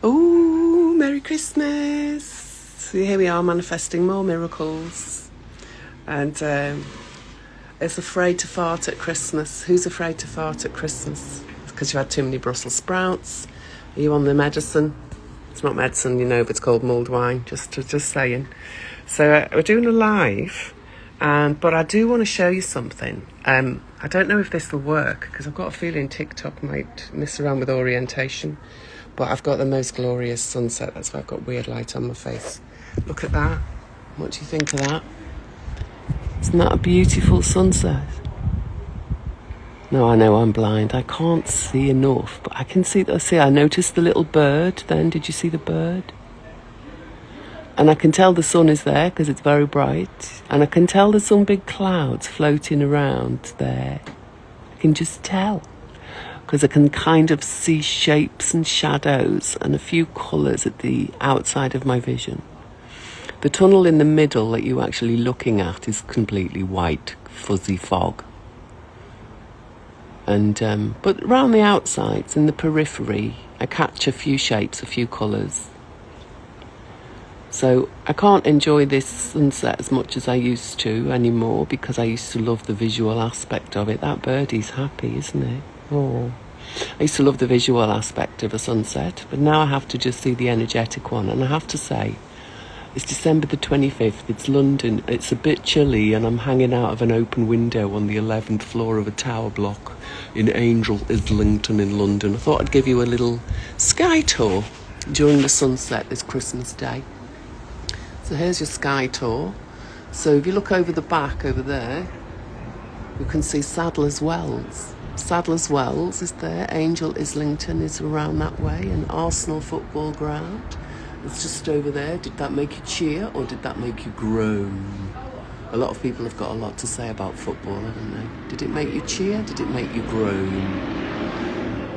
Oh, Merry Christmas. So here we are manifesting more miracles. And it's afraid to fart at Christmas. Who's afraid to fart at Christmas? Because you had too many Brussels sprouts. Are you on the medicine? It's not medicine, but it's called mulled wine. Just saying. So we're doing a live, but I do want to show you something. I don't know if this will work because I've got a feeling TikTok might mess around with orientation. But I've got the most glorious sunset. That's why I've got weird light on my face. Look at that. What do you think of that? Isn't that a beautiful sunset? No, I know I'm blind. I can't see enough, but I can see. I noticed the little bird then. Did you see the bird? And I can tell the sun is there because it's very bright. And I can tell there's some big clouds floating around there. I can just tell. Because I can kind of see shapes and shadows and a few colours at the outside of my vision. The tunnel in the middle that you're actually looking at is completely white, fuzzy fog. And but around the outsides, in the periphery, I catch a few shapes, a few colours. So I can't enjoy this sunset as much as I used to anymore because I used to love the visual aspect of it. That birdie's happy, isn't it? Oh, I used to love the visual aspect of a sunset, but now I have to just see the energetic one. And I have to say, it's December the 25th, it's London, it's a bit chilly, and I'm hanging out of an open window on the 11th floor of a tower block in Angel Islington in London. I thought I'd give you a little sky tour during the sunset this Christmas Day. So here's your sky tour. So if you look over the back over there, you can see Sadler's Wells. Sadler's Wells is there. Angel Islington is around that way. An Arsenal football ground. It's just over there. Did that make you cheer or did that make you groan? A lot of people have got a lot to say about football, haven't they? Did it make you cheer? Did it make you groan?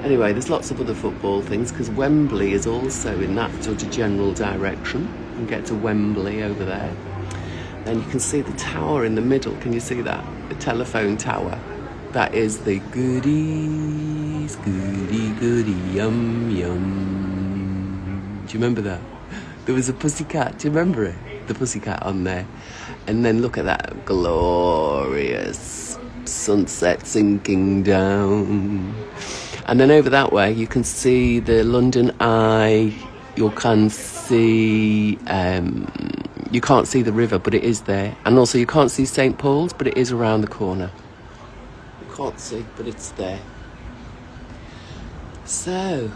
Anyway, there's lots of other football things because Wembley is also in that sort of general direction. You can get to Wembley over there. Then you can see the tower in the middle. Can you see that? The telephone tower. That is the goodies, goody, yum, yum. Do you remember that? There was a pussycat. Do you remember it? The pussycat on there. And then look at that glorious sunset sinking down. And then over that way, you can see the London Eye. You can see, you can't see the river, but it is there. And also you can't see St. Paul's, but it is around the corner. You can't see, but it's there. So,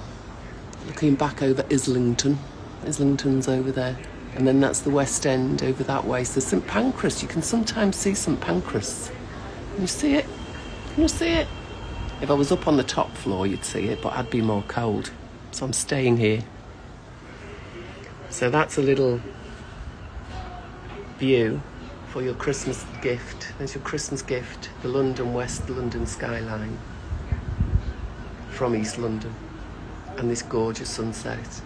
looking back over Islington. Islington's over there. And then that's the West End over that way. So St. Pancras, you can sometimes see St. Pancras. Can you see it? Can you see it? If I was up on the top floor, you'd see it, but I'd be more cold. So I'm staying here. So that's a little view for your Christmas gift. There's your Christmas gift, the West London skyline from East London and this gorgeous sunset.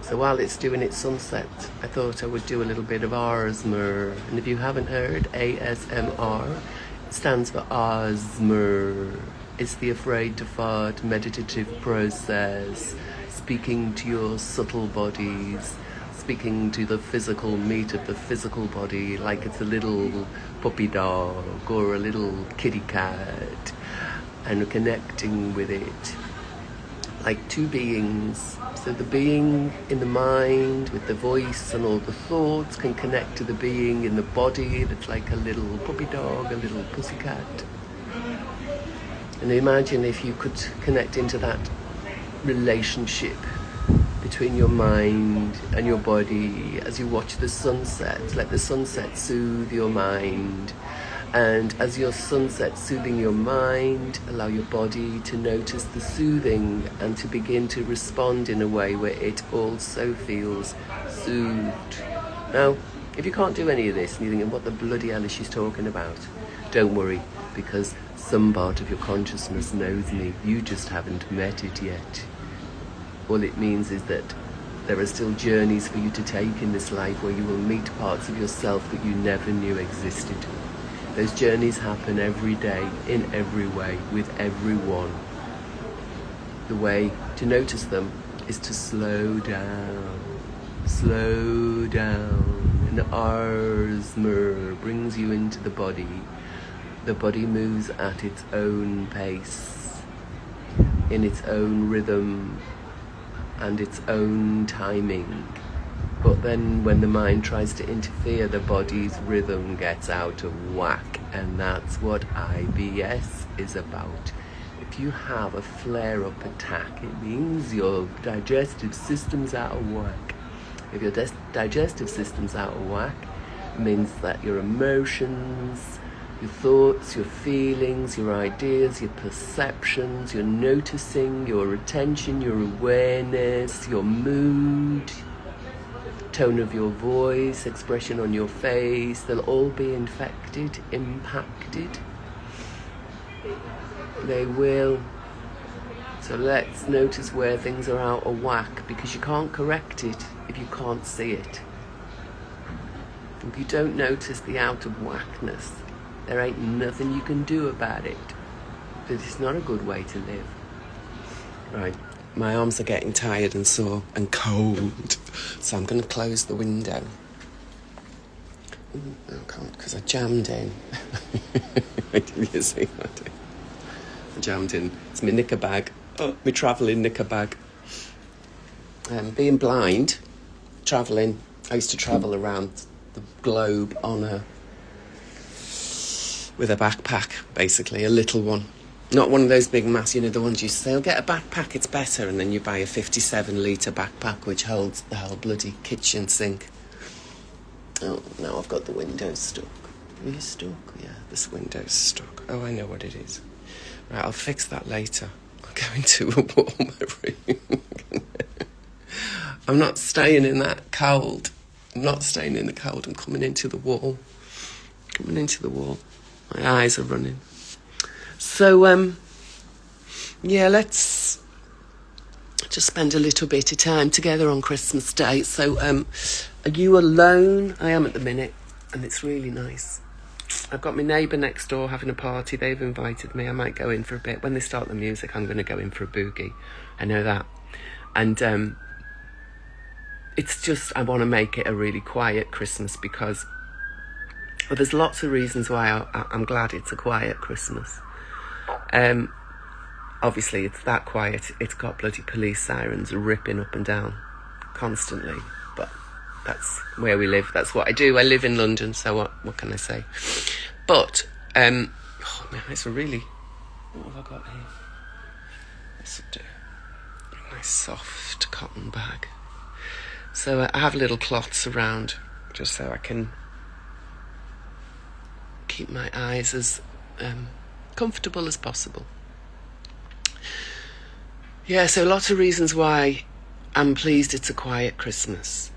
So while it's doing its sunset, I thought I would do a little bit of ASMR. And if you haven't heard, ASMR stands for ASMR. It's the afraid to fart meditative process, speaking to your subtle bodies, speaking to the physical meat of the physical body like it's a little puppy dog or a little kitty cat, and connecting with it like two beings. So the being in the mind with the voice and all the thoughts can connect to the being in the body that's like a little puppy dog, a little pussycat. And imagine if you could connect into that relationship between your mind and your body as you watch the sunset. Let the sunset soothe your mind. And as your sunset soothing your mind, allow your body to notice the soothing and to begin to respond in a way where it also feels soothed. Now, if you can't do any of this and you're thinking, what the bloody hell is she talking about? Don't worry, because some part of your consciousness knows me. You just haven't met it yet. All it means is that there are still journeys for you to take in this life where you will meet parts of yourself that you never knew existed. Those journeys happen every day, in every way, with everyone. the way to notice them is to slow down. Slow down. And Arzmer brings you into the body. The body moves at its own pace, in its own rhythm and its own timing. But then when the mind tries to interfere, the body's rhythm gets out of whack. And that's what IBS is about. If you have a flare-up attack, it means your digestive system's out of whack. If your digestive system's out of whack, it means that your emotions, your thoughts, your feelings, your ideas, your perceptions, your noticing, your attention, your awareness, your mood, tone of your voice, expression on your face, they'll all be infected, impacted. They will. So let's notice where things are out of whack, because you can't correct it if you can't see it. If you don't notice the out of whackness, there ain't nothing you can do about it. But it's not a good way to live. Right, my arms are getting tired and sore and cold, so I'm going to close the window. I can't, because I jammed in. Did you see that? I jammed in. It's my knicker bag. Oh, my travelling knicker bag. Being blind, travelling, I used to travel around the globe with a backpack, basically, a little one. Not one of those big mass, the ones you say, get a backpack, it's better, and then you buy a 57-litre backpack which holds the whole bloody kitchen sink. Oh, now I've got the window stuck. Are you stuck? Yeah, this window's stuck. Oh, I know what it is. Right, I'll fix that later. I'll go into a warmer room. I'm not staying in that cold. I'm not staying in the cold. I'm coming into the wall. My eyes are running. So, let's just spend a little bit of time together on Christmas Day. So, are you alone? I am at the minute, and it's really nice. I've got my neighbour next door having a party. They've invited me. I might go in for a bit. When they start the music, I'm going to go in for a boogie. I know that. And it's just, I want to make it a really quiet Christmas because, well, there's lots of reasons why I'm glad it's a quiet Christmas. Obviously, it's that quiet. It's got bloody police sirens ripping up and down constantly. But that's where we live. That's what I do. I live in London, so what can I say? But, my eyes are really... What have I got here? This will do. A nice soft cotton bag. So I have little cloths around just so I can keep my eyes as comfortable as possible. Yeah, so lots of reasons why I'm pleased it's a quiet Christmas.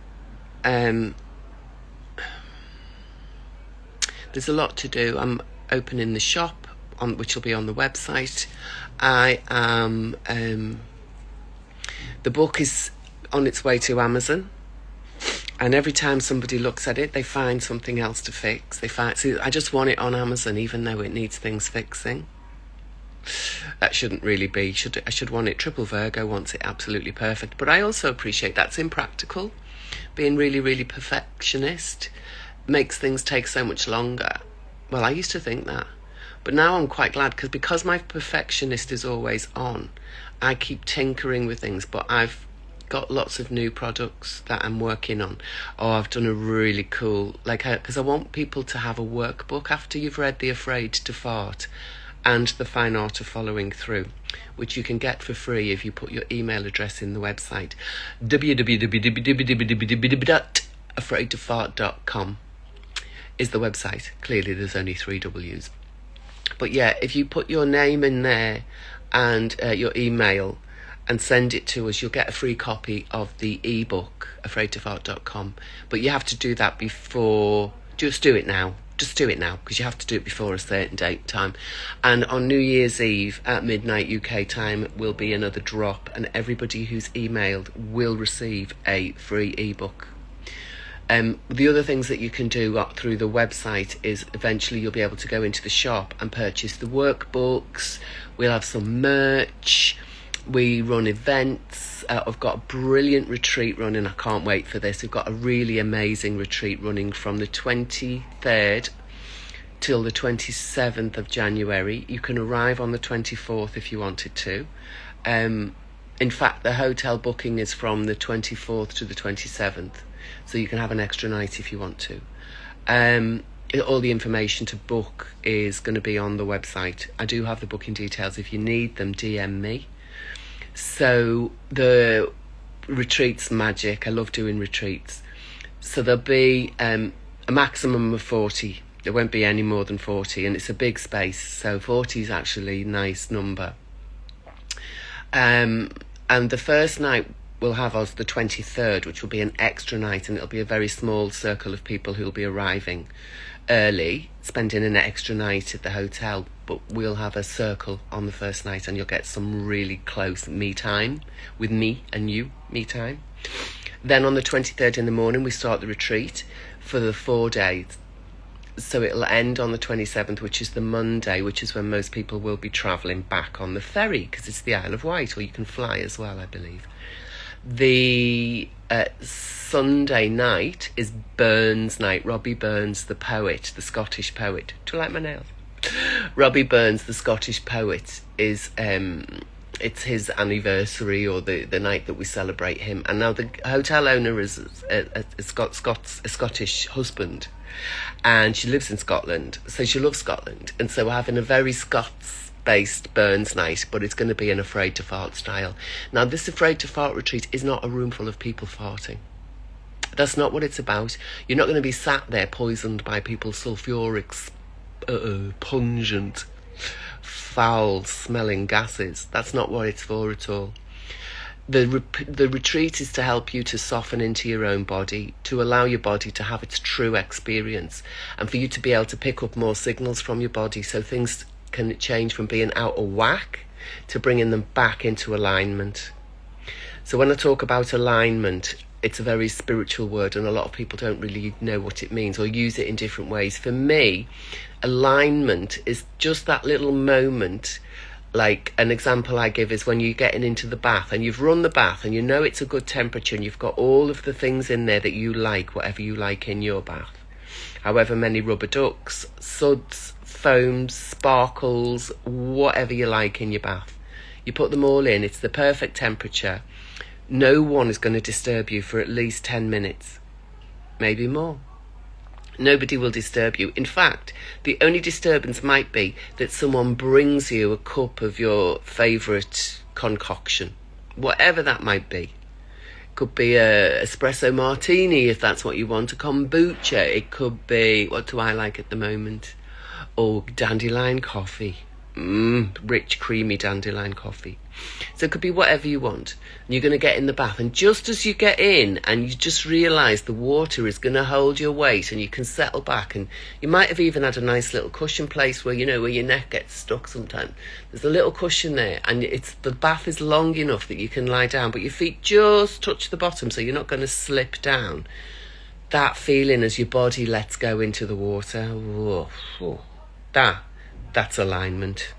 There's a lot to do. I'm opening the shop, which will be on the website. I am... the book is on its way to Amazon. And every time somebody looks at it, they find something else to fix. So I just want it on Amazon, even though it needs things fixing. That shouldn't really be. I should want it. Triple Virgo wants it absolutely perfect. But I also appreciate that's impractical. Being really, really perfectionist makes things take so much longer. Well, I used to think that. But now I'm quite glad because my perfectionist is always on. I keep tinkering with things, but I've got lots of new products that I'm working on. I've done a really cool, because I want people to have a workbook after you've read The Afraid to Fart and The Fine Art of Following Through, which you can get for free if you put your email address in the website. www.afraidtofart.com is the website. Clearly there's only 3 W's. But yeah, if you put your name in there and your email and send it to us, you'll get a free copy of the ebook, afraidtofart.com. But you have to do that before... Just do it now, because you have to do it before a certain date time. And on New Year's Eve at midnight UK time will be another drop, and everybody who's emailed will receive a free ebook. The other things that you can do through the website is eventually you'll be able to go into the shop and purchase the workbooks. We'll have some merch. We run events. I've got a brilliant retreat running. I can't wait for this. We've got a really amazing retreat running from the 23rd till the 27th of January. You can arrive on the 24th if you wanted to. In fact, the hotel booking is from the 24th to the 27th, so you can have an extra night if you want to. All the information to book is going to be on the website. I do have the booking details. If you need them, DM me. So the retreat's magic. I love doing retreats. So there'll be a maximum of 40. There won't be any more than 40, and it's a big space, so 40 is actually a nice number. And the first night we'll have us the 23rd, which will be an extra night, and it'll be a very small circle of people who'll be arriving early, spending an extra night at the hotel. But we'll have a circle on the first night, and you'll get some really close me time with me and you, me time. Then on the 23rd in the morning, we start the retreat for the 4 days. So it'll end on the 27th, which is the Monday, which is when most people will be travelling back on the ferry, because it's the Isle of Wight, or you can fly as well, I believe. The Sunday night is Burns night. Robbie Burns, the poet, the Scottish poet. Do you like my nails? Robbie Burns, the Scottish poet, is it's his anniversary, or the night that we celebrate him. And now the hotel owner is a Scottish husband, and she lives in Scotland, so she loves Scotland, and so we're having a very Scots-based Burns night, but it's going to be an Afraid to Fart style. Now, this Afraid to Fart retreat is not a room full of people farting. That's not what it's about. You're not going to be sat there poisoned by people's sulfuric, pungent, foul-smelling gases. That's not what it's for at all. The retreat is to help you to soften into your own body, to allow your body to have its true experience, and for you to be able to pick up more signals from your body, so things can change from being out of whack to bringing them back into alignment. So when I talk about alignment, it's a very spiritual word, and a lot of people don't really know what it means or use it in different ways. For me, alignment is just that little moment. Like, an example I give is when you're getting into the bath and you've run the bath and you know it's a good temperature and you've got all of the things in there that you like, whatever you like in your bath. However many rubber ducks, suds, foams, sparkles, whatever you like in your bath. You put them all in, it's the perfect temperature. No one is going to disturb you for at least 10 minutes, maybe more. Nobody will disturb you. In fact, the only disturbance might be that someone brings you a cup of your favourite concoction, whatever that might be. It could be a espresso martini, if that's what you want, a kombucha. It could be, what do I like at the moment? Oh, dandelion coffee. Rich, creamy dandelion coffee. So it could be whatever you want. And you're going to get in the bath, and just as you get in and you just realise the water is going to hold your weight and you can settle back, and you might have even had a nice little cushion place where, you know, where your neck gets stuck sometimes. There's a little cushion there, and the bath is long enough that you can lie down, but your feet just touch the bottom, so you're not going to slip down. That feeling as your body lets go into the water, that's alignment.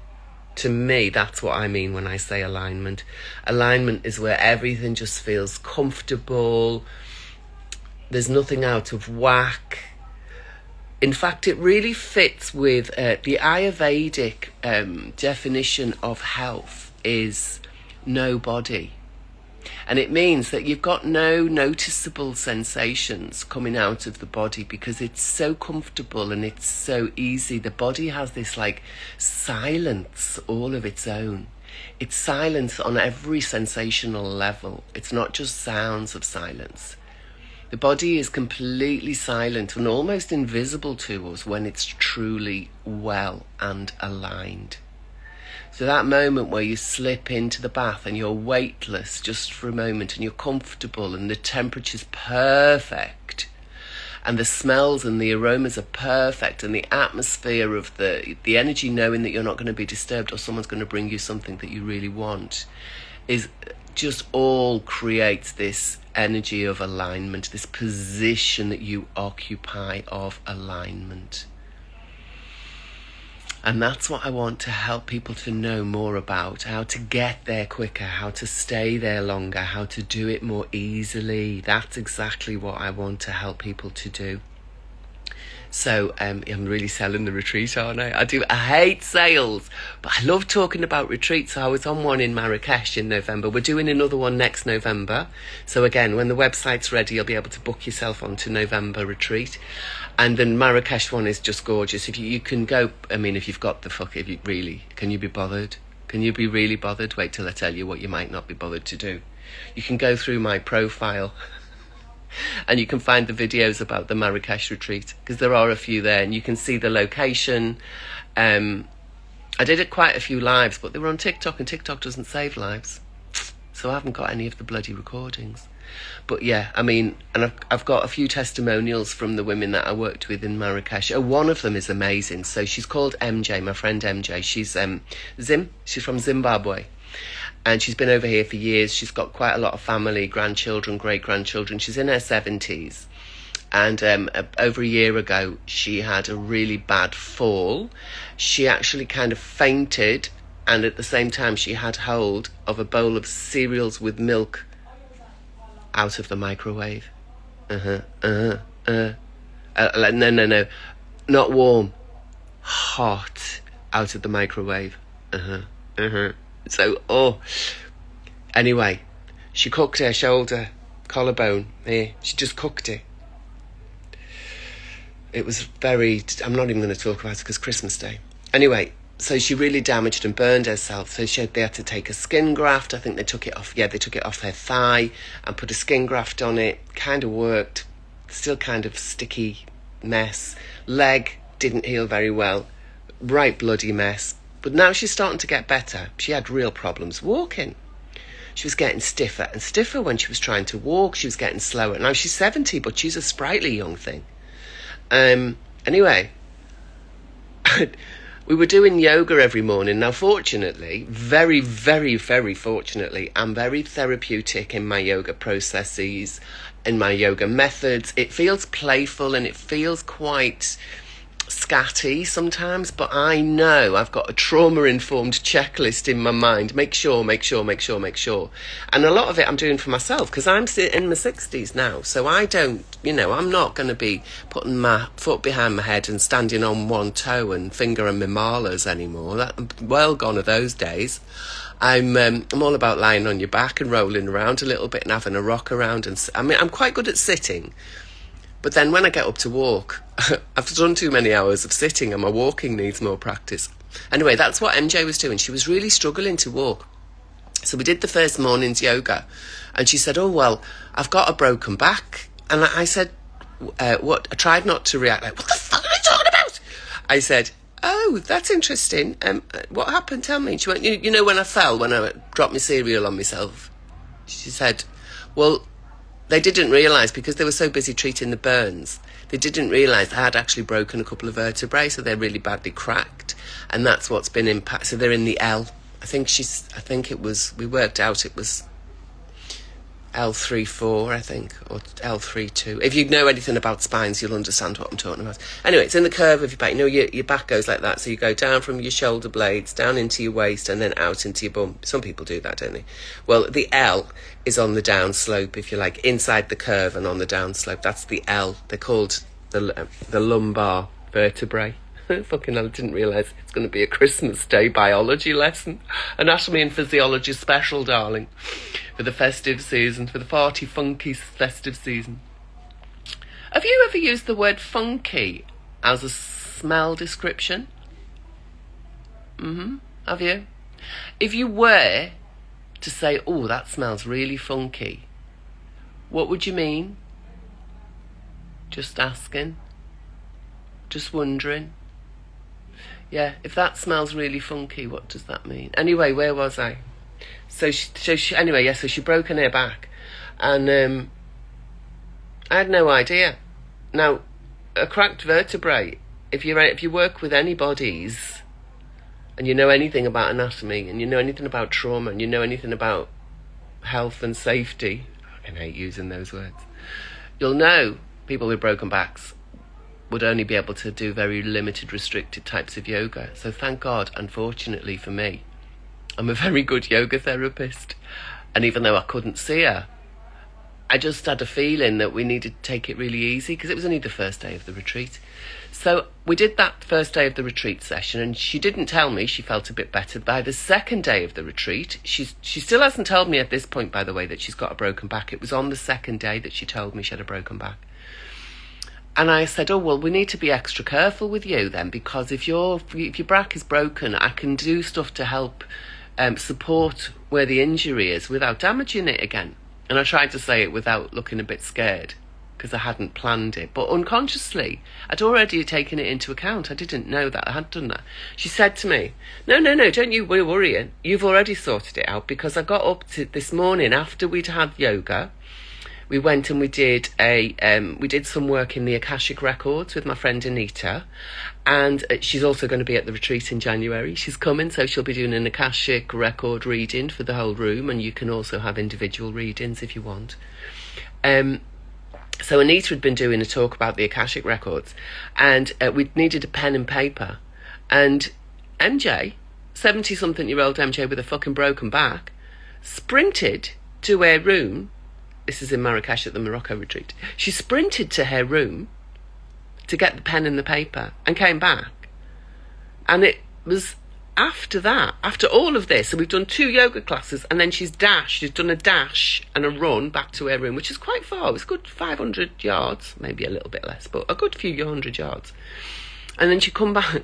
To me, that's what I mean when I say alignment. Alignment is where everything just feels comfortable. There's nothing out of whack. In fact, it really fits with the Ayurvedic definition of health is no body. And it means that you've got no noticeable sensations coming out of the body because it's so comfortable and it's so easy. The body has this like silence all of its own. It's silence on every sensational level. It's not just sounds of silence. The body is completely silent and almost invisible to us when it's truly well and aligned. So that moment where you slip into the bath and you're weightless just for a moment and you're comfortable and the temperature's perfect and the smells and the aromas are perfect and the atmosphere of the energy, knowing that you're not going to be disturbed or someone's going to bring you something that you really want, is just all creates this energy of alignment, this position that you occupy of alignment. And that's what I want to help people to know more about, how to get there quicker, how to stay there longer, how to do it more easily. That's exactly what I want to help people to do. So I'm really selling the retreat, aren't I? I hate sales, but I love talking about retreats. So I was on one in Marrakesh in November. We're doing another one next November. So again, when the website's ready, you'll be able to book yourself onto November retreat. And the Marrakesh one is just gorgeous. If you can go, I mean, if you've got the if you really, can you be bothered? Can you be really bothered? Wait till I tell you what you might not be bothered to do. You can go through my profile and you can find the videos about the Marrakesh retreat, because there are a few there, and you can see the location. I did it quite a few lives, but they were on TikTok, and TikTok doesn't save lives, so I haven't got any of the bloody recordings. But yeah, I mean, and I've got a few testimonials from the women that I worked with in Marrakesh. Oh, one of them is amazing. So she's called MJ, my friend MJ. She's she's from Zimbabwe. And she's been over here for years. She's got quite a lot of family, grandchildren, great-grandchildren. She's in her 70s. And over a year ago, she had a really bad fall. She actually kind of fainted. And at the same time, she had hold of a bowl of cereals with milk out of the microwave. No. Not warm. Hot out of the microwave. So, anyway, she cooked her shoulder, collarbone here. She just cooked it. It was I'm not even going to talk about it because Christmas Day. Anyway, so she really damaged and burned herself. So they had to take a skin graft. I think they took it off. Yeah, they took it off her thigh and put a skin graft on it. Kind of worked. Still kind of sticky mess. Leg didn't heal very well. Right bloody mess. But now she's starting to get better. She had real problems walking. She was getting stiffer and stiffer when she was trying to walk. She was getting slower. Now she's 70, but she's a sprightly young thing. Anyway, we were doing yoga every morning. Now, fortunately, very, very, very fortunately, I'm very therapeutic in my yoga processes, in my yoga methods. It feels playful and it feels quite scatty sometimes, but I know I've got a trauma-informed checklist in my mind. Make sure. And a lot of it I'm doing for myself, because I'm in my 60s now, so I don't, I'm not going to be putting my foot behind my head and standing on one toe and fingering my malas anymore. Well gone are those days. I'm all about lying on your back and rolling around a little bit and having a rock around. And I'm quite good at sitting. But then when I get up to walk, I've done too many hours of sitting and my walking needs more practice. Anyway, that's what MJ was doing. She was really struggling to walk. So we did the first morning's yoga. And she said, oh, well, I've got a broken back. And I said, what? I tried not to react like, what the fuck are you talking about? I said, oh, that's interesting. What happened? Tell me. She went, when I fell, when I dropped my cereal on myself. She said, well, they didn't realise, because they were so busy treating the burns, they didn't realise I had actually broken a couple of vertebrae, so they're really badly cracked, and that's what's been impacted. So they're in the L. We worked out it was L3-4, I think, or L3-2. If you know anything about spines, you'll understand what I'm talking about. Anyway, it's in the curve of your back. Your back goes like that, so you go down from your shoulder blades, down into your waist, and then out into your bum. Some people do that, don't they? Well, the L is on the down slope, if you like, inside the curve and on the down slope. That's the L. They're called the lumbar vertebrae. Fucking hell, I didn't realise it's going to be a Christmas Day biology lesson. Anatomy and physiology special, darling. For the festive season, for the farty, funky festive season. Have you ever used the word funky as a smell description? Have you? If you were to say, oh, that smells really funky, what would you mean? Just asking. Just wondering. Yeah, if that smells really funky, what does that mean? Anyway, where was I? So she broke her back, and I had no idea. Now, a cracked vertebrae, if you work with any bodies, and you know anything about anatomy, and you know anything about trauma, and you know anything about health and safety, I hate using those words, you'll know people with broken backs would only be able to do very limited, restricted types of yoga. So thank God, unfortunately for me, I'm a very good yoga therapist. And even though I couldn't see her, I just had a feeling that we needed to take it really easy because it was only the first day of the retreat. So we did that first day of the retreat session, and she didn't tell me she felt a bit better. By the second day of the retreat, she still hasn't told me at this point, by the way, that she's got a broken back. It was on the second day that she told me she had a broken back. And I said, oh, well, we need to be extra careful with you then, because if your back is broken, I can do stuff to help support where the injury is without damaging it again. And I tried to say it without looking a bit scared, because I hadn't planned it. But unconsciously, I'd already taken it into account. I didn't know that I had done that. She said to me, no, don't you worry. You've already sorted it out, because I got up to this morning after we'd had yoga. We went and we did some work in the Akashic Records with my friend Anita, and she's also going to be at the retreat in January. She's coming, so she'll be doing an Akashic record reading for the whole room, and you can also have individual readings if you want. So Anita had been doing a talk about the Akashic Records, and we needed a pen and paper, and MJ, 70-something-year-old MJ with a fucking broken back, sprinted to her room. This is in Marrakesh at the Morocco retreat. She sprinted to her room to get the pen and the paper and came back. And it was after that, after all of this, so we've done 2 yoga classes, and then she's done a dash and a run back to her room, which is quite far. It was a good 500 yards, maybe a little bit less, but a good few hundred yards. And then she come back.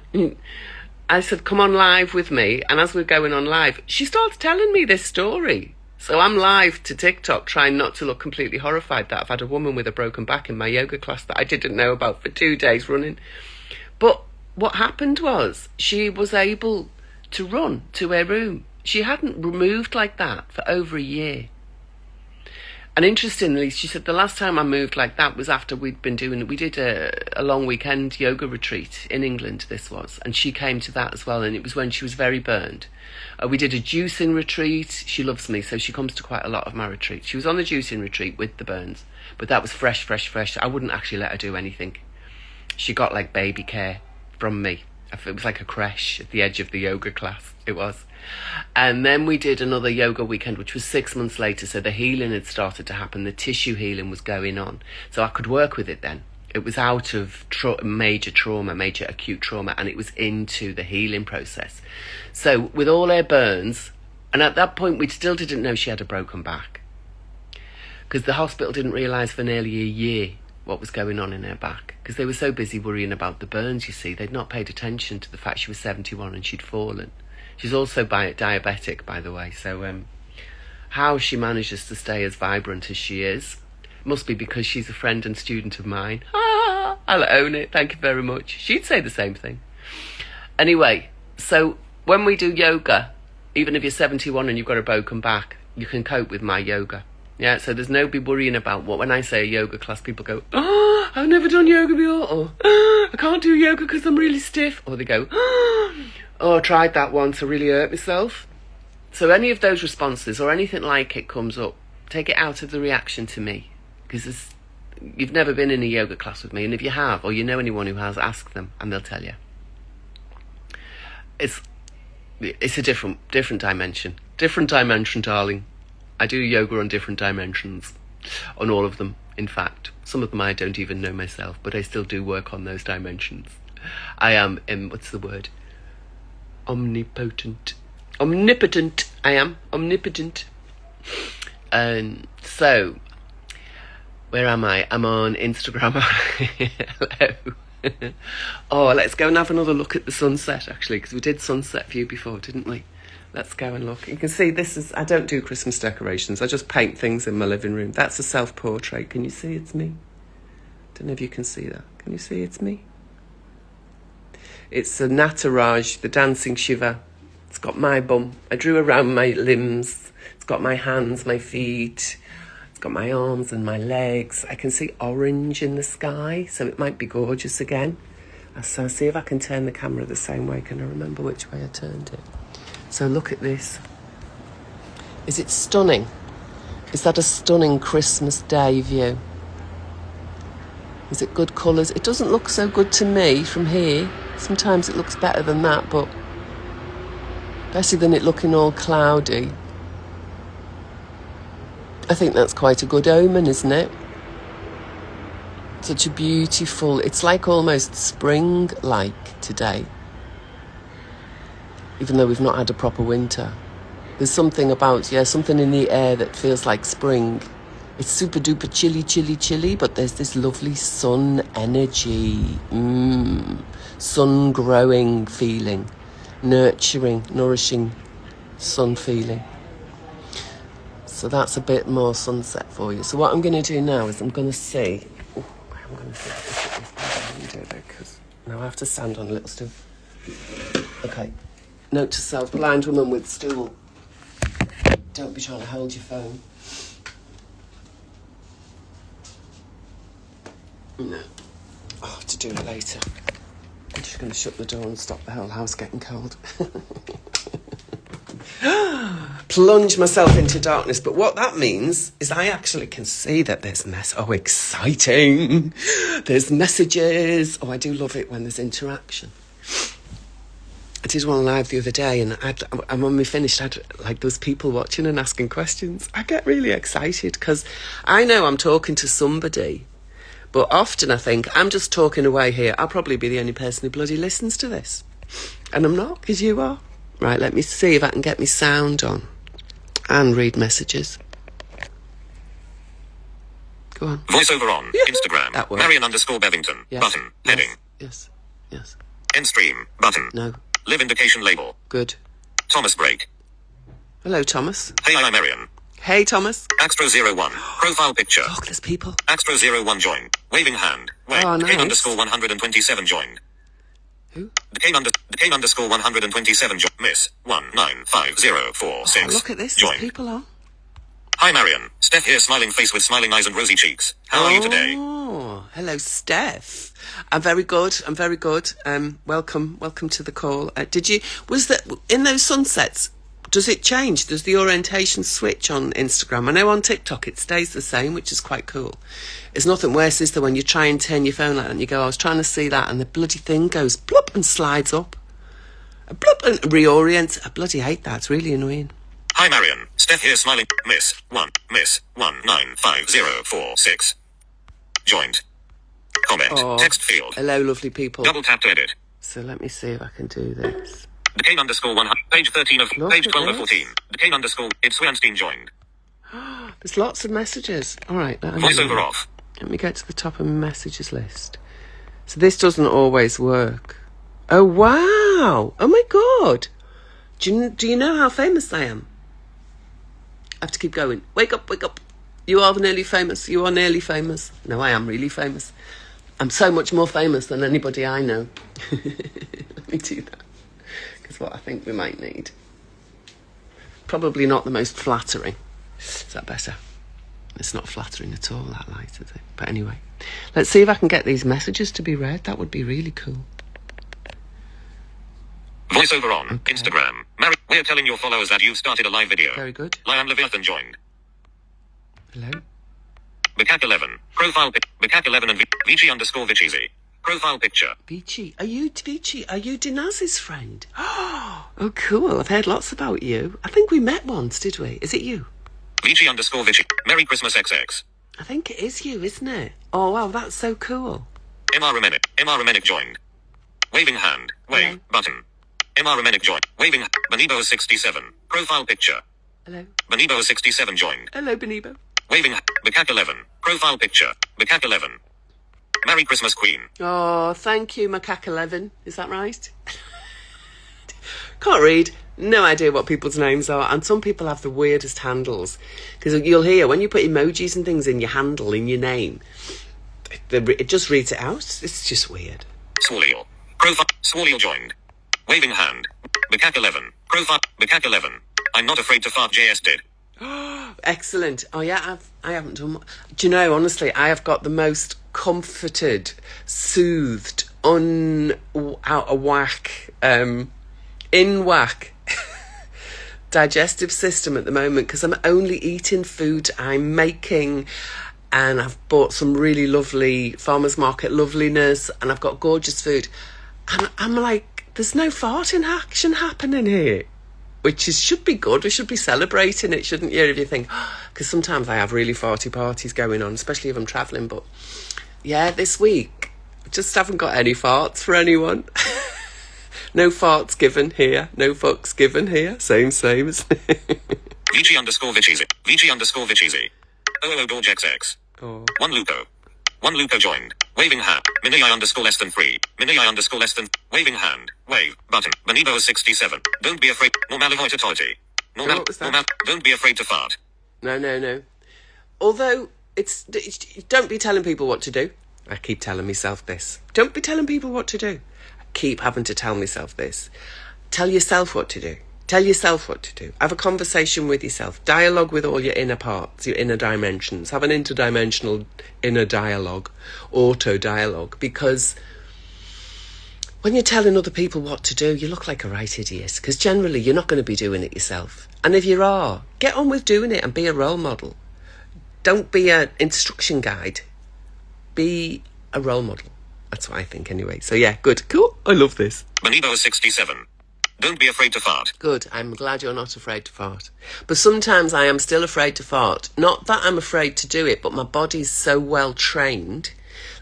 I said, come on live with me. And as we're going on live, she starts telling me this story. So I'm live to TikTok trying not to look completely horrified that I've had a woman with a broken back in my yoga class that I didn't know about for 2 days running. But what happened was she was able to run to her room. She hadn't moved like that for over a year. And interestingly, she said the last time I moved like that was after we did a long weekend yoga retreat in England, this was, and she came to that as well, and it was when she was very burned. We did a juicing retreat. She loves me, so she comes to quite a lot of my retreats. She was on the juicing retreat with the burns, but that was fresh. I wouldn't actually let her do anything. She got like baby care from me. It was like a creche at the edge of the yoga class. It was. And then we did another yoga weekend, which was 6 months later. So the healing had started to happen. The tissue healing was going on. So I could work with it then. It was out of major acute trauma, and it was into the healing process. So with all her burns, and at that point we still didn't know she had a broken back, because the hospital didn't realise for nearly a year what was going on in her back, because they were so busy worrying about the burns, you see. They'd not paid attention to the fact she was 71 and she'd fallen. She's also diabetic, by the way, so how she manages to stay as vibrant as she is must be because she's a friend and student of mine. I'll own it, thank you very much. She'd say the same thing. Anyway, so when we do yoga, even if you're 71 and you've got a broken back, you can cope with my yoga. Yeah, so there's nobody worrying about what, when I say a yoga class, people go, oh, I've never done yoga before, or oh, I can't do yoga because I'm really stiff, or they go, oh, I tried that once, I really hurt myself. So any of those responses or anything like it comes up, take it out of the reaction to me, because you've never been in a yoga class with me, and if you have, or you know anyone who has, ask them and they'll tell you. It's a different dimension. Different dimension, darling. I do yoga on different dimensions. On all of them, in fact. Some of them I don't even know myself, but I still do work on those dimensions. I am, what's the word? Omnipotent. Omnipotent. I am omnipotent. So, where am I? I'm on Instagram. Hello. Oh, let's go and have another look at the sunset, actually, because we did sunset view before, didn't we? Let's go and look. You can see I don't do Christmas decorations. I just paint things in my living room. That's a self-portrait. Can you see it's me? Don't know if you can see that. Can you see it's me? It's a Nataraj, the dancing Shiva. It's got my bum. I drew around my limbs. It's got my hands, my feet. It's got my arms and my legs. I can see orange in the sky, so it might be gorgeous again. So see if I can turn the camera the same way. Can I remember which way I turned it? So look at this. Is it stunning? Is that a stunning Christmas Day view? Is it good colours? It doesn't look so good to me from here. Sometimes it looks better than that, but better than it looking all cloudy. I think that's quite a good omen, isn't it? Such a beautiful, it's like almost spring-like today. Even though we've not had a proper winter. There's something about, something in the air that feels like spring. It's super duper chilly, but there's this lovely sun energy. Sun growing feeling. Nurturing, nourishing sun feeling. So that's a bit more sunset for you. So what I'm going to do now is I'm going to see. I'm going to see if I can do it because now I have to stand on a little stool. Okay. Note to self, blind woman with stool. Don't be trying to hold your phone. No. I'll have to do it later. I'm just going to shut the door and stop the whole house getting cold. Plunge myself into darkness. But what that means is I actually can see that there's Oh, exciting. There's messages. Oh, I do love it when there's interaction. I did one live the other day and when we finished, there was people watching and asking questions. I get really excited because I know I'm talking to somebody. But often I think, I'm just talking away here. I'll probably be the only person who bloody listens to this. And I'm not, because you are. Right, let me see if I can get my sound on. And read messages. Go on. Voiceover on. Yoo-hoo. Instagram. Marion_Bevington. Yes. Button. Heading. Yes. End stream. Button. No. Live indication label. Good. Thomas Break. Hello, Thomas. Hey, I'm Marion. Hey, Thomas. Axtro01. Profile picture. Look, there's people. Axtro01 joined. Waving hand. Wait. Oh, nice. Kane_127 joined. Who? The Kane_127 joined. Miss 195046. Oh, look at this. Joined. There's people on. Hi, Marion. Steph here, smiling face with smiling eyes and rosy cheeks. How are you today? Oh, hello, Steph. I'm very good. Welcome to the call. Was that in those sunsets? Does it change? Does the orientation switch on Instagram? I know on TikTok it stays the same, which is quite cool. It's nothing worse, is there, when you try and turn your phone out and you go, I was trying to see that, and the bloody thing goes plop and slides up. Plop and reorients. I bloody hate that. It's really annoying. Hi, Marion. Steph here, smiling. Miss 195046. Joined. Comment. Text field. Hello, lovely people. Double tap to edit. So let me see if I can do this. The Kane_100. Page 13 of Look page at 12 of this. 14. The Kane_. It's Swanstein joined. There's lots of messages. All right. Voiceover off. Let me get to the top of my messages list. So this doesn't always work. Oh, wow. Oh, my God. Do you know how famous I am? I have to keep going. Wake up. You are nearly famous. You are nearly famous. No, I am really famous. I'm so much more famous than anybody I know. Let me do that. Because what I think we might need. Probably not the most flattering. Is that better? It's not flattering at all, that light, is it? But anyway, let's see if I can get these messages to be read. That would be really cool. Voiceover on. Okay. Instagram. We're telling your followers that you've started a live video. Very good. Liam Leviathan joined. Hello? Bacak11. Profile pic. Bacak11 and Vici_Vicheezy. Profile picture. Vici? Are you Dinaz's friend? Oh, cool. I've heard lots about you. I think we met once, did we? Is it you? Vici_Vici. Merry Christmas XX. I think it is you, isn't it? Oh, wow, that's so cool. MR Remenic joined. Waving hand. Wave. Hello. Button. MR Remenic joined. Waving. Benibo67. Profile picture. Hello? Benibo67 joined. Hello, Benibo. Waving. Bacak11. Profile picture. Bacak11. Merry Christmas Queen. Oh, thank you, Macaque11. Is that right? Can't read. No idea what people's names are. And some people have the weirdest handles. Because you'll hear, when you put emojis and things in your handle, in your name, it just reads it out. It's just weird. Swalliel. Profile. Swalliel joined. Waving hand. Bacak11. Profile. Bacak11. I'm not afraid to fart. JS did. Excellent. Oh yeah, I haven't done. Do you know? Honestly, I have got the most comforted, soothed, out of whack, in whack digestive system at the moment because I'm only eating food I'm making and I've bought some really lovely farmers market loveliness, and I've got gorgeous food, and I'm like, there's no farting action happening here, which should be good. We should be celebrating it, shouldn't you? If you think, because sometimes I have really farty parties going on, especially if I'm travelling. But yeah, this week I just haven't got any farts for anyone. No farts given here. No fucks given here. Same, isn't it? VG_Vichese. VG_Vichese. OOO_DorjXX. Oh. One Lupo joined. Waving hand. Minai_less than 3. Minai_less than. Waving hand. Wave. Button. Bonibo67. Don't be afraid. Normalivoitatoity. What was that? Don't be afraid to fart. No. Although, it's don't be telling people what to do. I keep telling myself this. Don't be telling people what to do. I keep having to tell myself this. Tell yourself what to do. Tell yourself what to do. Have a conversation with yourself. Dialogue with all your inner parts, your inner dimensions. Have an interdimensional inner dialogue, auto-dialogue, because when you're telling other people what to do, you look like a right idiot, because generally you're not going to be doing it yourself. And if you are, get on with doing it and be a role model. Don't be an instruction guide. Be a role model. That's what I think anyway. So yeah, good. Cool. I love this. Bonibo67. Don't be afraid to fart. Good. I'm glad you're not afraid to fart. But sometimes I am still afraid to fart. Not that I'm afraid to do it, but my body's so well trained.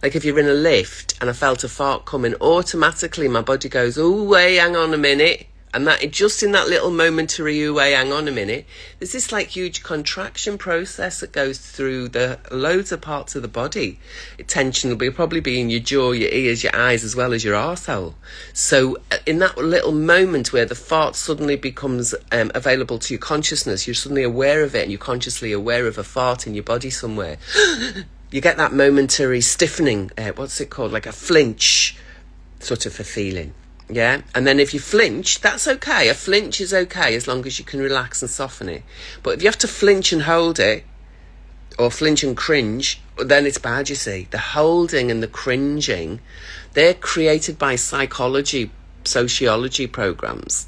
Like if you're in a lift and I felt a fart coming, automatically my body goes, oh, wait, hang on a minute. And that just in that little momentary, ooh, wait, hang on a minute, there's this like huge contraction process that goes through the loads of parts of the body. Tension will probably be in your jaw, your ears, your eyes, as well as your arsehole. So in that little moment where the fart suddenly becomes available to your consciousness, you're suddenly aware of it, and you're consciously aware of a fart in your body somewhere. You get that momentary stiffening, what's it called, like a flinch sort of a feeling. Yeah, and then if you flinch, that's okay. A flinch is okay as long as you can relax and soften it. But if you have to flinch and hold it, or flinch and cringe, then it's bad, you see. The holding and the cringing, they're created by psychology, sociology programs.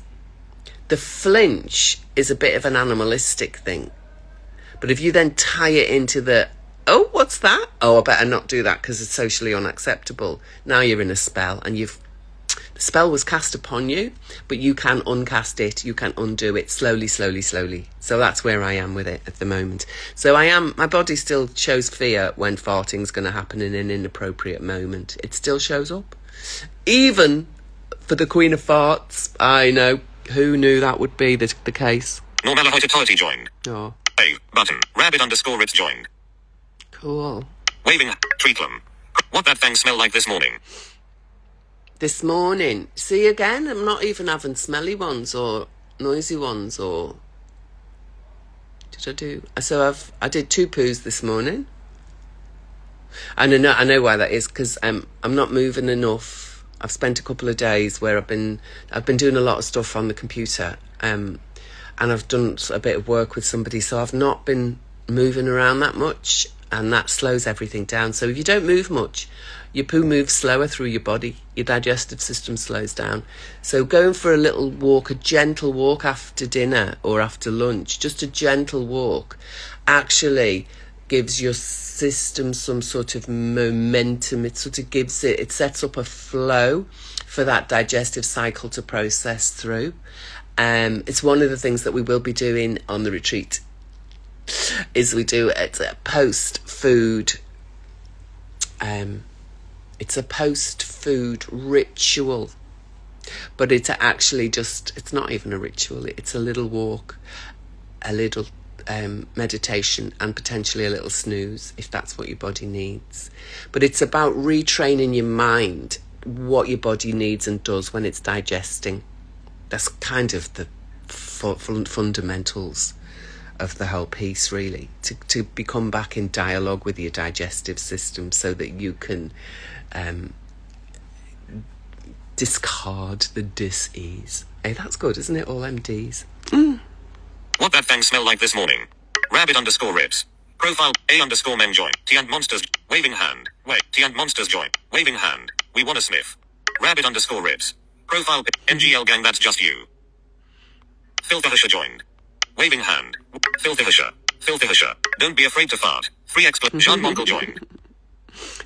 The flinch is a bit of an animalistic thing. But if you then tie it into the, oh, what's that? Oh, I better not do that because it's socially unacceptable. Now you're in a spell, and the spell was cast upon you, but you can uncast it, you can undo it slowly. So that's where I am with it at the moment. So my body still shows fear when farting's going to happen in an inappropriate moment. It still shows up. Even for the Queen of Farts, I know. Who knew that would be the case? Normalivoitatoity joined. Oh. Wave. Button. Rabbit_it's joined. Cool. Waving. Treaclum. What that thing smell like this morning? This morning, see again, I'm not even having smelly ones or noisy ones, or did I do? So I did 2 poos this morning. And I know why that is, because I'm not moving enough. I've spent a couple of days where I've been doing a lot of stuff on the computer, and I've done a bit of work with somebody, so I've not been moving around that much, and that slows everything down. So if you don't move much, your poo moves slower through your body. Your digestive system slows down. So going for a little walk, a gentle walk after dinner or after lunch, just a gentle walk, actually gives your system some sort of momentum. It sort of it sets up a flow for that digestive cycle to process through. It's one of the things that we will be doing on the retreat, is we do it post-food. It's a post-food ritual, but it's actually it's not even a ritual. It's a little walk, a little meditation, and potentially a little snooze if that's what your body needs. But it's about retraining your mind what your body needs and does when it's digesting. That's kind of the fundamentals of the whole piece, really, to become back in dialogue with your digestive system so that you can discard the dis-ease. Hey, that's good, isn't it? All MDs. What that thing smell like this morning? Rabbit_ribs. Profile A_men join. Tea and monsters. Waving hand. Wait. Tea and monsters join. Waving hand. We wanna sniff. Rabbit_ribs. Profile NGL gang, that's just you. Filthahisha joined. Waving hand. Filthahisha. Filthy Husher. Don't be afraid to fart. 3 Jean Monkel joined.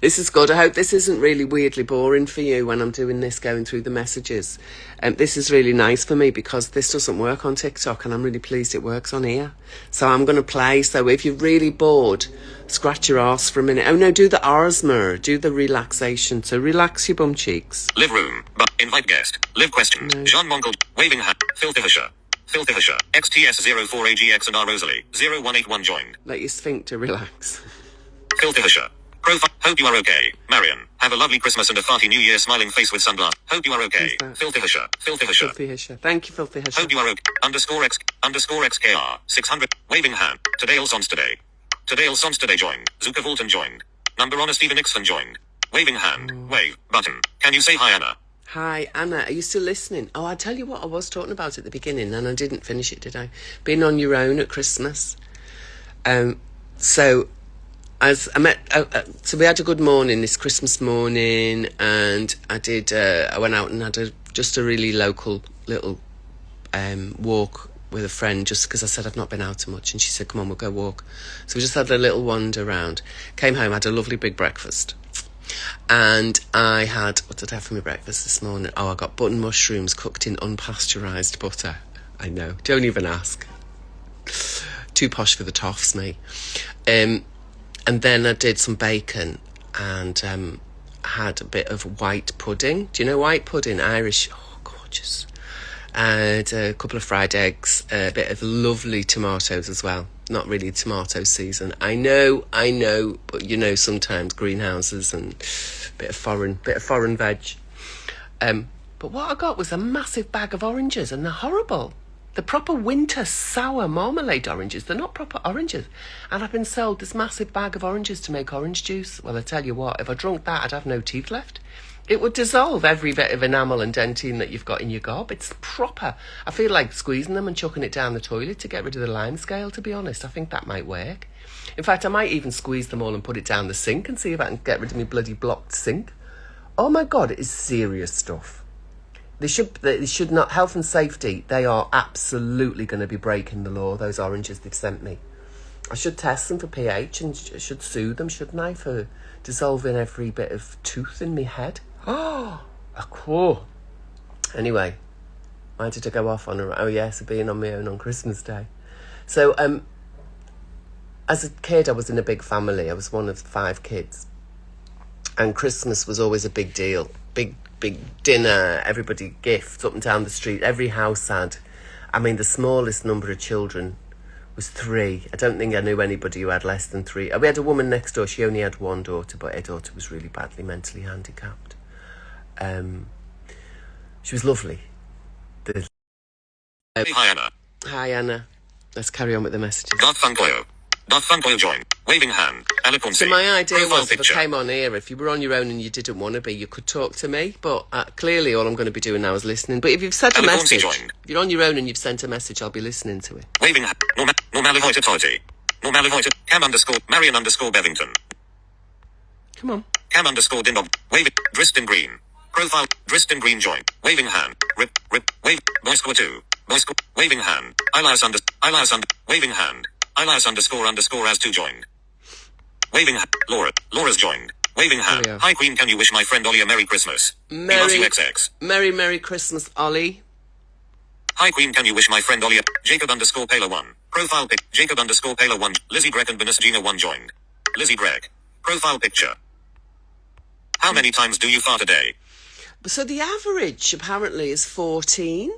This is good. I hope this isn't really weirdly boring for you when I'm doing this, going through the messages. This is really nice for me because this doesn't work on TikTok and I'm really pleased it works on here. So I'm going to play. So if you're really bored, scratch your arse for a minute. Oh no, do the Arsmer. Do the relaxation. So relax your bum cheeks. Live room. But invite guest. Live questions. No. Jean Monkel. Waving hand. Filthy Husher. Filthy Husher. XTS04AGX and R Rosalie. 0181 joined. Let your sphincter relax. Filthy Husher. Profile. Hope you are okay. Marion. Have a lovely Christmas and a farty New Year. Smiling face with sunglasses. Hope you are okay. Filthy Husher. Filthy Husher. Filthy Husher. Thank you, Filthy Husher. Hope you are okay. Underscore XKR. 600. Waving hand. Today all sons today. Today all sons today joined. Zuka Vulton joined. Number on Stephen Ixfan joined. Waving hand. Wave. Button. Can you say hi, Anna? Hi, Anna. Are you still listening? Oh, I tell you what I was talking about at the beginning and I didn't finish it, did I? Being on your own at Christmas. So... As I met, so we had a good morning this Christmas morning, and I went out and had just a really local little walk with a friend, just because I said I've not been out much, and she said, "Come on, we'll go walk." So we just had a little wander around. Came home, had a lovely big breakfast, and I had, what did I have for my breakfast this morning? Oh, I got button mushrooms cooked in unpasteurised butter. I know, don't even ask. Too posh for the toffs, me. And then I did some bacon and had a bit of white pudding. Do you know white pudding? Irish. Oh, gorgeous. And a couple of fried eggs, a bit of lovely tomatoes as well. Not really tomato season. I know, but you know, sometimes greenhouses and a bit of foreign veg. But what I got was a massive bag of oranges, and they're horrible. The proper winter sour marmalade oranges. They're not proper oranges. And I've been sold this massive bag of oranges to make orange juice. Well, I tell you what, if I drunk that, I'd have no teeth left. It would dissolve every bit of enamel and dentine that you've got in your gob. It's proper. I feel like squeezing them and chucking it down the toilet to get rid of the lime scale, to be honest. I think that might work. In fact, I might even squeeze them all and put it down the sink and see if I can get rid of my bloody blocked sink. Oh my God, it is serious stuff. They should not, health and safety, they are absolutely going to be breaking the law, those oranges they've sent me. I should test them for pH and should sue them, shouldn't I, for dissolving every bit of tooth in my head. Oh, cool. Anyway, why did I go off on a... Oh, yes, being on my own on Christmas Day. So, as a kid, I was in a big family. I was one of 5 kids. And Christmas was always a big deal. Big dinner, everybody gifts up and down the street. Every house had, I mean, the smallest number of children was 3. I don't think I knew anybody who had less than 3. We had a woman next door. She only had 1 daughter, but her daughter was really badly mentally handicapped. She was lovely. Hi, Anna. Hi, Anna. Let's carry on with the messages. Darth Funkoyo joined. Waving hand. Aliponsi. So my idea Profile was, if picture. I came on here, if you were on your own and you didn't want to be, you could talk to me. But clearly all I'm going to be doing now is listening. But if you've sent a Aliponsi message, joined. if you're on your own and you've sent a message, I'll be listening to it. Waving hand. Normalivoid authority. Normalivoid. Cam underscore. Marion underscore Bevington. Come on. Cam underscore Dindob. Waving. Driston Green. Profile. Driston Green joined. Waving hand. Rip. Wave. Boy score 2. Boy score. Waving hand. Elias under. Waving hand. Elias underscore as 2 joined. Waving hand. Laura's joined. Waving hand. Oh, yeah. Hi Queen, can you wish my friend Ollie a Merry Christmas? He loves you XX. Merry Christmas, Ollie. Hi Queen, can you wish my friend Ollie a... Jacob underscore Paler 1. Profile pic. Jacob underscore Paler 1. Lizzie Gregg and Benasgina 1 joined. Lizzie Gregg. Profile picture. How many times do you fart a day? So the average apparently is 14.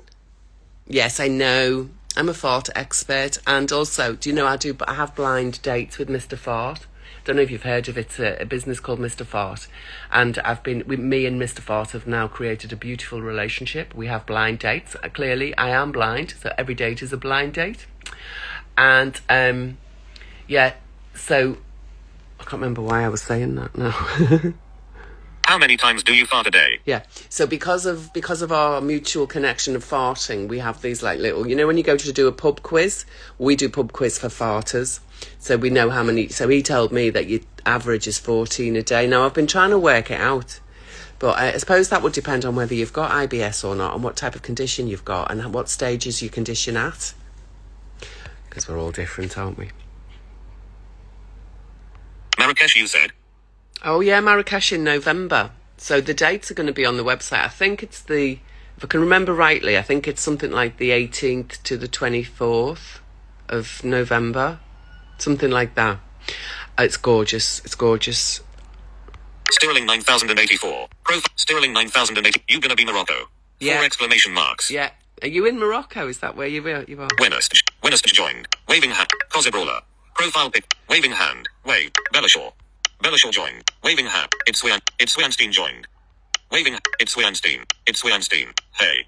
Yes, I know. I'm a fart expert, and also, do you know, I have blind dates with Mr. Fart. Don't know if you've heard of it. It's a business called Mr. Fart, and me and Mr. Fart have now created a beautiful relationship. We have blind dates. Clearly, I am blind, so every date is a blind date. And yeah, so I can't remember why I was saying that now. How many times do you fart a day? Yeah. So because of our mutual connection of farting, we have these like little, you know, when you go to do a pub quiz, we do pub quiz for farters. So we know how many. So he told me that your average is 14 a day. Now I've been trying to work it out, but I suppose that would depend on whether you've got IBS or not, and what type of condition you've got, and what stages your condition at. Because we're all different, aren't we? Marrakesh, you said? Oh yeah, Marrakesh in November. So the dates are going to be on the website. I think it's if I can remember rightly, I think it's something like the 18th to the 24th of November. Something like that. It's gorgeous. It's gorgeous. Sterling 9084. Sterling 9080. You gonna be Morocco? Yeah. 4 exclamation marks. Yeah. Are you in Morocco? Is that where you are? Wenest joined. Waving hand. Cosibrawler. Profile pic. Waving hand. Wave. Bellashaw. Bellashaw joined. Waving hand. Ipsweinstein joined. Waving. Ipsweinstein. Hey.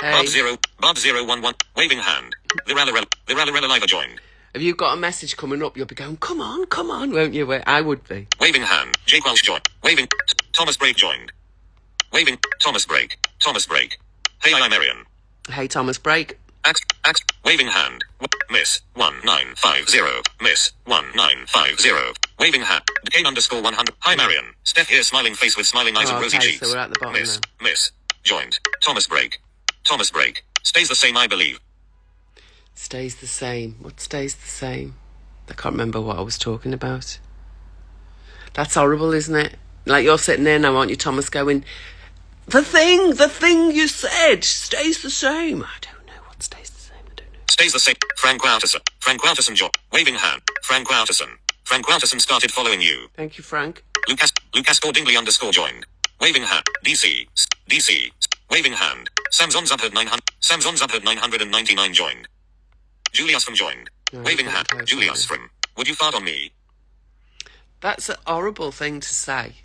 Hey. Bob 011. Waving hand. The Rallarella Live joined. Have you got a message coming up? You'll be going, come on, won't you? I would be. Waving hand. Jake Welsh joined. Waving. Thomas Brake joined. Waving. Thomas Brake. Hey, I'm Marion. Hey, Thomas Brake. Axe. Waving hand. Miss 1950. Miss 1950. Waving hand. Decane _100. Hi, Marion. Steph here, smiling face with smiling eyes and rosy okay, cheeks. so we're at the bottom now. Miss. Joined. Thomas Brake. Stays the same, I believe. Stays the same. What stays the same? I can't remember what I was talking about. That's horrible, isn't it? Like you're sitting there now, aren't you, Thomas, going, the thing you said stays the same. I don't know what stays the same. I don't know. Stays the same. Frank Wouterson joined. Waving hand. Frank Wouterson started following you. Thank you, Frank. Lucas Cordingley _ joined. Waving hand. DC. Waving hand. Samson's Upheard 999 joined. Julius from joined. Waving hand. Julius from. Would you fart on me? That's a horrible thing to say.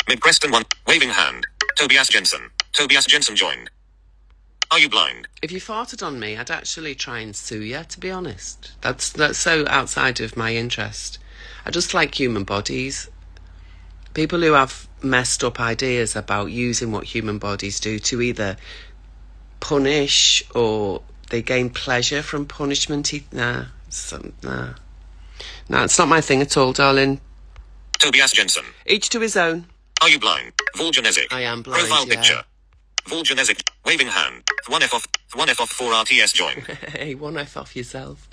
Mid Preston 1. Waving hand. Tobias Jensen joined. Are you blind? If you farted on me, I'd actually try and sue you, to be honest. That's so outside of my interest. I just like human bodies. People who have messed up ideas about using what human bodies do to either punish or they gain pleasure from punishment. Nah, it's not my thing at all, darling. Tobias Jensen. Each to his own. Are you blind? Volgenetic. I am blind, Profile yeah. picture. Volgenetic. Waving hand. 1F off 4 RTS joined. Hey, 1F off yourself.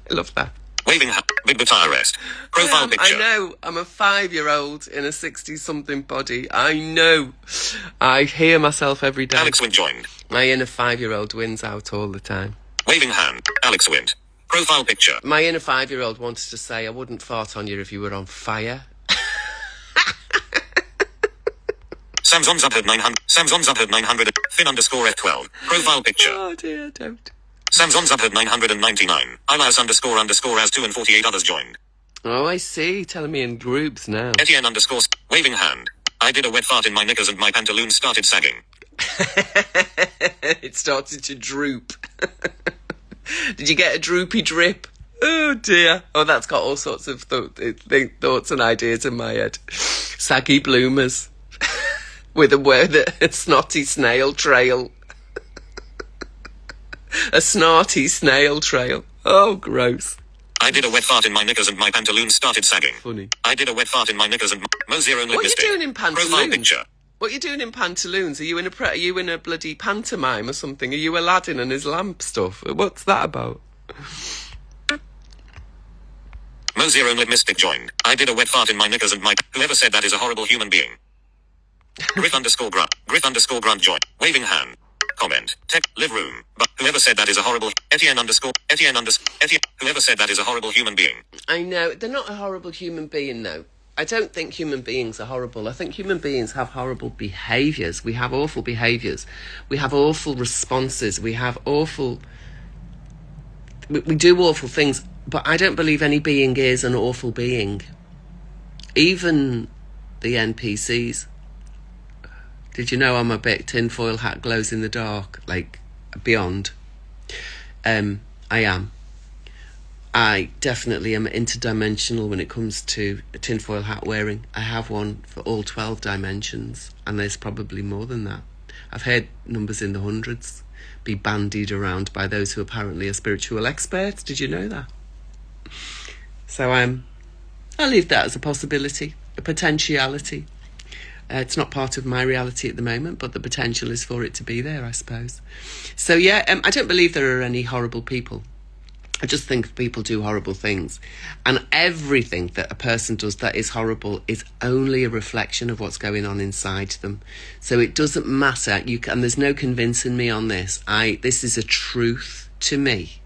I love that. Waving hand. Big guitar rest. Profile picture. I know. I'm a 5-year-old in a 60-something body. I know. I hear myself every day. Alex Wint joined. My inner 5-year-old wins out all the time. Waving hand. Alex Wint. Profile picture. My inner 5-year-old wanted to say, I wouldn't fart on you if you were on fire. Samson's Upheard 900. Thin _F12. Profile picture. Oh dear, don't. Samson's Upheard 999. Elias _ as 2 and 48 others joined. Oh, I see. Telling me in groups now. Etienne _ waving hand. I did a wet fart in my knickers and my pantaloons started sagging. It started to droop. Did you get a droopy drip? Oh dear. Oh, that's got all sorts of thoughts and ideas in my head. Saggy bloomers. With a snotty snail trail. A snarty snail trail. Oh, gross. I did a wet fart in my knickers and my pantaloons started sagging. Funny. I did a wet fart in my knickers and Mo0 What are you doing in Profile pantaloons? picture. What are you doing in pantaloons? Are you in a bloody pantomime or something? Are you Aladdin and his lamp stuff? What's that about? Mo0 Mystic joined. I did a wet fart in my knickers and my. Whoever said that is a horrible human being. Griff _Grunt joined. Waving hand. Comment. Tech. Live room. But whoever said that is a horrible. Etienne. Whoever said that is a horrible human being. I know. They're not a horrible human being, though. I don't think human beings are horrible. I think human beings have horrible behaviours. We have awful behaviours. We have awful responses. We have awful... We do awful things. But I don't believe any being is an awful being. Even the NPCs. Did you know I'm a bit tinfoil hat glows in the dark, like beyond? I am. I definitely am interdimensional when it comes to tinfoil hat wearing. I have one for all 12 dimensions, and there's probably more than that. I've heard numbers in the hundreds be bandied around by those who apparently are spiritual experts. Did you know that? So I'll leave that as a possibility, a potentiality. It's not part of my reality at the moment, but the potential is for it to be there, I suppose. So, yeah, I don't believe there are any horrible people. I just think people do horrible things. And everything that a person does that is horrible is only a reflection of what's going on inside them. So it doesn't matter. And there's no convincing me on this. This is a truth to me.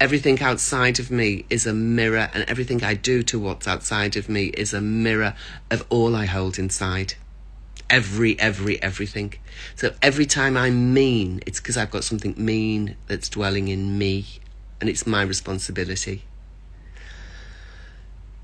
Everything outside of me is a mirror, and everything I do to what's outside of me is a mirror of all I hold inside. Everything. So every time I'm mean, it's because I've got something mean that's dwelling in me. And it's my responsibility.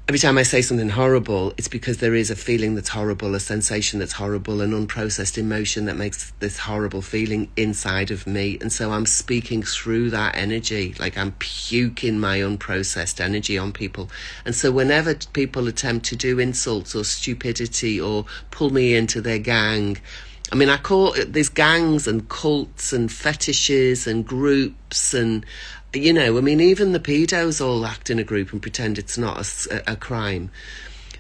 Every time I say something horrible, it's because there is a feeling that's horrible, a sensation that's horrible, an unprocessed emotion that makes this horrible feeling inside of me. And so I'm speaking through that energy, like I'm puking my unprocessed energy on people. And so whenever people attempt to do insults or stupidity or pull me into their gang, I mean, I call it, there's gangs and cults and fetishes and groups and, you know, I mean, even the pedos all act in a group and pretend it's not a crime.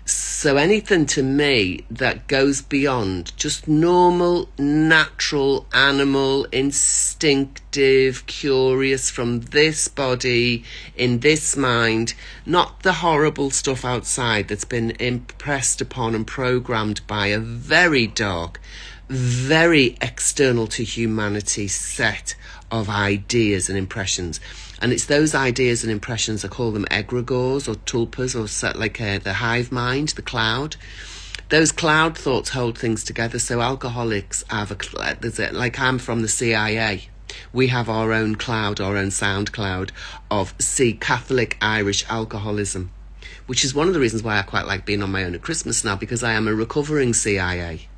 So anything to me that goes beyond just normal, natural, animal, instinctive, curious from this body, in this mind, not the horrible stuff outside that's been impressed upon and programmed by a very dark, very external to humanity set of ideas and impressions. And it's those ideas and impressions, I call them egregores or tulpas, or set like the hive mind, the cloud. Those cloud thoughts hold things together. So alcoholics have like I'm from the CIA. We have our own cloud, our own sound cloud of Catholic Irish alcoholism, which is one of the reasons why I quite like being on my own at Christmas now, because I am a recovering CIA.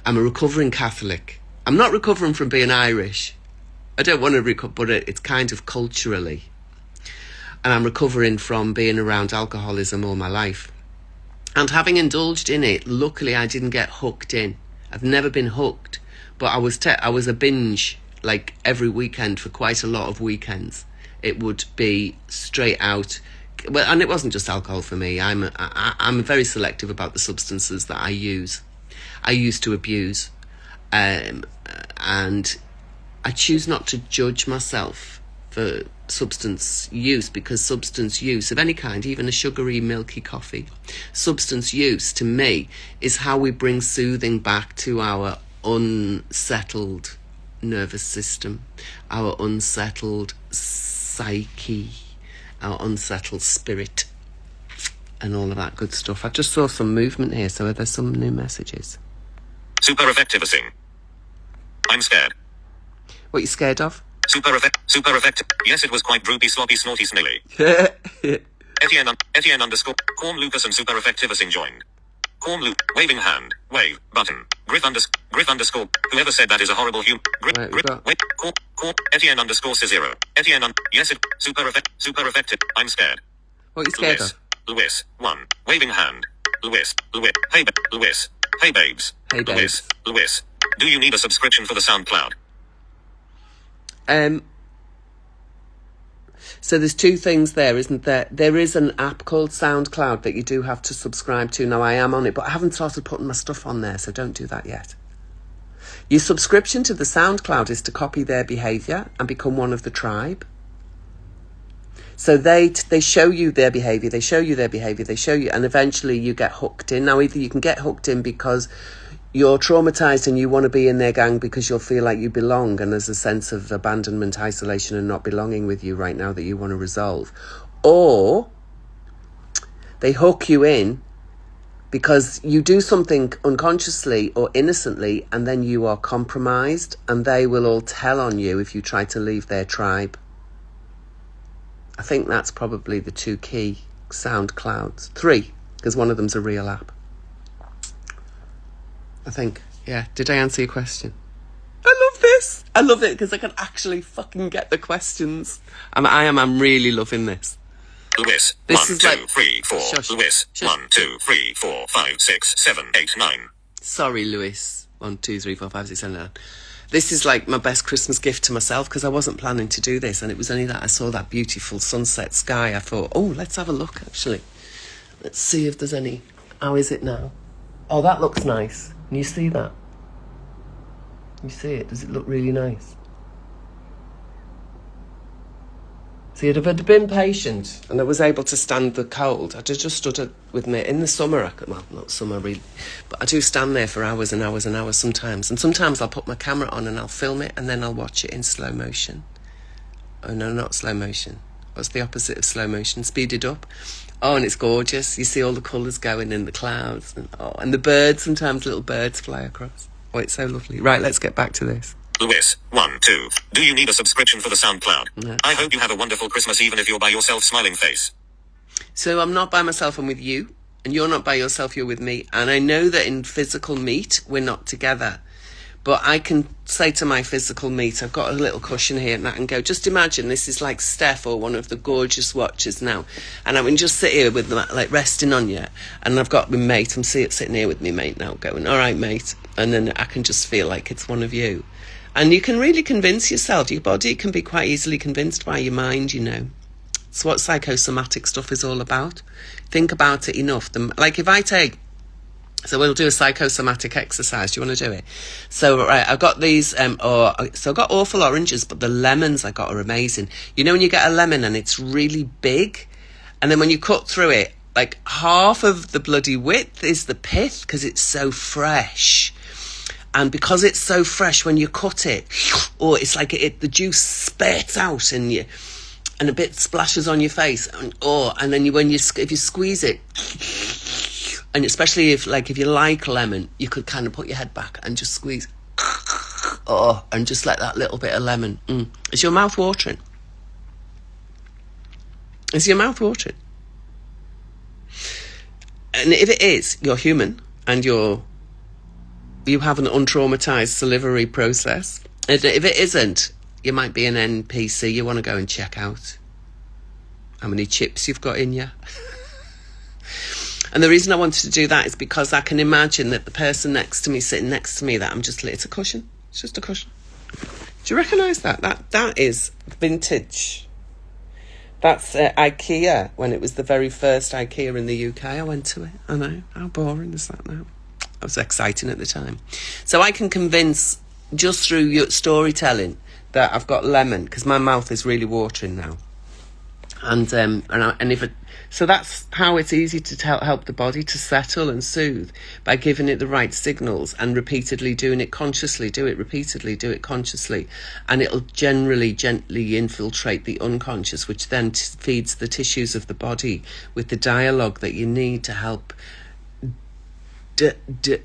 I'm a recovering Catholic. I'm not recovering from being Irish. I don't want to recover, but it's kind of culturally. And I'm recovering from being around alcoholism all my life. And having indulged in it, luckily I didn't get hooked in. I've never been hooked, but I was a binge, like every weekend for quite a lot of weekends. It would be straight out. Well, and it wasn't just alcohol for me. I'm very selective about the substances that I use. I used to abuse, and I choose not to judge myself for substance use, because substance use of any kind, even a sugary, milky coffee, substance use to me is how we bring soothing back to our unsettled nervous system, our unsettled psyche, our unsettled spirit, and all of that good stuff. I just saw some movement here, so are there some new messages? Super effective thing. I'm scared. What are you scared of? Super effective. Yes, it was quite droopy, sloppy, snorty, snilly. Etienne underscore. Corn Lucas and super effective thing joined. Corn Luke. Waving hand. Wave. Button. Griff underscore. Whoever said that is a horrible human. Wait. Corn. Etienne underscore says 0. Etienne. Yes, it. Super effective. I'm scared. What are you scared of? Lewis. 1. Waving hand. Lewis. Hey, Lewis. Hey, babes. Hey, babes. Lewis. Do you need a subscription for the SoundCloud? So there's two things there, isn't there? There is an app called SoundCloud that you do have to subscribe to. Now, I am on it, but I haven't started putting my stuff on there, so don't do that yet. Your subscription to the SoundCloud is to copy their behaviour and become one of the tribe. So they show you their behaviour, they show you, and eventually you get hooked in. Now, either you can get hooked in because you're traumatised and you want to be in their gang because you'll feel like you belong, and there's a sense of abandonment, isolation and not belonging with you right now that you want to resolve. Or they hook you in because you do something unconsciously or innocently, and then you are compromised, and they will all tell on you if you try to leave their tribe. I think that's probably the two key SoundClouds. 3, because one of them's a real app. I think, yeah. Did I answer your question? I love this. I love it because I can actually fucking get the questions. I'm really loving this. Lewis. This 1, is 2, like 3, 4. Shush. Lewis. Shush. 1, 2, 3, 4, 5, 6, 7, 8, 9. Sorry, Lewis. 1, 2, 3, 4, 5, 6, 7, 8. This is like my best Christmas gift to myself, because I wasn't planning to do this, and it was only that I saw that beautiful sunset sky. I thought, oh, let's have a look, actually. Let's see if there's any. How is it now? Oh, that looks nice. Can you see that? You see it? Does it look really nice? See, if I'd been patient and I was able to stand the cold, I'd have just stood with me in the summer. Well, not summer really, but I do stand there for hours and hours and hours sometimes. And sometimes I'll put my camera on and I'll film it and then I'll watch it in slow motion. Oh no, not slow motion. What's the opposite of slow motion? Speeded up. Oh, and it's gorgeous. You see all the colours going in the clouds. And the birds, sometimes little birds fly across. Oh, it's so lovely. Right, let's get back to this. Lewis, 1, 2. Do you need a subscription for the SoundCloud? No. I hope you have a wonderful Christmas even if you're by yourself, smiling face. So I'm not by myself, I'm with you. And you're not by yourself, you're with me. And I know that in physical meet, we're not together. But I can say to my physical meet, I've got a little cushion here and I can go, just imagine this is like Steph or one of the gorgeous watchers now. And I can just sit here with them, like resting on you. And I've got my mate, I'm sitting here with me mate now going, all right, mate. And then I can just feel like it's one of you. And you can really convince yourself. Your body can be quite easily convinced by your mind, you know. It's what psychosomatic stuff is all about. Think about it enough. Like if I take... So we'll do a psychosomatic exercise. Do you want to do it? So, right, I've got these... so I've got awful oranges, but the lemons I got are amazing. You know when you get a lemon and it's really big? And then when you cut through it, like half of the bloody width is the pith because it's so fresh. And because it's so fresh, when you cut it, it's like the juice spurts out and a bit splashes on your face. And then if you squeeze it, and especially if you like lemon, you could kind of put your head back and just squeeze. And just let that little bit of lemon. Is your mouth watering? Is your mouth watering? And if it is, you're human and you have an untraumatized salivary process. If it isn't, you might be an NPC. You want to go and check out how many chips you've got in you. And the reason I wanted to do that is because I can imagine that the person next to me, sitting next to me, that it's a cushion. It's just a cushion. Do you recognise that? That is vintage. That's IKEA, when it was the very first IKEA in the UK. I went to it. I know. How boring is that now? It was exciting at the time. So I can convince, just through your storytelling, that I've got lemon, because my mouth is really watering now. So that's how it's easy to help the body to settle and soothe, by giving it the right signals and repeatedly doing it consciously. Do it repeatedly, do it consciously. And it'll generally gently infiltrate the unconscious, which then feeds the tissues of the body with the dialogue that you need to help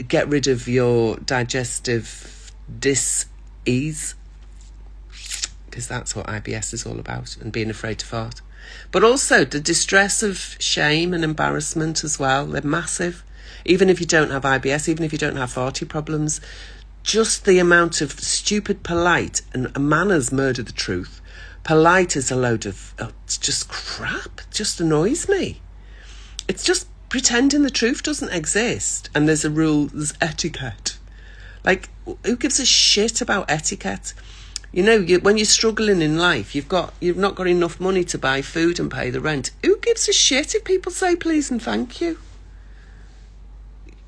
get rid of your digestive dis-ease, because that's what IBS is all about, and being afraid to fart. But also the distress of shame and embarrassment as well. They're massive. Even if you don't have IBS, even if you don't have farty problems, just the amount of stupid polite, and manners murder the truth. Polite is a load of, it's just crap. It just annoys me. It's just pretending the truth doesn't exist. And there's a rule, there's etiquette. Like, who gives a shit about etiquette? You know, when you're struggling in life, you've not got enough money to buy food and pay the rent. Who gives a shit if people say please and thank you?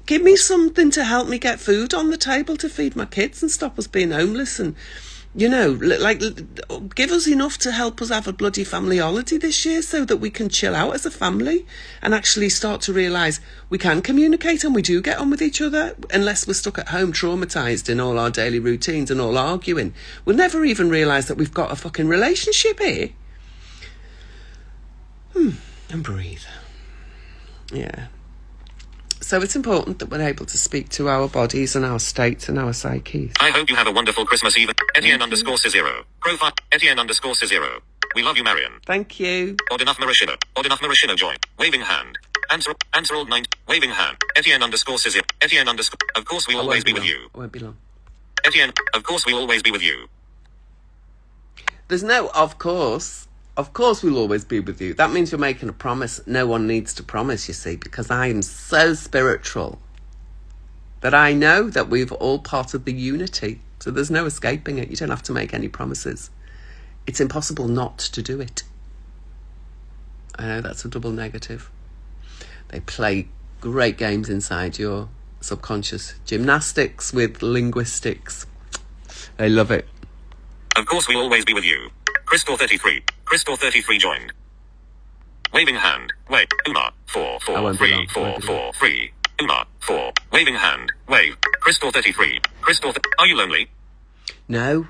Give me something to help me get food on the table to feed my kids and stop us being homeless, and, you know, like, give us enough to help us have a bloody family holiday this year so that we can chill out as a family and actually start to realise we can communicate and we do get on with each other, unless we're stuck at home traumatised in all our daily routines and all arguing. We'll never even realise that we've got a fucking relationship here. And breathe. Yeah. So it's important that we're able to speak to our bodies and our states and our psyches. I hope you have a wonderful Christmas Eve. Etienne_Cizero. Profile Etienne_Cizero. We love you, Marion. Thank you. Odd enough Marishina. Odd enough Marishina join. Waving hand. Answer old 9. Waving hand. Etienne_Cizero. Etienne_. Of course we'll always be with you. I won't be long. Etienne. Of course we'll always be with you. There's no of course. Of course we'll always be with you. That means you're making a promise. No one needs to promise, you see, because I am so spiritual that I know that we're all part of the unity. So there's no escaping it. You don't have to make any promises. It's impossible not to do it. I know that's a double negative. They play great games inside your subconscious. Gymnastics with linguistics. I love it. Of course we'll always be with you. Crystal 33. Crystal33 joined. Waving hand. Wave. Uma. 4, 4, won't be 3, long. 4, 4, 3. Uma. 4. Waving hand. Wave. Crystal33. Are you lonely? No,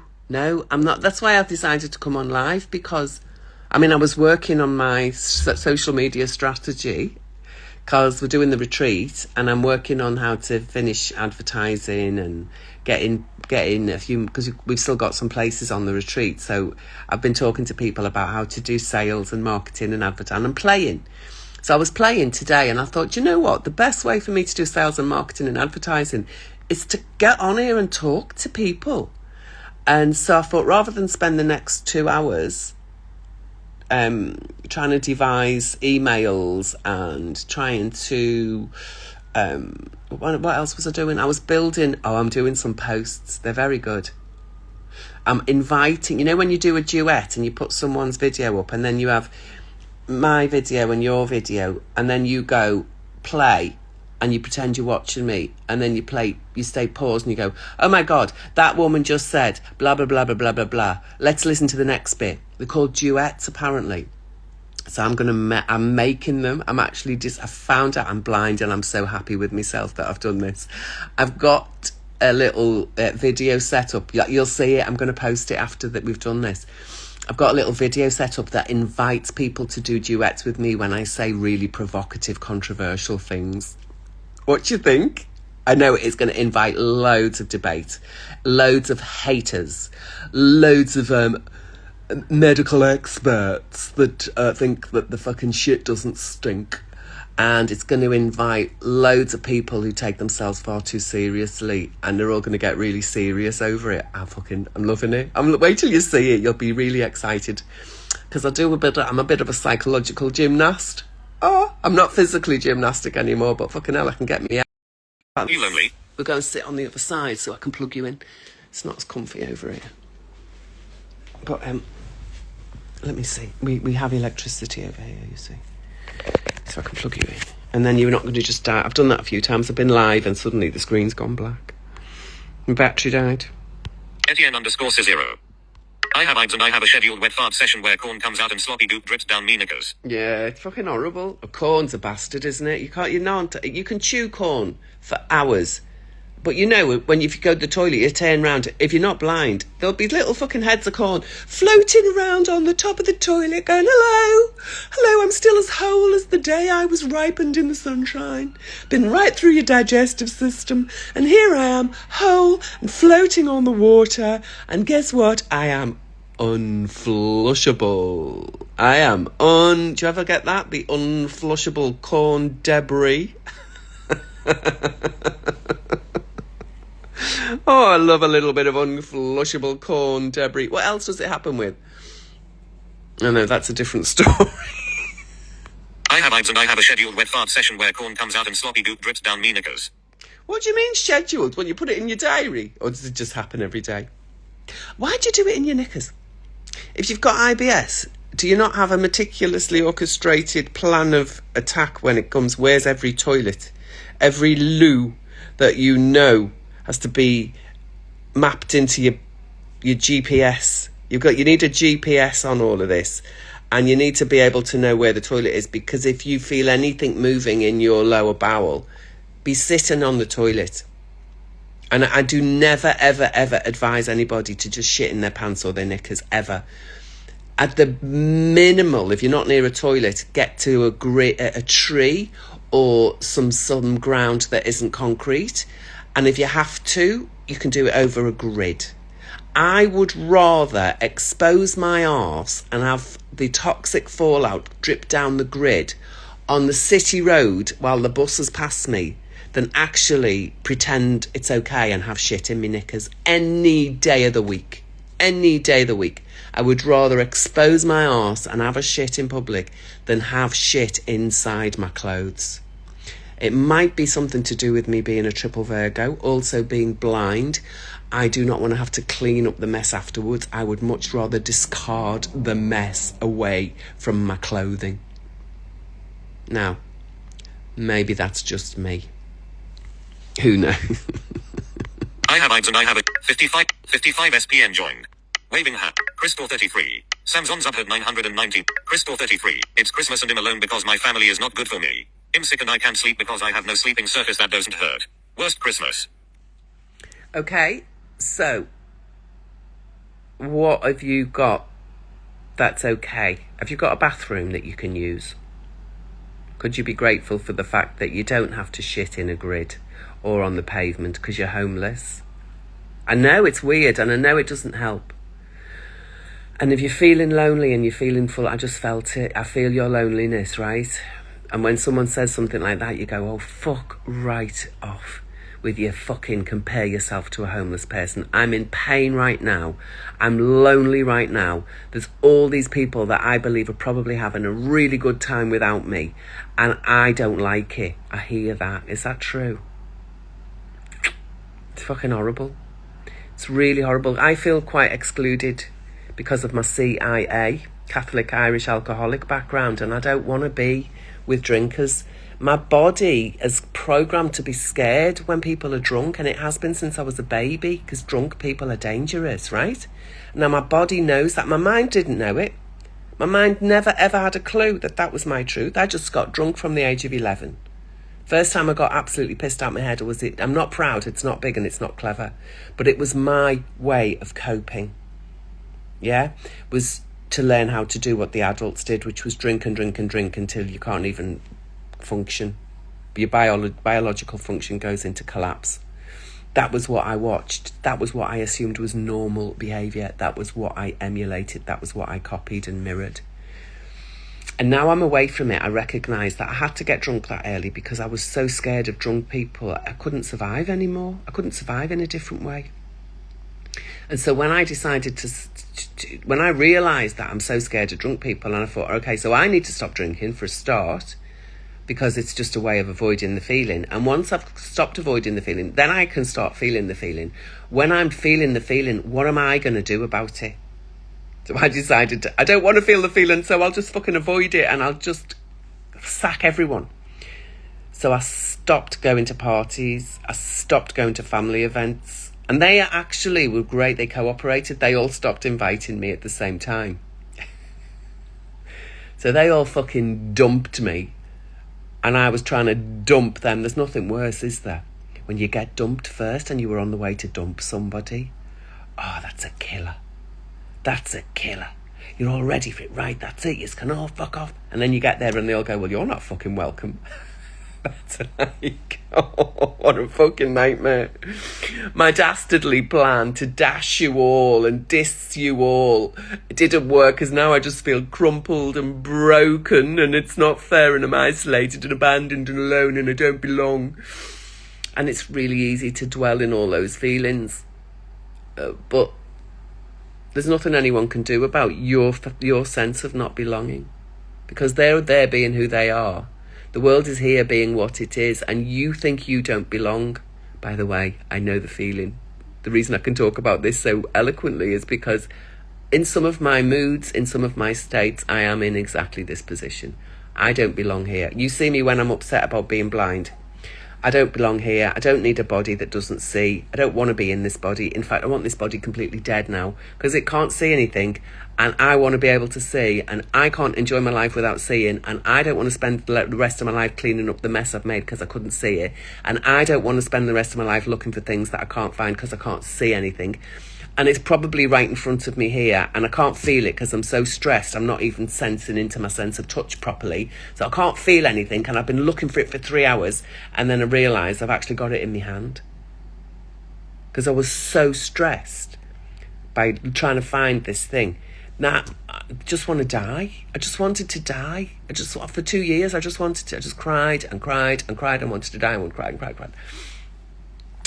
I'm not. That's why I've decided to come on live, because, I mean, I was working on my social media strategy because we're doing the retreat, and I'm working on how to finish advertising and getting a few, because we've still got some places on the retreat. So I've been talking to people about how to do sales and marketing and advertising and playing. So I was playing today, and I thought, you know what? The best way for me to do sales and marketing and advertising is to get on here and talk to people. And so I thought, rather than spend the next 2 hours trying to devise emails and trying to what else was I doing? I'm doing some posts. They're very good. I'm inviting, you know, when you do a duet and you put someone's video up, and then you have my video and your video, and then you go play and you pretend you're watching me, and then you stay paused and you go, oh my God, that woman just said blah, blah, blah, blah, blah, blah, blah. Let's listen to the next bit. They're called duets, apparently. So I'm making them. I found out I'm blind, and I'm so happy with myself that I've done this. I've got a little video set up. You'll see it. I'm going to post it after that we've done this. I've got a little video set up that invites people to do duets with me when I say really provocative, controversial things. What do you think? I know it's going to invite loads of debate, loads of haters, loads of medical experts that think that the fucking shit doesn't stink. And it's going to invite loads of people who take themselves far too seriously, and they're all going to get really serious over it. I'm loving it. Wait till you see it. You'll be really excited, because I'm a bit of a psychological gymnast. Oh, I'm not physically gymnastic anymore, but fucking hell, I can get me out. Are you lonely? We're going to sit on the other side so I can plug you in. It's not as comfy over here. But let me see. We have electricity over here, you see. So I can plug you in. And then you're not going to just die. I've done that a few times. I've been live and suddenly the screen's gone black. My battery died. Etienne_0. I have AIDS and I have a scheduled wet fart session where corn comes out and sloppy goop drips down me knickers. Yeah, it's fucking horrible. Corn's a bastard, isn't it? You can chew corn for hours. But you know, if you go to the toilet, you turn round. If you're not blind, there'll be little fucking heads of corn floating around on the top of the toilet going, hello, hello, I'm still as whole as the day I was ripened in the sunshine. Been right through your digestive system. And here I am, whole and floating on the water. And guess what? I am unflushable. Do you ever get that? The unflushable corn debris. Oh, I love a little bit of unflushable corn debris. What else does it happen with? Oh no, that's a different story. I have AIDS and I have a scheduled wet fart session where corn comes out and sloppy goop drips down me knickers. What do you mean scheduled? When you put it in your diary? Or does it just happen every day? Why'd you do it in your knickers? If you've got IBS, do you not have a meticulously orchestrated plan of attack when it comes? Where's every toilet? Every loo that you know has to be mapped into your GPS. You need a GPS on all of this, and you need to be able to know where the toilet is, because if you feel anything moving in your lower bowel, be sitting on the toilet. And I do never, ever, ever advise anybody to just shit in their pants or their knickers, ever. At the minimal, if you're not near a toilet, get to a tree or some ground that isn't concrete. And if you have to, you can do it over a grid. I would rather expose my arse and have the toxic fallout drip down the grid on the city road while the buses pass me than actually pretend it's okay and have shit in my knickers any day of the week. Any day of the week. I would rather expose my arse and have a shit in public than have shit inside my clothes. It might be something to do with me being a triple Virgo, also being blind. I do not want to have to clean up the mess afterwards. I would much rather discard the mess away from my clothing. Now, maybe that's just me. Who knows? I have AIDS and I have a 55 SPN joined. Waving hand. Crystal 33. Samson Zubhead 919. Crystal 33. It's Christmas and I'm alone because my family is not good for me. I'm sick and I can't sleep because I have no sleeping surface that doesn't hurt. Worst Christmas. Okay, so what have you got that's okay? Have you got a bathroom that you can use? Could you be grateful for the fact that you don't have to shit in a grid or on the pavement because you're homeless? I know it's weird and I know it doesn't help. And if you're feeling lonely and you're feeling full, I just felt it. I feel your loneliness, right? And when someone says something like that, you go, oh, fuck right off with your fucking compare yourself to a homeless person. I'm in pain right now. I'm lonely right now. There's all these people that I believe are probably having a really good time without me. And I don't like it. I hear that. Is that true? It's fucking horrible. It's really horrible. I feel quite excluded because of my CIA, Catholic Irish alcoholic background, and I don't want to be with drinkers. My body is programmed to be scared when people are drunk, and it has been since I was a baby, because drunk people are dangerous, right? Now my body knows that. My mind didn't know it. My mind never ever had a clue that that was my truth. I just got drunk from the age of 11. First time I got absolutely pissed out my head was it. I'm not proud, it's not big and it's not clever, but it was my way of coping. Yeah, was to learn how to do what the adults did, which was drink and drink and drink until you can't even function. Your biological function goes into collapse. That was what I watched. That was what I assumed was normal behaviour. That was what I emulated. That was what I copied and mirrored. And now I'm away from it. I recognise that I had to get drunk that early because I was so scared of drunk people. I couldn't survive anymore. I couldn't survive in a different way. And so when I decided when I realised that I'm so scared of drunk people, and I thought, okay, so I need to stop drinking for a start, because it's just a way of avoiding the feeling. And once I've stopped avoiding the feeling, then I can start feeling the feeling. When I'm feeling the feeling, what am I going to do about it? So I decided, I don't want to feel the feeling, so I'll just fucking avoid it and I'll just sack everyone. So I stopped going to parties. I stopped going to family events. And they actually were great. They cooperated. They all stopped inviting me at the same time. So they all fucking dumped me. And I was trying to dump them. There's nothing worse, is there? When you get dumped first and you were on the way to dump somebody. Oh, that's a killer. That's a killer. You're all ready for it, right? That's it. You can all fuck off. And then you get there and they all go, well, you're not fucking welcome. That's like, oh, what a fucking nightmare. My dastardly plan to dash you all and diss you all, it didn't work, because now I just feel crumpled and broken, and it's not fair, and I'm isolated and abandoned and alone, and I don't belong. And it's really easy to dwell in all those feelings. But there's nothing anyone can do about your sense of not belonging, because they're there being who they are. The world is here being what it is, and you think you don't belong. By the way, I know the feeling. The reason I can talk about this so eloquently is because in some of my moods, in some of my states, I am in exactly this position. I don't belong here. You see me when I'm upset about being blind. I don't belong here. I don't need a body that doesn't see. I don't want to be in this body. In fact, I want this body completely dead now, because it can't see anything, and I want to be able to see, and I can't enjoy my life without seeing, and I don't want to spend the rest of my life cleaning up the mess I've made because I couldn't see it, and I don't want to spend the rest of my life looking for things that I can't find because I can't see anything. And it's probably right in front of me here, and I can't feel it because I'm so stressed. I'm not even sensing into my sense of touch properly. So I can't feel anything, and I've been looking for it for 3 hours, and then I realise I've actually got it in my hand. Because I was so stressed by trying to find this thing. Now, I just want to die. I just wanted to die. For 2 years, I just cried and cried and cried and wanted to die and cried and cried and cried.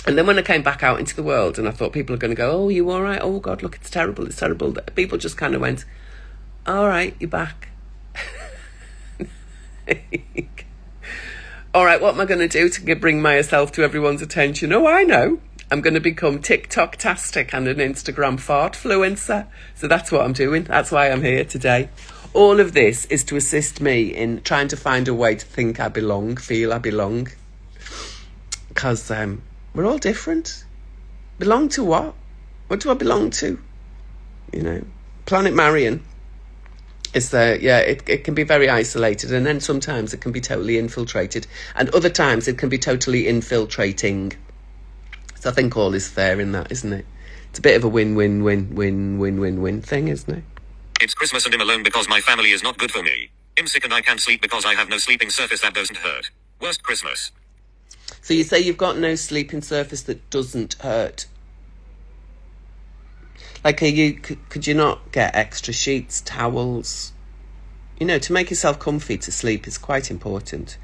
And then when I came back out into the world and I thought people are going to go, oh, you all right? Oh, God, look, it's terrible. It's terrible. People just kind of went, all right, you're back. All right, what am I going to do to bring myself to everyone's attention? Oh, I know. I'm going to become TikTok-tastic and an Instagram fart-fluencer. So that's what I'm doing. That's why I'm here today. All of this is to assist me in trying to find a way to think I belong, feel I belong. Because we're all different. Belong to what? What do I belong to? you know. Planet Marion is there, yeah, it can be very isolated, and then sometimes it can be totally infiltrated, and other times it can be totally infiltrating. So I think all is fair in that, isn't it? It's a bit of a win-win-win-win-win-win-win thing, isn't it? It's Christmas and I'm alone because my family is not good for me. I'm sick and I can't sleep because I have no sleeping surface that doesn't hurt. Worst Christmas. So you say you've got no sleeping surface that doesn't hurt. Like, could you not get extra sheets, towels? You know, to make yourself comfy to sleep is quite important.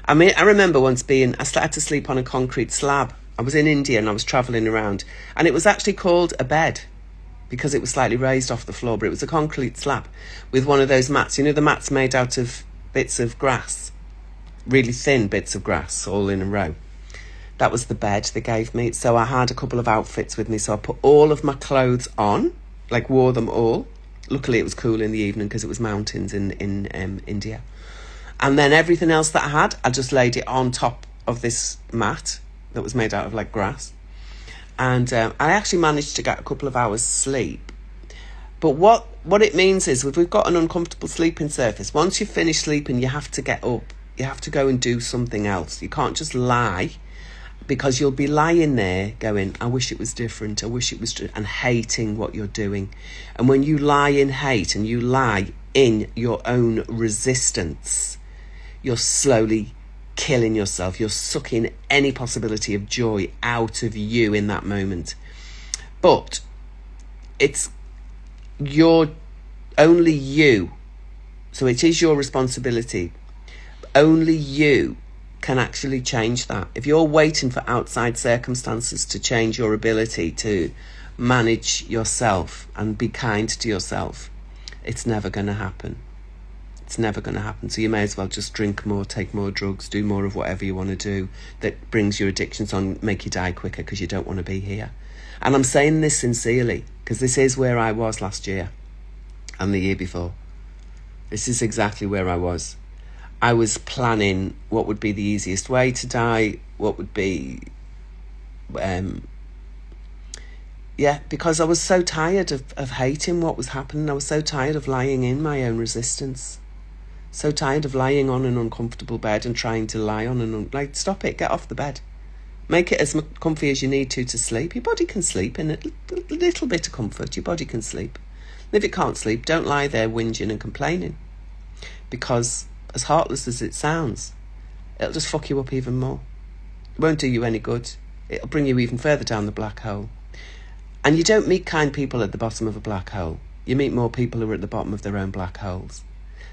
I mean, I remember once I had to sleep on a concrete slab. I was in India and I was travelling around, and it was actually called a bed because it was slightly raised off the floor, but it was a concrete slab with one of those mats. You know, the mats made out of bits of grass, really thin bits of grass all in a row. That was the bed they gave me. So I had a couple of outfits with me. So I put all of my clothes on, like wore them all. Luckily it was cool in the evening because it was mountains in India. And then everything else that I had, I just laid it on top of this mat that was made out of like grass. And I actually managed to get a couple of hours sleep. But what it means is, if we've got an uncomfortable sleeping surface, once you finish sleeping, you have to get up. You have to go and do something else. You can't just lie, because you'll be lying there going, I wish it was different, I wish it was and hating what you're doing. And when you lie in hate and you lie in your own resistance, you're slowly killing yourself. You're sucking any possibility of joy out of you in that moment. But it's only you. So it is your responsibility. Only you can actually change that. If you're waiting for outside circumstances to change your ability to manage yourself and be kind to yourself, it's never going to happen. It's never going to happen. So you may as well just drink more, take more drugs, do more of whatever you want to do that brings your addictions on, make you die quicker, because you don't want to be here. And I'm saying this sincerely, because this is where I was last year and the year before. This is exactly where I was. I was planning what would be the easiest way to die, what would be... because I was so tired of hating what was happening. I was so tired of lying in my own resistance. So tired of lying on an uncomfortable bed and trying to lie on stop it, get off the bed. Make it as comfy as you need to sleep. Your body can sleep in a little bit of comfort. Your body can sleep. And if it can't sleep, don't lie there whinging and complaining. Because as heartless as it sounds, it'll just fuck you up even more. It won't do you any good. It'll bring you even further down the black hole. And you don't meet kind people at the bottom of a black hole. You meet more people who are at the bottom of their own black holes.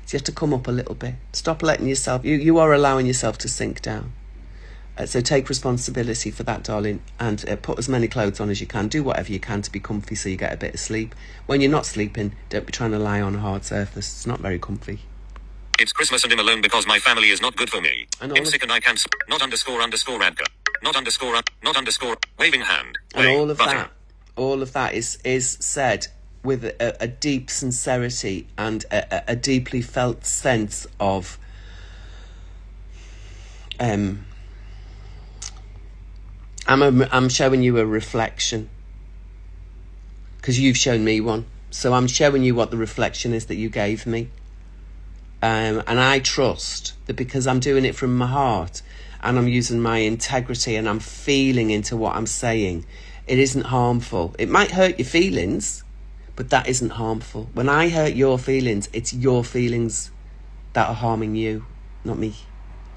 So you have to come up a little bit. Stop letting yourself... You are allowing yourself to sink down. So take responsibility for that, darling, and put as many clothes on as you can. Do whatever you can to be comfy so you get a bit of sleep. When you're not sleeping, don't be trying to lie on a hard surface. It's not very comfy. It's Christmas and I'm alone because my family is not good for me. I'm sick and I can't... Not underscore Radka. Not underscore waving hand. And all of that is said with a deep sincerity and a deeply felt sense of I'm showing you a reflection because you've shown me one. So I'm showing you what the reflection is that you gave me. And I trust that because I'm doing it from my heart and I'm using my integrity and I'm feeling into what I'm saying, it isn't harmful. It might hurt your feelings, but that isn't harmful. When I hurt your feelings, it's your feelings that are harming you, not me.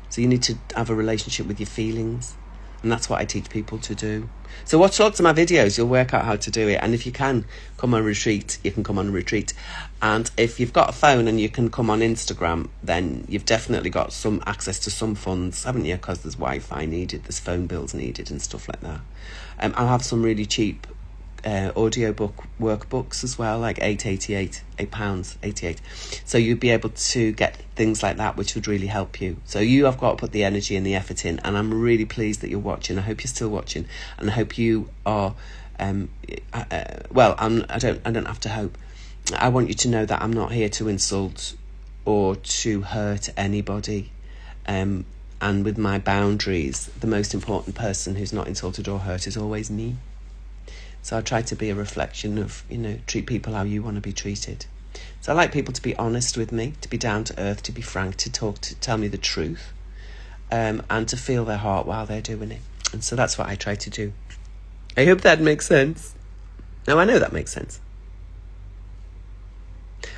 So you need to have a relationship with your feelings. And that's what I teach people to do. So watch lots of my videos. You'll work out how to do it. And if you can come on a retreat, you can come on a retreat. And if you've got a phone and you can come on Instagram, then you've definitely got some access to some funds, haven't you? Because there's Wi-Fi needed, there's phone bills needed and stuff like that. I'll have some really cheap audiobook workbooks as well, like £8.88. So you'd be able to get things like that, which would really help you. So you have got to put the energy and the effort in, and I'm really pleased that you're watching. I hope you're still watching, and I hope you are I don't have to hope. I want you to know that I'm not here to insult or to hurt anybody, and with my boundaries, the most important person who's not insulted or hurt is always me. So I try to be a reflection of, treat people how you want to be treated. So I like people to be honest with me, to be down to earth, to be frank, to tell me the truth, and to feel their heart while they're doing it. And so that's what I try to do. I hope that makes sense. No, I know that makes sense.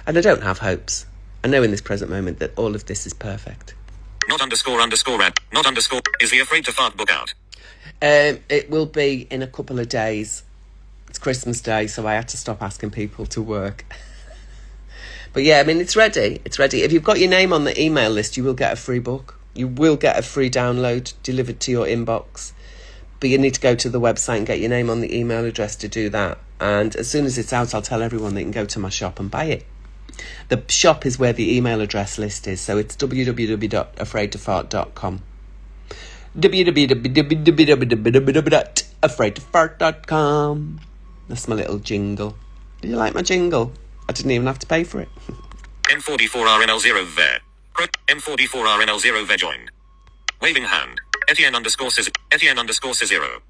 And I don't have hopes. I know in this present moment that all of this is perfect. Not _ red. Not _ is the Afraid to Fart book out? It will be in a couple of days. It's Christmas Day, so I had to stop asking people to work. But yeah, I mean, it's ready. It's ready. If you've got your name on the email list, you will get a free book. You will get a free download delivered to your inbox. But you need to go to the website and get your name on the email address to do that. And as soon as it's out, I'll tell everyone they can go to my shop and buy it. The shop is where the email address list is, so it's www.afraidtofart.com. www.afraidtofart.com. That's my little jingle. Did you like my jingle? I didn't even have to pay for it. M44RNL0 ver. M44RNL0 ver joined. Waving hand. Etienne _ zero.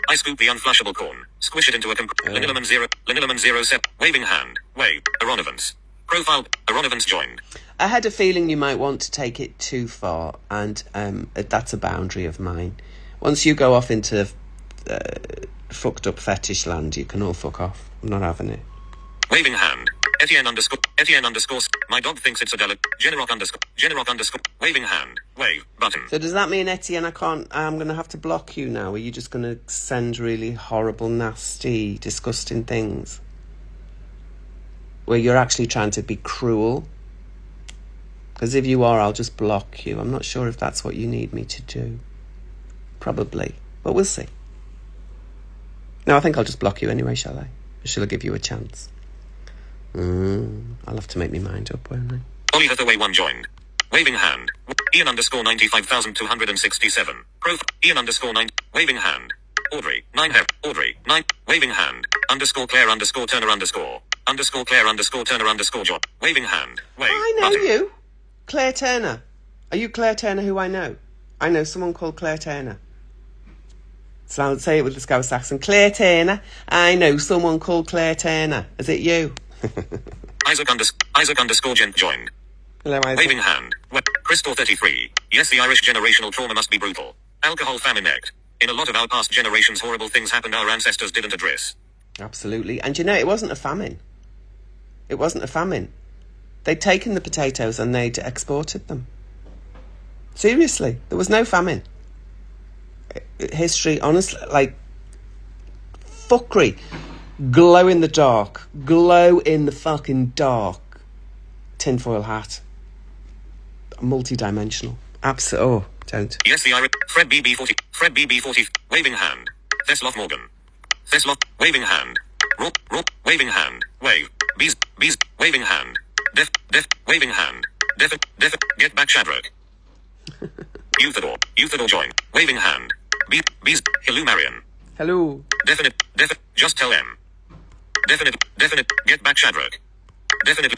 I scoop the unflushable corn. Squish it into a Linilliman 0. Linilliman 0 set. Waving hand. Wave. Aronovans. Profile. Aronovans joined. I had a feeling you might want to take it too far, and that's a boundary of mine. Once you go off into fucked up fetish land, you can all fuck off. I'm not having it. Waving hand. Etienne _ my dog thinks it's a delicate. Generock _ waving hand. Wave button. So does that mean, Etienne, I'm going to have to block you now? Are you just going to send really horrible, nasty, disgusting things? Where you're actually trying to be cruel? Because if you are, I'll just block you. I'm not sure if that's what you need me to do. Probably. But we'll see. No, I think I'll just block you anyway, shall I? Or shall I give you a chance? I'll have to make my mind up, won't I? Ollie Hathaway 1 joined. Waving hand. Ian _ 95,267. Ian _ 9. Waving hand. Audrey 9 hair. Audrey 9. Waving hand. _ Claire _ Turner _ Claire _ Turner _ job. Waving hand. Wave. I know button. you. Claire Turner. Are you Claire Turner who I know? I know someone called Claire Turner. So I'll say it with the Scouse accent. Claire Turner. I know someone called Claire Turner. Is it you? Isaac _ gent joined. Hello, Isaac. Waving hand. Crystal 33. Yes, the Irish generational trauma must be brutal. Alcohol famine necked. In a lot of our past generations, horrible things happened our ancestors didn't address. Absolutely. And it wasn't a famine. It wasn't a famine. They'd taken the potatoes and they'd exported them. Seriously. There was no famine. History, honestly, like, fuckery. Glow in the dark. Glow in the fucking dark. Tinfoil hat. Multi-dimensional. Oh, don't. Yes, the Irish. Fred BB40. Fred BB40. Waving hand. Thesloff Morgan. Thesloff. Waving hand. Rock. Waving hand. Wave. Bees. Waving hand. Def. Waving hand. Def. Get back Shadrach. Euthador join. Waving hand. Bees. Hello Marion. Hello. Definite. Just tell them. Definite. Get back Shadrach. Definite.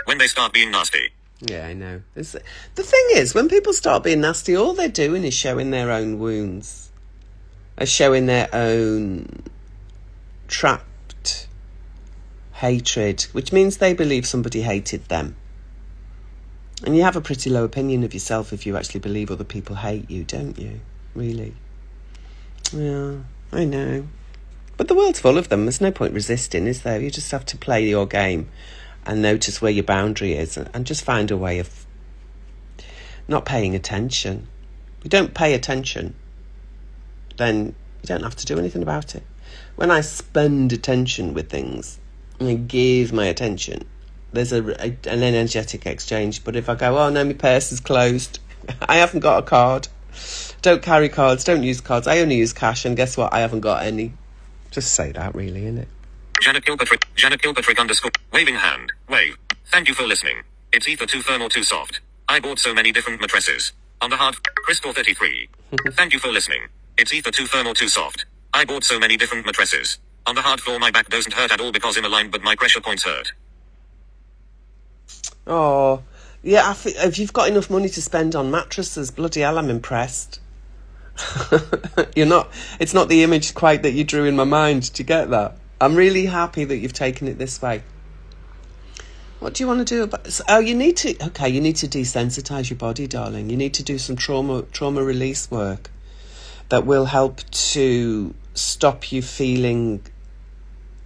When they start being nasty. Yeah, I know. The thing is, when people start being nasty, all they're doing is showing their own wounds. They're showing their own trapped hatred, which means they believe somebody hated them. And you have a pretty low opinion of yourself if you actually believe other people hate you, don't you? Really? Yeah, I know. But the world's full of them. There's no point resisting, is there? You just have to play your game and notice where your boundary is and just find a way of not paying attention. If you don't pay attention, then you don't have to do anything about it. When I spend attention with things, and I give my attention, there's an energetic exchange. But if I go, oh no, my purse is closed, I haven't got a card, don't carry cards, don't use cards, I only use cash, and guess what, I haven't got any. Just say that, really, innit? Janet Kilpatrick _ waving hand. Wave. Thank you for listening. It's either too firm or too soft. I bought so many different mattresses. On the hard. Crystal 33. Thank you for listening. It's either too firm or too soft. I bought so many different mattresses. On the hard floor my back doesn't hurt at all because I'm aligned, but my pressure points hurt. Oh, yeah, if you've got enough money to spend on mattresses, bloody hell, I'm impressed. It's not the image quite that you drew in my mind. Do you get that? I'm really happy that you've taken it this way. What do you want to do about? You need to desensitize your body, darling. You need to do some trauma release work that will help to stop you feeling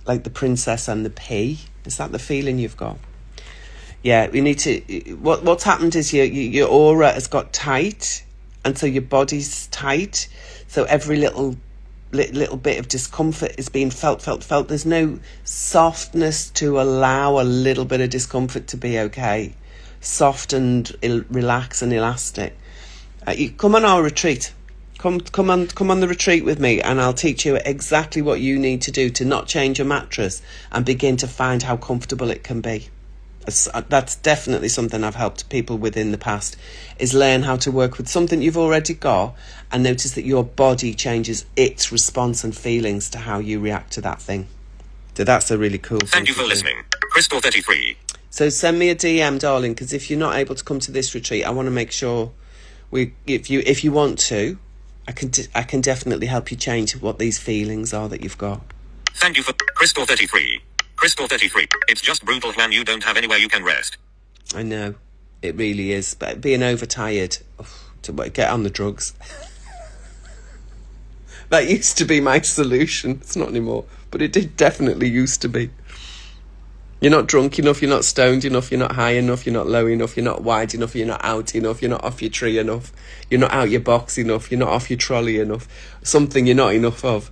like the princess and the pea. Is that the feeling you've got? Yeah, we need to. What's happened is your aura has got tight, and so your body's tight. So every little bit of discomfort is being felt. There's no softness to allow a little bit of discomfort to be okay. Soft and relaxed and elastic. You come on our retreat. Come on the retreat with me, and I'll teach you exactly what you need to do to not change your mattress and begin to find how comfortable it can be. That's definitely something I've helped people with in the past, is learn how to work with something you've already got and notice that your body changes its response and feelings to how you react to that thing. So that's a really cool thing. Thank you for listening. Crystal33. So send me a DM, darling, because if you're not able to come to this retreat, I want to make sure if you want to, I can definitely help you change what these feelings are that you've got. Thank you for Crystal33. Crystal33. It's just brutal when you don't have anywhere you can rest. I know. It really is. But being overtired, to get on the drugs. That used to be my solution. It's not anymore. But it did definitely used to be. You're not drunk enough, you're not stoned enough, you're not high enough, you're not low enough, you're not wide enough, you're not out enough, you're not off your tree enough, you're not out your box enough, you're not off your trolley enough. Something you're not enough of.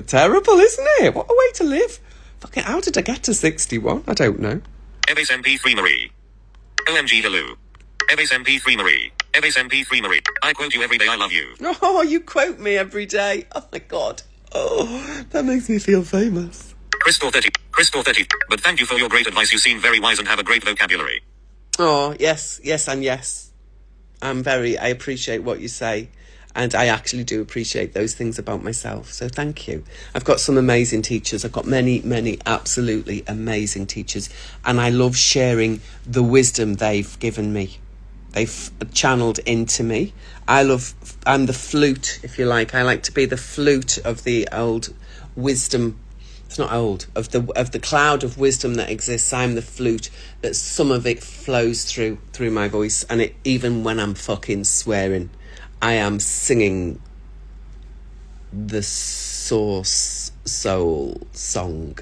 Terrible, isn't it? What a way to live. Fucking, how did I get to 61? I don't know. Eves MP3 Marie. OMG hello. Eves MP3 Marie. Eves MP3 Marie. I quote you every day, I love you. Oh, you quote me every day. Oh my God. Oh, that makes me feel famous. Crystal30. But thank you for your great advice. You seem very wise and have a great vocabulary. Oh, yes, and yes. I appreciate what you say. And I actually do appreciate those things about myself. So thank you. I've got some amazing teachers. I've got many, many absolutely amazing teachers. And I love sharing the wisdom they've given me. They've channeled into me. I'm the flute, if you like. I like to be the flute of the old wisdom. It's not old. Of the cloud of wisdom that exists. I'm the flute that some of it flows through my voice. And even when I'm fucking swearing, I am singing the source soul song.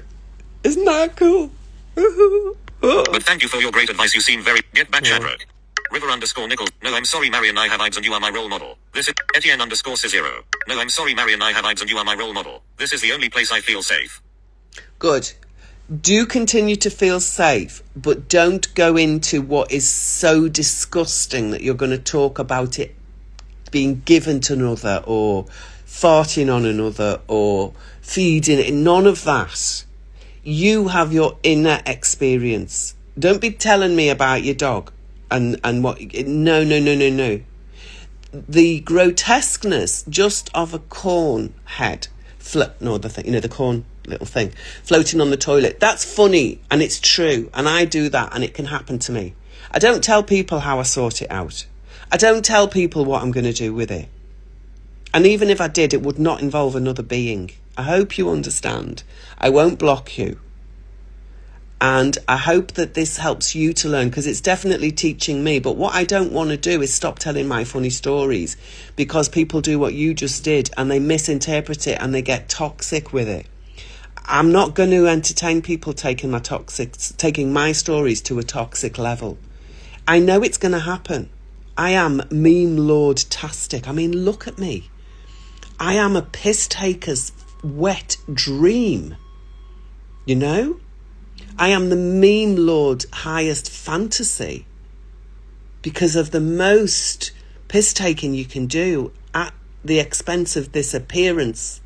Isn't that cool? But thank you for your great advice. You seem very... Get back, Shadrach. River_Nichols. No, I'm sorry, Marion. I have vibes and you are my role model. This is Etienne_Cicero. No, I'm sorry, Marion. I have vibes and you are my role model. This is the only place I feel safe. Good. Do continue to feel safe, but don't go into what is so disgusting that you're going to talk about it being given to another or farting on another or feeding it. None of that. You have your inner experience. Don't be telling me about your dog and what. No. The grotesqueness just of a corn head, the corn little thing floating on the toilet. That's funny and it's true, and I do that, and it can happen to me. I don't tell people how I sort it out. I don't tell people what I'm going to do with it. And even if I did, it would not involve another being. I hope you understand. I won't block you. And I hope that this helps you to learn, because it's definitely teaching me. But what I don't want to do is stop telling my funny stories, because people do what you just did and they misinterpret it and they get toxic with it. I'm not going to entertain people taking my stories to a toxic level. I know it's going to happen. I am meme lord-tastic. I mean, look at me. I am a piss taker's wet dream. You know? I am the meme lord highest fantasy because of the most piss taking you can do at the expense of this appearance.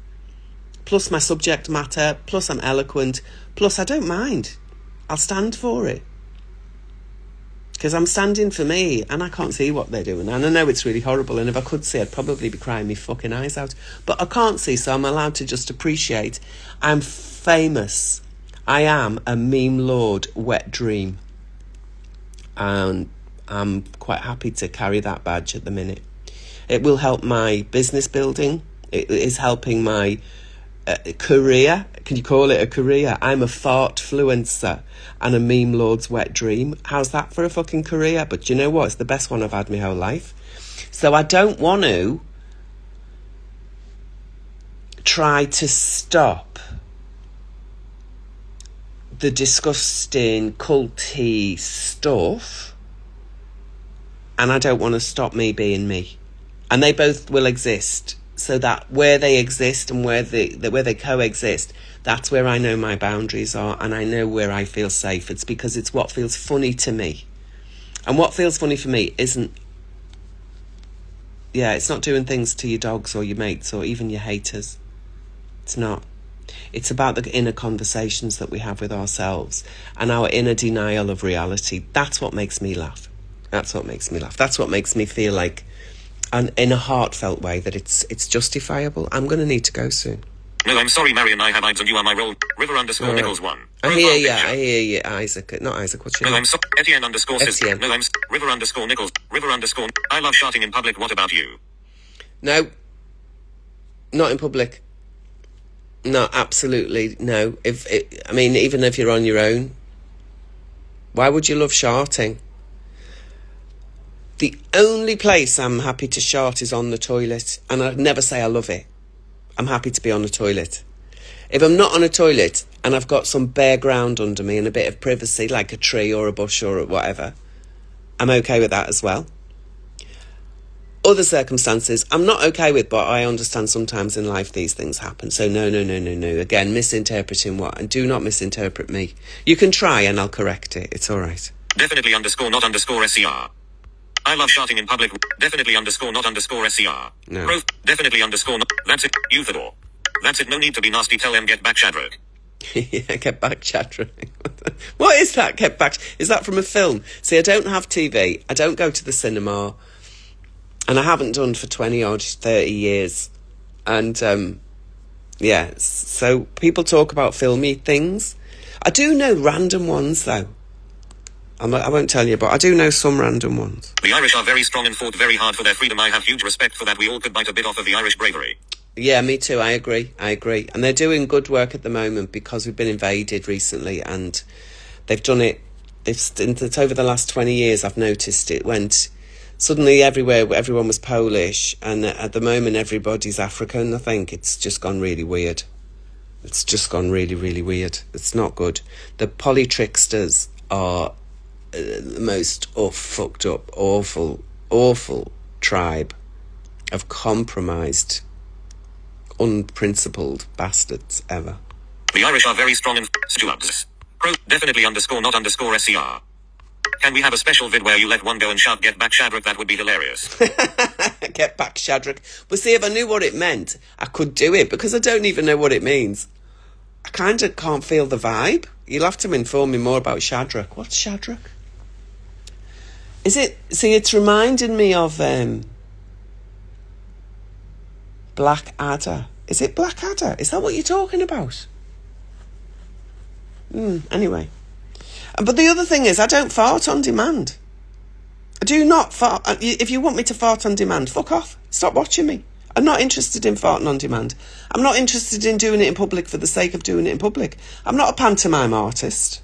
Plus my subject matter, plus I'm eloquent, plus I don't mind. I'll stand for it. Because I'm standing for me and I can't see what they're doing. And I know it's really horrible, and if I could see, I'd probably be crying my fucking eyes out. But I can't see, so I'm allowed to just appreciate. I'm famous. I am a meme lord wet dream. And I'm quite happy to carry that badge at the minute. It will help my business building. It is helping my career. Can you call it a career? I'm a fart fluencer and a meme lord's wet dream. How's that for a fucking career? But you know what? It's the best one I've had my whole life. So I don't want to try to stop the disgusting, culty stuff, and I don't want to stop me being me. And they both will exist, so that where they exist and where they coexist, that's where I know my boundaries are, and I know where I feel safe. It's because it's what feels funny to me. And what feels funny for me isn't, it's not doing things to your dogs or your mates or even your haters. It's not. It's about the inner conversations that we have with ourselves and our inner denial of reality. That's what makes me laugh. That's what makes me laugh. That's what makes me feel like, and in a heartfelt way, that it's justifiable. I'm going to need to go soon. No, I'm sorry, Marion. I have Ives and you are my role. River_Nichols 1. I hear you, Isaac. Not Isaac, what's your name? No, I'm sorry. Etienne_ says. Etienne. No, I'm River_Nichols. River_. I love shouting in public. What about you? No. Not in public. No, absolutely no. Even if you're on your own, why would you love sharting? The only place I'm happy to shart is on the toilet, and I'd never say I love it. I'm happy to be on the toilet. If I'm not on a toilet and I've got some bare ground under me and a bit of privacy, like a tree or a bush or whatever, I'm okay with that as well. Other circumstances I'm not okay with, but I understand sometimes in life these things happen. So no. Again, misinterpreting what? And do not misinterpret me. You can try and I'll correct it. It's all right. Definitely _not _SCR. I love shouting in public. Definitely _not _SCR. No. Growth. Definitely _not. That's it. Euthador. That's it. No need to be nasty. Tell them get back Shadrach. Yeah, get back Shadrach. What is that? Get back. Is that from a film? See, I don't have TV. I don't go to the cinema. And I haven't done for 20 or 30 years. And, so people talk about filmy things. I do know random ones, though. I won't tell you, but I do know some random ones. The Irish are very strong and fought very hard for their freedom. I have huge respect for that. We all could bite a bit off of the Irish bravery. Yeah, me too. I agree. And they're doing good work at the moment because we've been invaded recently, and they've done it. It's over the last 20 years, I've noticed it went... Suddenly everywhere, everyone was Polish, and at the moment everybody's African. I think it's just gone really weird. It's just gone really, really weird. It's not good. The polytricksters are the most fucked up, awful tribe of compromised, unprincipled bastards ever. The Irish are very strong and Stuarts. Definitely _not _SCR. Can we have a special vid where you let one go and shout get back Shadrach? That would be hilarious. Get back Shadrach. Well, see, if I knew what it meant, I could do it, because I don't even know what it means. I kind of can't feel the vibe. You'll have to inform me more about Shadrach. What's Shadrach? Is it... See, it's reminding me of Blackadder. Is it Blackadder? Is that what you're talking about? Anyway. But the other thing is, I don't fart on demand. I do not fart. If you want me to fart on demand, fuck off. Stop watching me. I'm not interested in farting on demand. I'm not interested in doing it in public for the sake of doing it in public. I'm not a pantomime artist.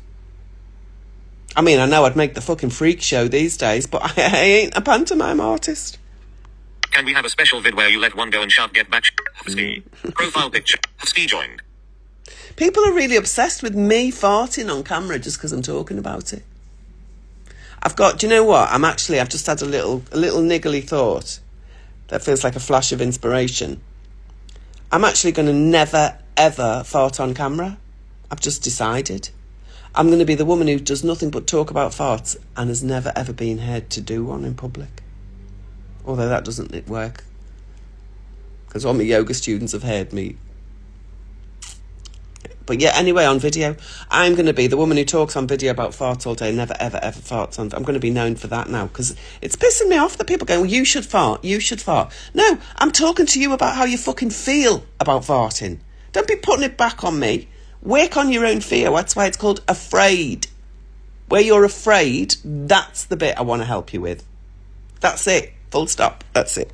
I mean, I know I'd make the fucking freak show these days, but I ain't a pantomime artist. Can we have a special vid where you let one go and shout get back Ski? Profile picture. Ski joined. People are really obsessed with me farting on camera just because I'm talking about it. Do you know what? I've just had a little niggly thought that feels like a flash of inspiration. I'm actually going to never, ever fart on camera. I've just decided. I'm going to be the woman who does nothing but talk about farts and has never, ever been heard to do one in public. Although that doesn't work. Because all my yoga students have heard me. But yeah, anyway, on video, I'm going to be the woman who talks on video about farts all day, never, ever, ever farts on. I'm going to be known for that now, because it's pissing me off that people go, well, you should fart. No, I'm talking to you about how you fucking feel about farting. Don't be putting it back on me. Work on your own fear. That's why it's called afraid. Where you're afraid, that's the bit I want to help you with. That's it. Full stop. That's it.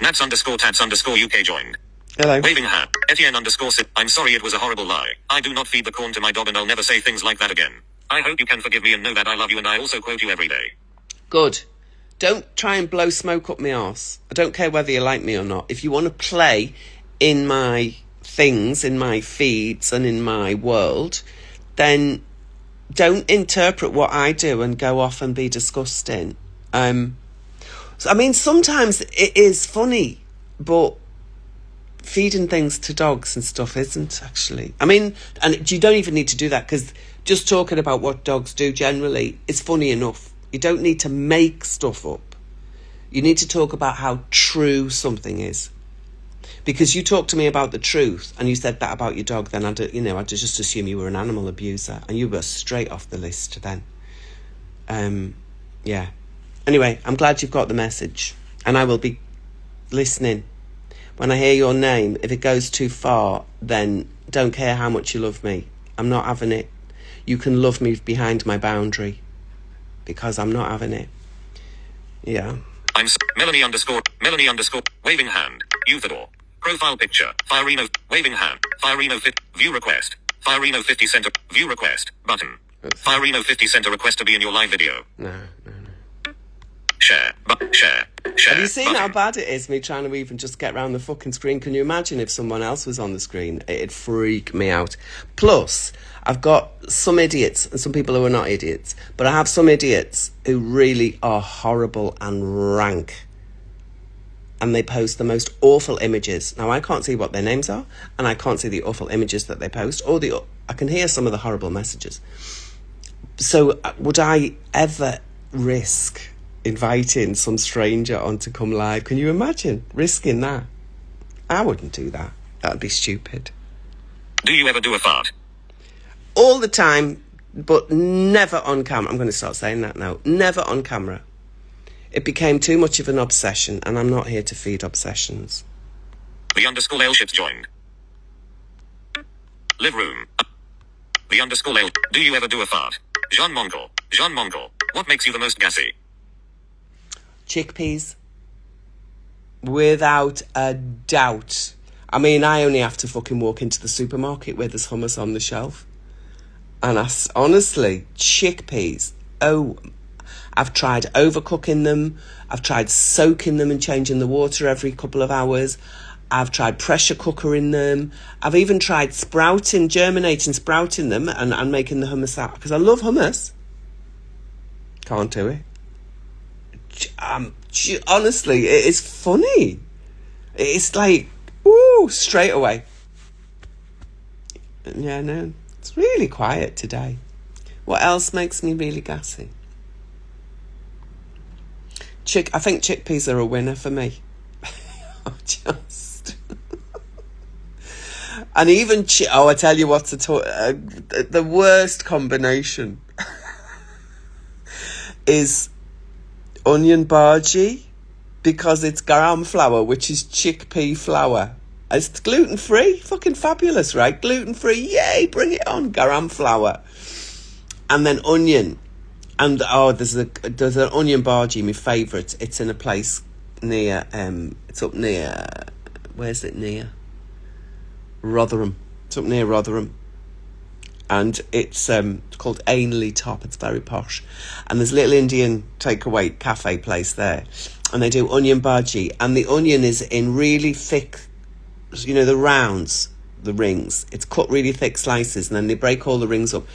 Nats underscore tats underscore UK joined. Hello. Waving hand. Etienne underscore sit. I'm sorry, it was a horrible lie. I do not feed the corn to my dog and I'll never say things like that again. I hope you can forgive me and know that I love you and I also quote you every day. Good. Don't try and blow smoke up my arse. I don't care whether you like me or not. If you want to play in my things, in my feeds and in my world, then don't interpret what I do and go off and be disgusting. So, I mean, sometimes it is funny, but feeding things to dogs and stuff isn't actually. I mean, and you don't even need to do that, because just talking about what dogs do generally is funny enough. You don't need to make stuff up. You need to talk about how true something is. Because you talked to me about the truth and you said that about your dog, then I'd just assume you were an animal abuser, and you were straight off the list then. Yeah. Anyway, I'm glad you've got the message, and I will be listening. When I hear your name, if it goes too far, then don't care how much you love me. I'm not having it. You can love me behind my boundary, because I'm not having it. Yeah. Melanie underscore waving hand. Euthador. Profile picture. Fireno waving hand. Fireno fit view request. Fireno 50 center view request button. Fireno 50 center request to be in your live video. No. Share. Have you seen button. how bad it is, me trying to even just get around the fucking screen? Can you imagine if someone else was on the screen? It'd freak me out. Plus, I've got some idiots and some people who are not idiots, but I have some idiots who really are horrible and rank. And they post the most awful images. Now, I can't see what their names are, and I can't see the awful images that they post, or I can hear some of the horrible messages. So, would I ever risk inviting some stranger on to come live? Can you imagine risking that? I wouldn't do that. That would be stupid. Do you ever do a fart? All the time, but never on camera. I'm going to start saying that now. Never on camera. It became too much of an obsession, and I'm not here to feed obsessions. The underscore L ships joined. Live room. The underscore L. Do you ever do a fart? Jean Mongol. What makes you the most gassy? Chickpeas. Without a doubt. I mean, I only have to fucking walk into the supermarket where there's hummus on the shelf. And honestly, chickpeas. Oh, I've tried overcooking them. I've tried soaking them and changing the water every couple of hours. I've tried pressure cookering them. I've even tried sprouting them and making the hummus out. Because I love hummus. Can't do it. Honestly, it is funny. It's like, ooh, straight away. Yeah, no, it's really quiet today. What else makes me really gassy? I think chickpeas are a winner for me. Just. And even I tell you what's the worst combination is onion bhaji, because it's garam flour, which is chickpea flour. It's gluten-free. Fucking fabulous, right? Gluten-free. Yay, bring it on. Garam flour. And then onion. And there's an onion bhaji, my favourite. It's in a place near it's up near, where's it near? Rotherham. It's up near Rotherham. And it's called Ainley Top. It's very posh. And there's a little Indian takeaway cafe place there. And they do onion bhaji. And the onion is in really thick, the rounds, the rings. It's cut really thick slices, and then they break all the rings up.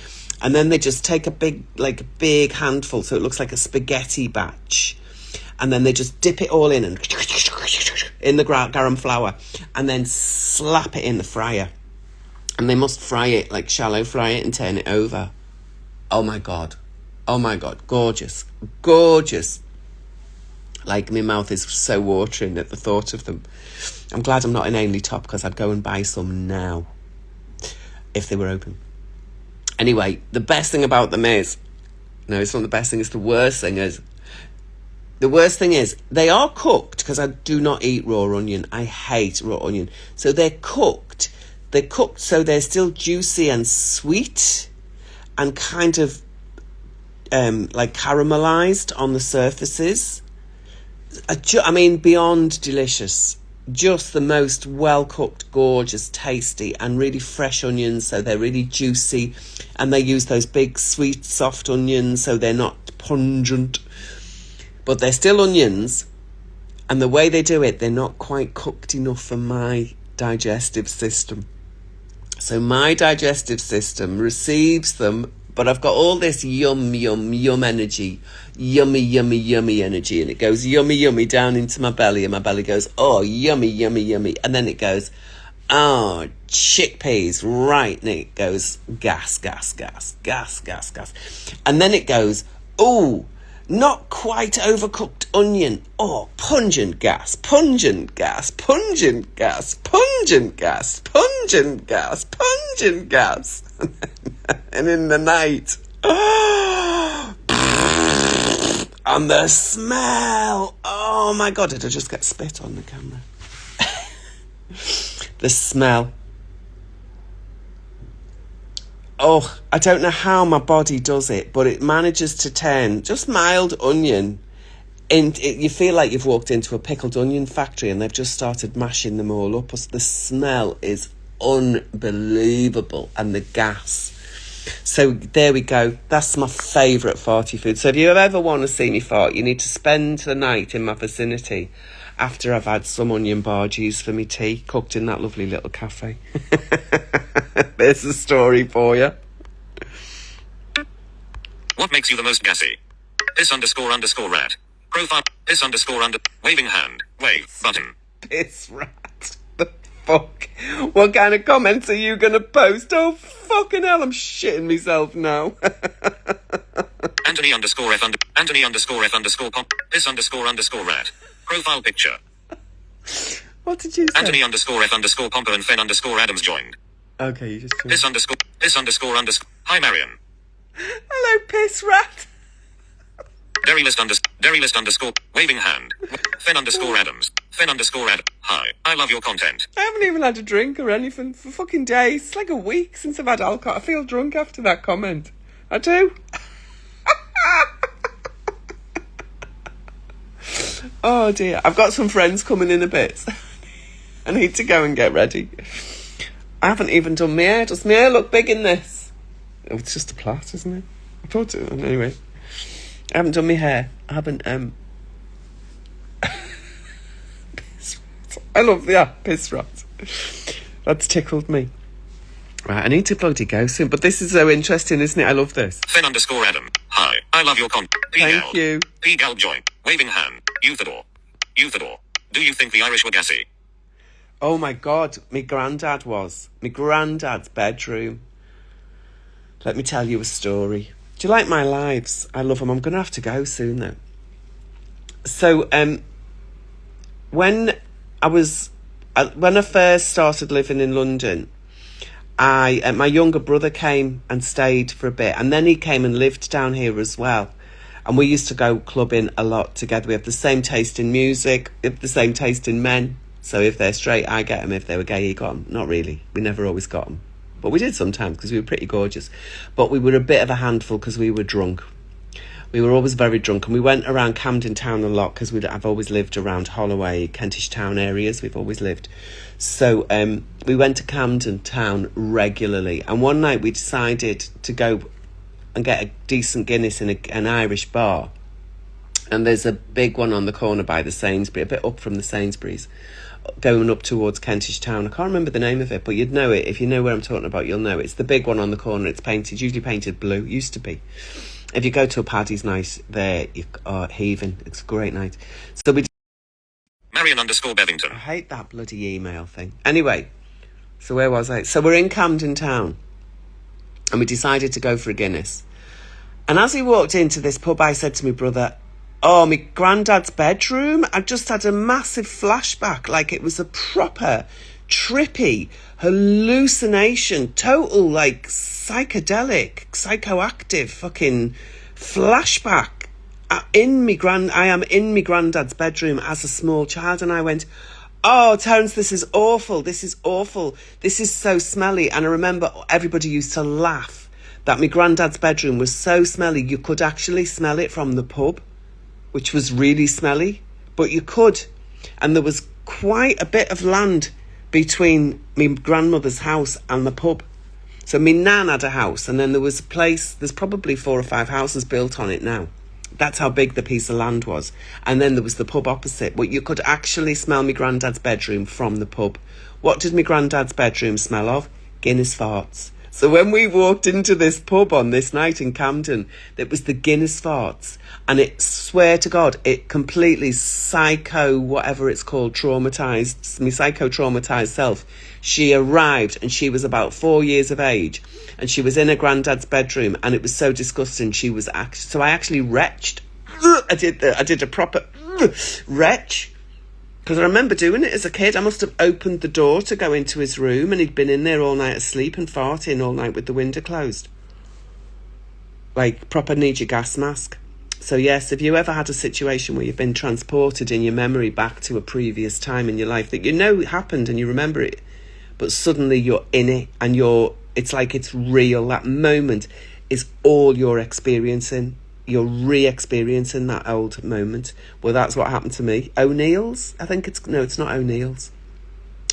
And then they just take a big handful, so it looks like a spaghetti batch. And then they just dip it all in the garam flour, and then slap it in the fryer. And they must fry it, like shallow fry it and turn it over. Oh my God. Gorgeous. Like, my mouth is so watering at the thought of them. I'm glad I'm not in Ainley Top, because I'd go and buy some now if they were open. Anyway, the best thing about them is... No, it's not the best thing, it's the worst thing is... The worst thing is, they are cooked, because I do not eat raw onion. I hate raw onion. So they're cooked. They're cooked so they're still juicy and sweet and kind of like caramelized on the surfaces. I mean, beyond delicious. Just the most well-cooked, gorgeous, tasty and really fresh onions, so they're really juicy. And they use those big, sweet, soft onions, so they're not pungent. But they're still onions. And the way they do it, they're not quite cooked enough for my digestive system. So my digestive system receives them, but I've got all this yum energy, yummy energy, and it goes yummy down into my belly, and my belly goes, oh, yummy, and then it goes, oh, chickpeas, right, and it goes gas, and then it goes, oh, not quite overcooked onion, oh, pungent gas, and in the night, and the smell, oh my God, did I just get spit on the camera? The smell. Oh, I don't know how my body does it, but it manages to turn just mild onion. You feel like you've walked into a pickled onion factory and they've just started mashing them all up. The smell is unbelievable, and the gas. So there we go. That's my favourite farty food. So if you ever want to see me fart, you need to spend the night in my vicinity after I've had some onion bargees for me tea, cooked in that lovely little cafe. There's a story for you. What makes you the most gassy? Piss _ rat. Profile. Piss _ waving hand. Wave button. Piss rat. The fuck? What kind of comments are you gonna post? Oh fucking hell, I'm shitting myself now. Anthony _ F Anthony _ pop. Piss _ rat. Profile picture. What did you say? Anthony _ F Pomper and Fen _ Adams joined. Okay, you just... Piss _ Hi Marion. Hello, piss rat. Derrylist _ waving hand. Fen _ Adams. Fen _ Ad. Hi. I love your content. I haven't even had a drink or anything for fucking days. It's like a week since I've had alcohol. I feel drunk after that comment. I do. Oh dear. I've got some friends coming in a bit. I need to go and get ready. I haven't even done my hair. Does my hair look big in this? Oh, it's just a plait, isn't it? I thought it... Anyway. I haven't done my hair. I haven't... I love the piss rat. That's tickled me. Right, I need to bloody go soon. But this is so interesting, isn't it? I love this. Fen _ Adam. Hi. I love your content. Thank you. P-Gal join. Waving hand. Euthador. Do you think the Irish were gassy? Oh my God, my granddad was. My granddad's bedroom. Let me tell you a story. Do you like my lives? I love them. I'm going to have to go soon though. So, when I first started living in London, my younger brother came and stayed for a bit, and then he came and lived down here as well. And we used to go clubbing a lot together. We have the same taste in music, we have the same taste in men. So if they're straight, I get them. If they were gay, he got them. Not really. We never always got them. But we did sometimes because we were pretty gorgeous. But we were a bit of a handful because we were drunk. We were always very drunk. And we went around Camden Town a lot because I've always lived around Holloway, Kentish Town areas. We've always lived. So we went to Camden Town regularly. And one night we decided to go and get a decent Guinness in an Irish bar. And there's a big one on the corner by the Sainsbury's, a bit up from the Sainsbury's, going up towards Kentish Town. I can't remember the name of it, but you'd know it. If you know where I'm talking about, you'll know. It's the big one on the corner. It's painted, usually painted blue. Used to be. If you go to a Paddy's night there, you are heaving. It's a great night. So we... Marion _ Bevington. I hate that bloody email thing. Anyway, so where was I? So we're in Camden Town. And we decided to go for a Guinness. And as he walked into this pub, I said to my brother, oh, my granddad's bedroom. I just had a massive flashback, like it was a proper, trippy, hallucination, total, like, psychedelic, psychoactive fucking flashback. I am in my granddad's bedroom as a small child, and I went, oh, Terence, this is awful. This is awful. This is so smelly. And I remember everybody used to laugh that my granddad's bedroom was so smelly you could actually smell it from the pub, which was really smelly. But you could, and there was quite a bit of land between my grandmother's house and the pub. So my nan had a house, and then there was a place, there's probably 4 or 5 houses built on it now. That's how big the piece of land was. And then there was the pub opposite, but you could actually smell my granddad's bedroom from the pub. What did my granddad's bedroom smell of? Guinness farts. So when we walked into this pub on this night in Camden, it was the Guinness farts. And it, swear to God, it completely traumatised, my psycho-traumatised self. She arrived and she was about 4 years of age. And she was in her granddad's bedroom, and it was so disgusting. So I actually retched. I did a proper retch. Because I remember doing it as a kid. I must have opened the door to go into his room, and he'd been in there all night asleep and farting all night with the window closed. Like, proper need your gas mask. So yes, if you ever had a situation where you've been transported in your memory back to a previous time in your life that you know it happened and you remember it, but suddenly you're in it and it's like it's real. That moment is all you're experiencing. You're re-experiencing that old moment. Well, that's what happened to me. O'Neill's? It's not O'Neill's.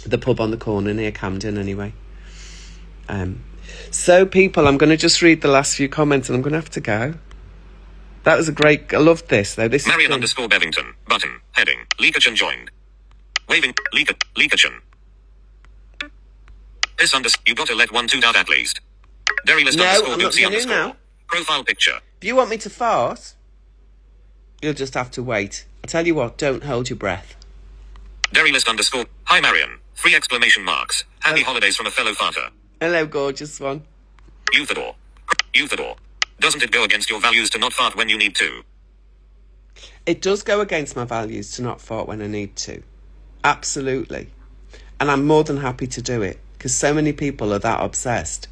The pub on the corner near Camden, anyway. So, people, I'm going to just read the last few comments and I'm going to have to go. That was I loved this, though. This Marion _ Bevington, button, heading, Leakachin joined. Waving, Leakachin. This you gotta let one toot out at least. Derrylist No, _ I'm not Doozy doing it now. Profile picture. If you want me to fart, you'll just have to wait. I tell you what, don't hold your breath. Derrylist _ Hi Marion. 3 exclamation marks. Happy holidays from a fellow farter. Hello, gorgeous one. Euthador. Doesn't it go against your values to not fart when you need to? It does go against my values to not fart when I need to. Absolutely. And I'm more than happy to do it, because so many people are that obsessed.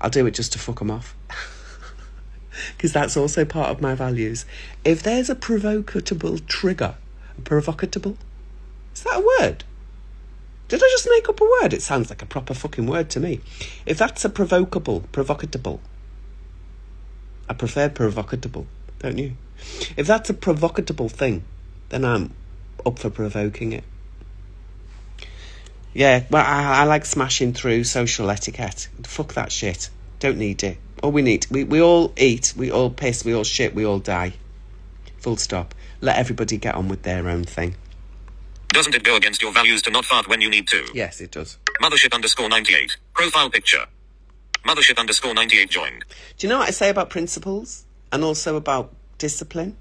I'll do it just to fuck them off. Because that's also part of my values. If there's a provocable trigger, provocable? Is that a word? Did I just make up a word? It sounds like a proper fucking word to me. If that's a provocable, I prefer provocable, don't you? If that's a provocable thing, then I'm up for provoking it. Yeah, well, I like smashing through social etiquette. Fuck that shit. Don't need it. All we need, we all eat, we all piss, we all shit, we all die. Full stop. Let everybody get on with their own thing. Doesn't it go against your values to not fart when you need to? Yes, it does. Mothership _ 98. Profile picture. Mothership _ 98 joined. Do you know what I say about principles? And also about discipline?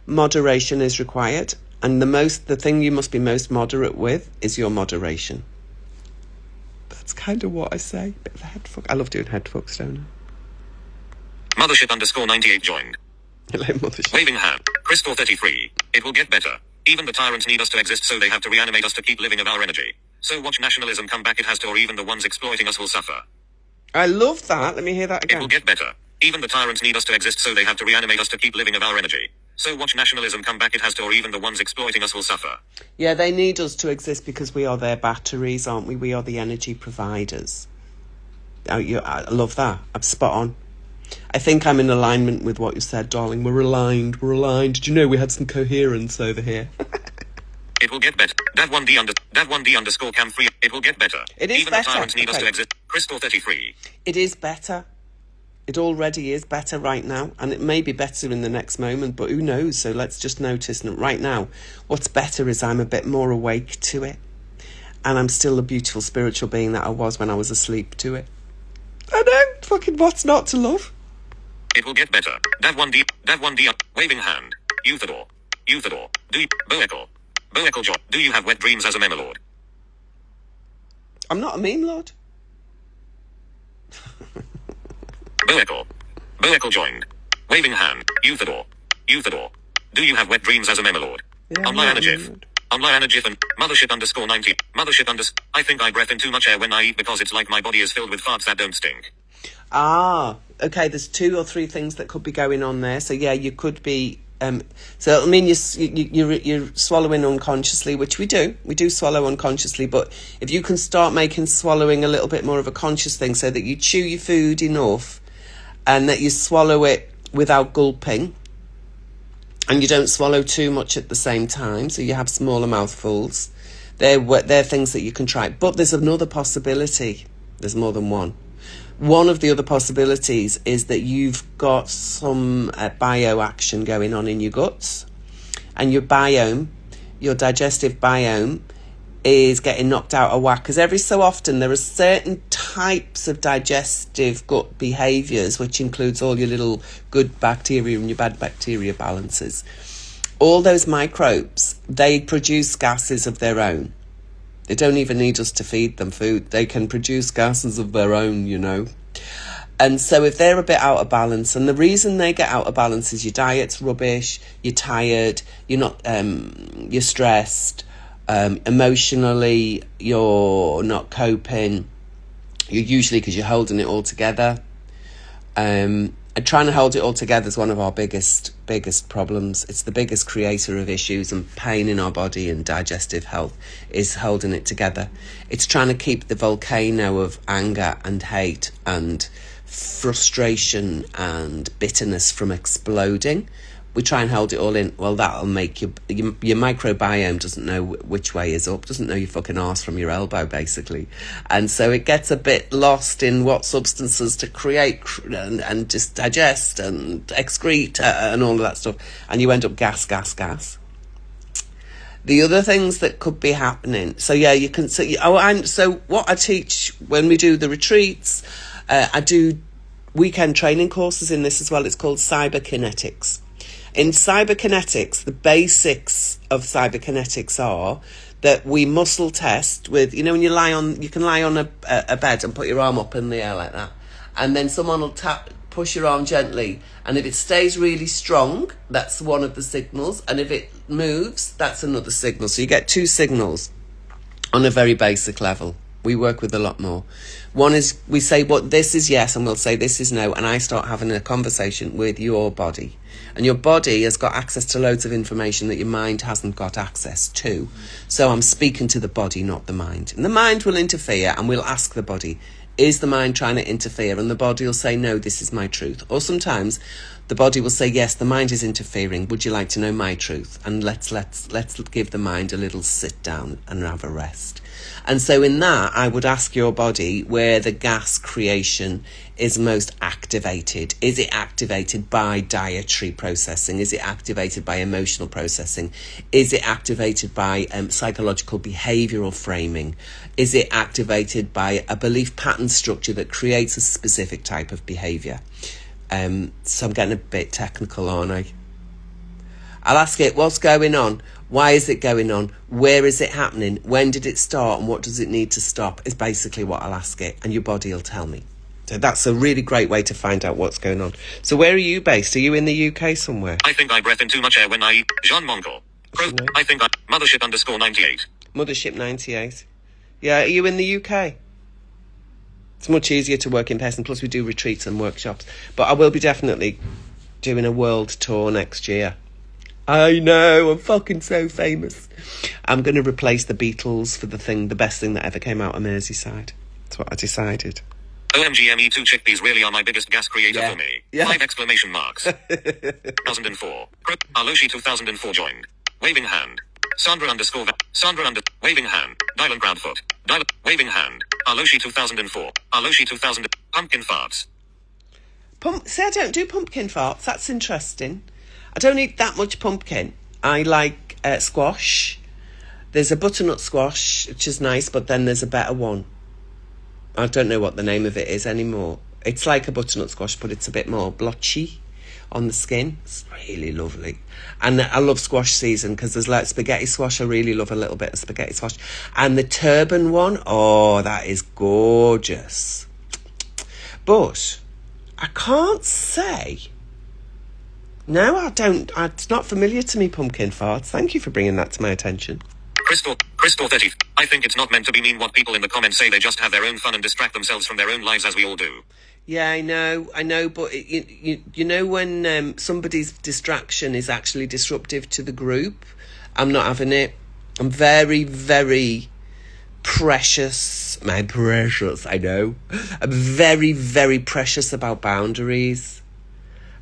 Moderation is required. And the thing you must be most moderate with is your moderation. That's kind of what I say. Bit of a head fuck. I love doing head fucks, don't I? Mothership _ 98 joined. Hello, Mothership. Waving hand. Crystal 33. It will get better. Even the tyrants need us to exist, so they have to reanimate us to keep living of our energy. So watch nationalism come back, it has to, or even the ones exploiting us will suffer. I love that. Let me hear that It will again. get better. Even the tyrants need us to exist, so they have to reanimate us to keep living of our energy. So watch nationalism come back, it has to, or even the ones exploiting us will suffer. Yeah, they need us to exist because we are their batteries, aren't we? We are the energy providers. I love that. I'm spot on. I think I'm in alignment with what you said, darling. We're aligned. Did you know we had some coherence over here? It will get better. That 1D _ cam 3. It will get better. It is Even better. the tyrants need us Okay. to exist. Crystal 33. It is better. It already is better right now, and it may be better in the next moment, but who knows? So let's just notice that right now, what's better is I'm a bit more awake to it, and I'm still the beautiful spiritual being that I was when I was asleep to it. I know, fucking what's not to love? It will get better. That 1D waving hand. Euthador. Do you Boekel John, do you have wet dreams as a meme lord? I'm not a meme lord. Boekel joined. Waving hand. Euthador. Do you have wet dreams as a meme lord? Yeah, Online I'm not a meme Anagif. lord. Online Anagif and Mothership _ 90. I think I breath in too much air when I eat because it's like my body is filled with farts that don't stink. Ah, okay, there's 2 or 3 things that could be going on there. So yeah, you could be so I mean you're swallowing unconsciously, which we do swallow unconsciously, but if you can start making swallowing a little bit more of a conscious thing, so that you chew your food enough and that you swallow it without gulping, and you don't swallow too much at the same time, so you have smaller mouthfuls. They're things that you can try. But there's another possibility. There's more than one. One of the other possibilities is that you've got some bioaction going on in your guts, and your biome, your digestive biome, is getting knocked out of whack, because every so often there are certain types of digestive gut behaviours, which includes all your little good bacteria and your bad bacteria balances. All those microbes, they produce gases of their own. They don't even need us to feed them food. They can produce gases of their own, you know. And so if they're a bit out of balance, and the reason they get out of balance is your diet's rubbish, you're tired, you're stressed, emotionally you're not coping, you're usually because you're holding it all together. And trying to hold it all together is one of our biggest problems. It's the biggest creator of issues and pain in our body, and digestive health is holding it together. It's trying to keep the volcano of anger and hate and frustration and bitterness from exploding. We try and hold it all in. Well, that'll make your microbiome doesn't know which way is up, doesn't know your fucking arse from your elbow, basically. And so it gets a bit lost in what substances to create and just digest and excrete and all of that stuff. And you end up gas. The other things that could be happening. So yeah, you can. So what I teach when we do the retreats, I do weekend training courses in this as well. It's called cyberkinetics. In cyberkinetics, the basics of cyberkinetics are that we muscle test with, you know, when you can lie on a bed and put your arm up in the air like that, and then someone will push your arm gently, and if it stays really strong, that's one of the signals, and if it moves, that's another signal. So you get two signals on a very basic level. We work with a lot more. One is we say what this is yes, and we'll say this is no, and I start having a conversation with your body. And your body has got access to loads of information that your mind hasn't got access to. So I'm speaking to the body, not the mind. And the mind will interfere, and we'll ask the body, is the mind trying to interfere? And the body will say, no, this is my truth. Or sometimes the body will say, yes, the mind is interfering. Would you like to know my truth? And let's give the mind a little sit down and have a rest. And so in that, I would ask your body where the gas creation is most activated. Is it activated by dietary processing? Is it activated by emotional processing? Is it activated by psychological behavioural framing? Is it activated by a belief pattern structure that creates a specific type of behaviour? So I'm getting a bit technical, aren't I? I'll ask it, what's going on? Why is it going on? Where is it happening? When did it start? And what does it need to stop? Is basically what I'll ask it. And your body will tell me. So that's a really great way to find out what's going on. So where are you based? Are you in the UK somewhere? I think I breath in too much air when I eat. Jean Monkel. I think I... Mothership _98. Mothership 98. Yeah, are you in the UK? It's much easier to work in person. Plus we do retreats and workshops. But I will be definitely doing a world tour next year. I know, I'm fucking so famous. I'm going to replace the Beatles for the best thing that ever came out of Merseyside. That's what I decided. OMG ME2 chickpeas really are my biggest gas creator for me. Yeah. 5 exclamation marks. 2004. Aloshi 2004 joined. Waving hand. Sandra waving hand. Dylan Proudfoot. Waving hand. Aloshi 2004. Aloshi 2000. Pumpkin farts. See, I don't do pumpkin farts. That's interesting. I don't eat that much pumpkin. I like squash. There's a butternut squash, which is nice, but then there's a better one. I don't know what the name of it is anymore. It's like a butternut squash, but it's a bit more blotchy on the skin. It's really lovely. And I love squash season because there's like spaghetti squash. I really love a little bit of spaghetti squash. And the turban one, oh, that is gorgeous. But I can't say... No, I don't. It's not familiar to me, pumpkin farts. Thank you for bringing that to my attention. Crystal 30. I think it's not meant to be mean what people in the comments say. They just have their own fun and distract themselves from their own lives, as we all do. Yeah, I know, but you know when somebody's distraction is actually disruptive to the group, I'm not having it. I'm very, very precious. My precious, I know. I'm very, very precious about boundaries.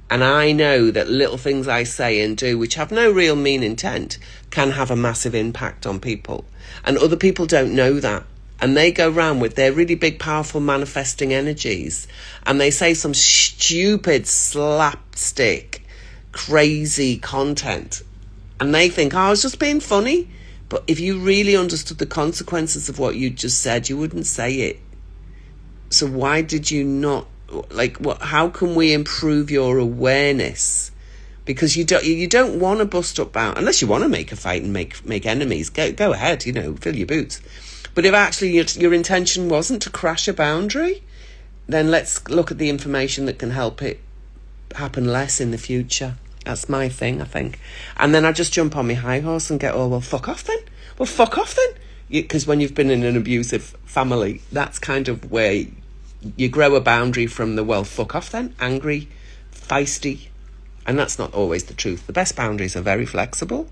And I know that little things I say and do, which have no real mean intent, can have a massive impact on people. And other people don't know that. And they go around with their really big, powerful manifesting energies. And they say some stupid, slapstick, crazy content. And they think, oh, I was just being funny. But if you really understood the consequences of what you just said, you wouldn't say it. So why did you not? Like, what? How can we improve your awareness? Because you don't want to bust up out unless you want to make a fight and make enemies. Go ahead, fill your boots. But if actually your intention wasn't to crash a boundary, then let's look at the information that can help it happen less in the future. That's my thing, I think. And then I just jump on my high horse and get, well, fuck off then. Well, fuck off then. Because when you've been in an abusive family, that's kind of where you grow a boundary from the, well, fuck off then, angry, feisty. And that's not always the truth. The best boundaries are very flexible,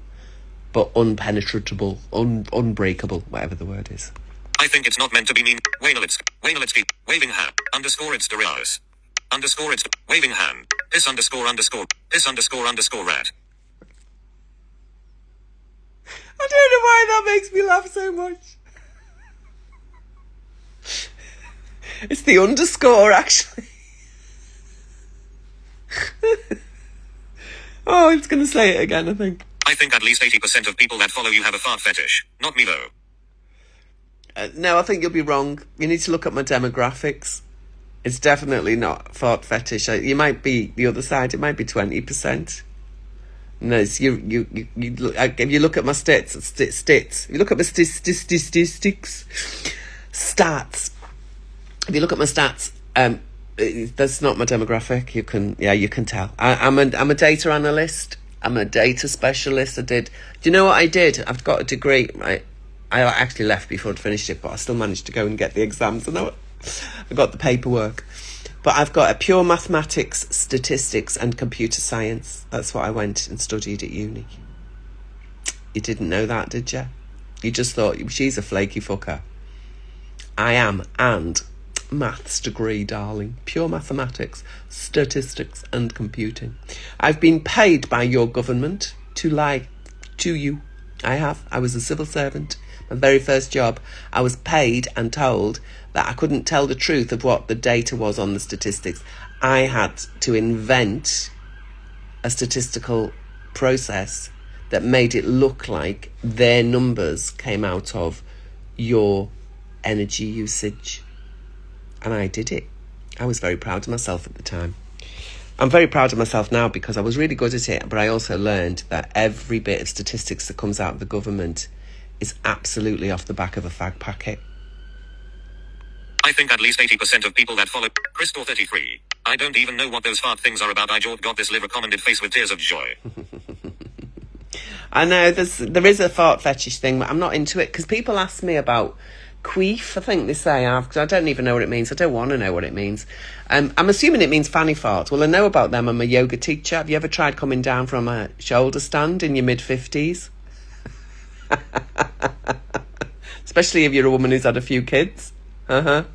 but unpenetrable, unbreakable, whatever the word is. I think it's not meant to be mean. Waynalitsky, waving hand, underscore it's Darius. Underscore it's, waving hand, piss underscore rat. I don't know why that makes me laugh so much. It's the underscore, actually. Oh, it's going to say it again, I think. I think at least 80% of people that follow you have a fart fetish. Not me, though. No, I think you'll be wrong. You need to look at my demographics. It's definitely not fart fetish. You might be the other side. It might be 20%. No, it's if you look at my stats. If you look at my statistics, stats. If you look at my stats, that's not my demographic. You can tell. I'm a data analyst. I'm a data specialist. Do you know what I did? I've got a degree. Right? I actually left before I'd finished it, but I still managed to go and get the exams. And I got the paperwork. But I've got a pure mathematics, statistics, and computer science. That's what I went and studied at uni. You didn't know that, did you? You just thought, she's a flaky fucker. I am, and maths degree, darling. Pure mathematics, statistics, and computing. I've been paid by your government to lie to you. I have. I was a civil servant. My very first job, I was paid and told that I couldn't tell the truth of what the data was on the statistics. I had to invent a statistical process that made it look like their numbers came out of your energy usage. And I did it. I was very proud of myself at the time. I'm very proud of myself now because I was really good at it, but I also learned that every bit of statistics that comes out of the government is absolutely off the back of a fag packet. I think at least 80% of people that follow Crystal 33. I don't even know what those fart things are about. I just got this live recommended face with tears of joy. I know there is a fart fetish thing, but I'm not into it because people ask me about queef, I think they say, because I don't even know what it means. I don't want to know what it means. I'm assuming it means fanny fart. Well, I know about them. I'm a yoga teacher. Have you ever tried coming down from a shoulder stand in your mid-50s? Especially if you're a woman who's had a few kids. It's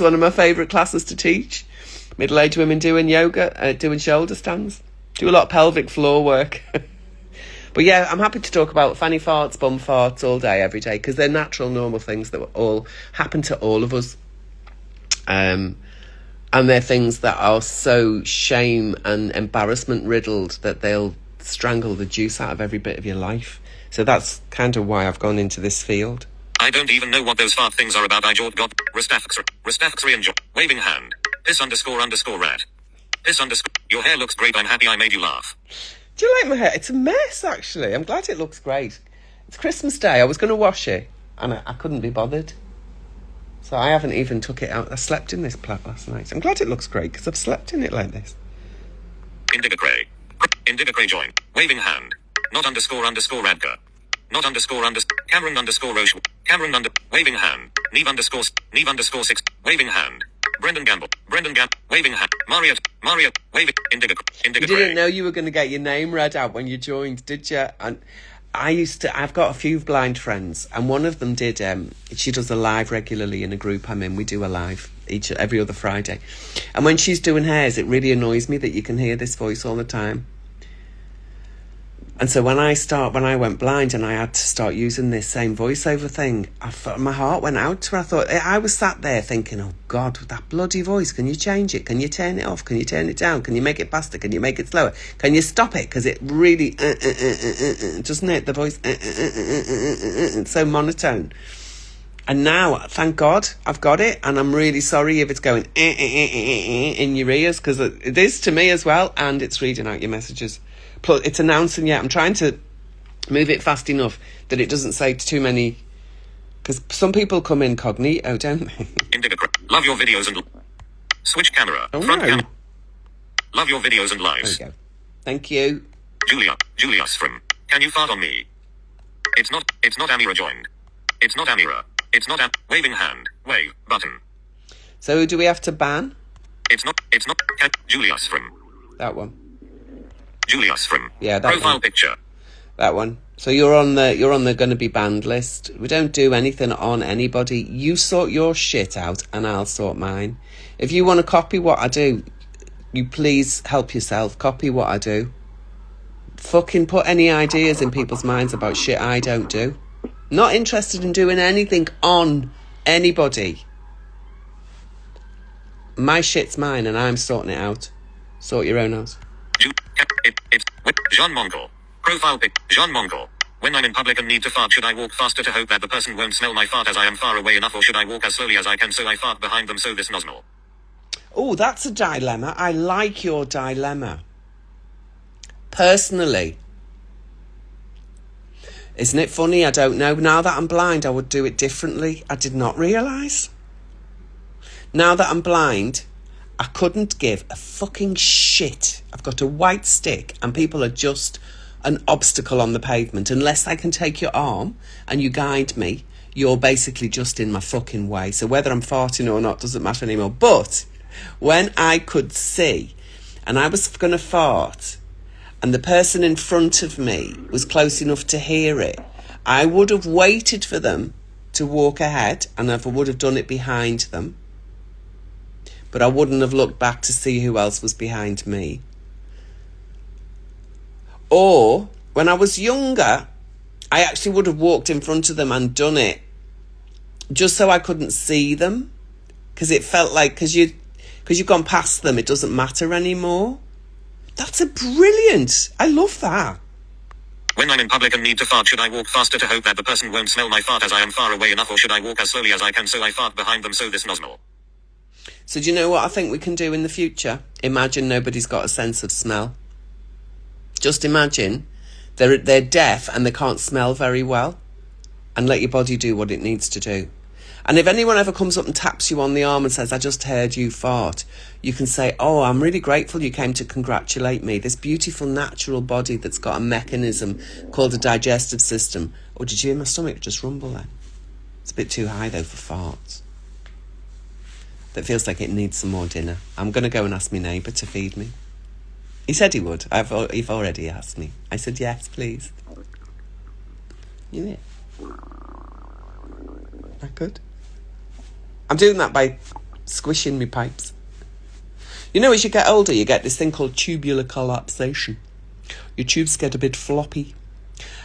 one of my favourite classes to teach. Middle-aged women doing yoga, doing shoulder stands. Do a lot of pelvic floor work. But yeah, I'm happy to talk about fanny farts, bum farts all day, every day, because they're natural, normal things that all happen to all of us. And they're things that are so shame and embarrassment riddled that they'll strangle the juice out of every bit of your life. So that's kind of why I've gone into this field. I don't even know what those fart things are about. I just got Rastafari and waving hand. Piss underscore rat. Piss underscore. Your hair looks great. I'm happy I made you laugh. Do you like my hair? It's a mess, actually. I'm glad it looks great. It's Christmas Day. I was going to wash it, and I couldn't be bothered. So I haven't even took it out. I slept in this plat last night. I'm glad it looks great, because I've slept in it like this. Indigo Cray join. Waving hand. Not underscore Radka. Not underscore Cameron underscore Roche. Waving hand. Neve underscore 6. Waving hand. Brendan Gamble. Waving hand. Maria. Waving. Indigo You didn't know you were going to get your name read out when you joined, did you? And I've got a few blind friends, and one of them did, she does a live regularly in a group I'm in. We do a live every other Friday. And when she's doing hers, it really annoys me that you can hear this voice all the time. And so when I went blind and I had to start using this same voiceover thing, my heart went out to her. I was sat there thinking, oh God, that bloody voice, can you change it? Can you turn it off? Can you turn it down? Can you make it faster? Can you make it slower? Can you stop it? Because it really, doesn't it? The voice, it's so monotone. And now, thank God, I've got it. And I'm really sorry if it's going in your ears, because it is to me as well. And it's reading out your messages. Plus, it's announcing, I'm trying to move it fast enough that it doesn't say too many, because some people come incognito, don't they? Indigo, love your videos and switch camera. Oh, Front no. camera. Love your videos and lives. There you go. Thank you. Julius from Can You Fart on Me? It's not Amira joined. It's not Amira. It's not waving hand. Wave button. So who do we have to ban? It's not Julius from. That one. Julius from. Yeah, that profile one. picture. That one. So you're on the going to be banned list. We don't do anything on anybody. You sort your shit out and I'll sort mine. If you want to copy what I do, you please help yourself. Copy what I do. Fucking put any ideas in people's minds about shit I don't do. Not interested in doing anything on anybody. My shit's mine and I'm sorting it out. Sort your own out. It's Jean Monkel. Profile pic. Jean Monkel. When I'm in public and need to fart, should I walk faster to hope that the person won't smell my fart as I am far away enough, or should I walk as slowly as I can so I fart behind them so this nozzle? Oh, that's a dilemma. I like your dilemma. Personally, isn't it funny? I don't know. Now that I'm blind, I would do it differently. I did not realise. Now that I'm blind, I couldn't give a fucking shit. I've got a white stick and people are just an obstacle on the pavement. Unless I can take your arm and you guide me, you're basically just in my fucking way. So whether I'm farting or not doesn't matter anymore. But when I could see and I was going to fart and the person in front of me was close enough to hear it, I would have waited for them to walk ahead and I would have done it behind them. But I wouldn't have looked back to see who else was behind me. Or, when I was younger, I actually would have walked in front of them and done it just so I couldn't see them. Because it felt like, because you've gone past them, it doesn't matter anymore. That's a brilliant. I love that. When I'm in public and need to fart, should I walk faster to hope that the person won't smell my fart as I am far away enough, or should I walk as slowly as I can so I fart behind them so this nozzle? So do you know what I think we can do in the future? Imagine nobody's got a sense of smell. Just imagine they're deaf and they can't smell very well, and let your body do what it needs to do. And if anyone ever comes up and taps you on the arm and says, I just heard you fart, you can say, oh, I'm really grateful you came to congratulate me. This beautiful natural body that's got a mechanism called a digestive system. Oh, did you hear my stomach just rumble then? It's a bit too high though for farts. That feels like it needs some more dinner. I'm going to go and ask my neighbour to feed me. He said he would. You've already asked me. I said, yes, please. You hear? That good? I'm doing that by squishing my pipes. You know, as you get older, you get this thing called tubular collapsation. Your tubes get a bit floppy.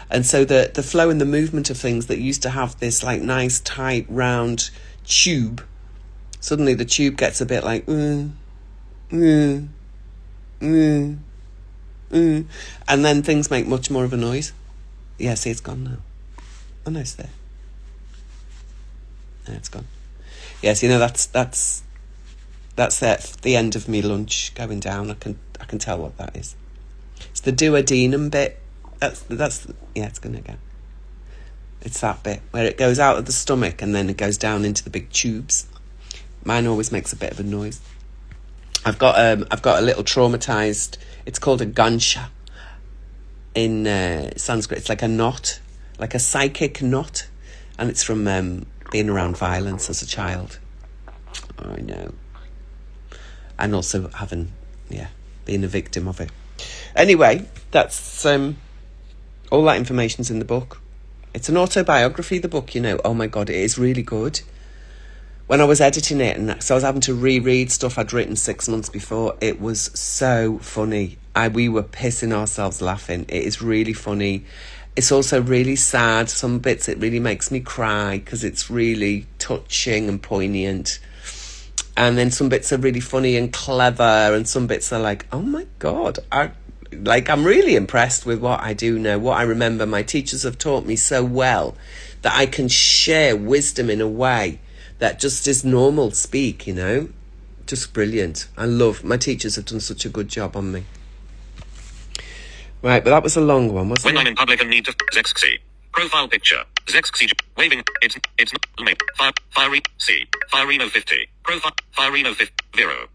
And so the flow and the movement of things that used to have this like nice, tight, round tube, suddenly the tube gets a bit like, and then things make much more of a noise. Yeah, see, it's gone now. Oh, no, it's there. Yeah, it's gone. Yes, you know, that's the end of me lunch going down. I can tell what that is. It's the duodenum bit. That's yeah, it's gonna go. It's that bit where it goes out of the stomach and then it goes down into the big tubes. Mine always makes a bit of a noise. I've got a little traumatized. It's called a gansha in Sanskrit. It's like a knot, like a psychic knot, and it's from being around violence as a child. I know, and also having being a victim of it. Anyway, that's All that information's in the book. It's an autobiography, the book, you know. Oh my God, it is really good. When I was editing it, and so I was having to reread stuff I'd written 6 months before, it was so funny. We were pissing ourselves laughing. It is really funny. It's also really sad. Some bits it really makes me cry because it's really touching and poignant. And then some bits are really funny and clever, and some bits are like, oh my God, I'm really impressed with what I do know, what I remember. My teachers have taught me so well that I can share wisdom in a way that just is normal speak, you know. Just brilliant. My teachers have done such a good job on me. Right, but that was a long one, wasn't it? When I'm in public and need to Zexxy. Profile picture. Zexxy waving. It's not Firino 50. Profile Firino 50. Vero.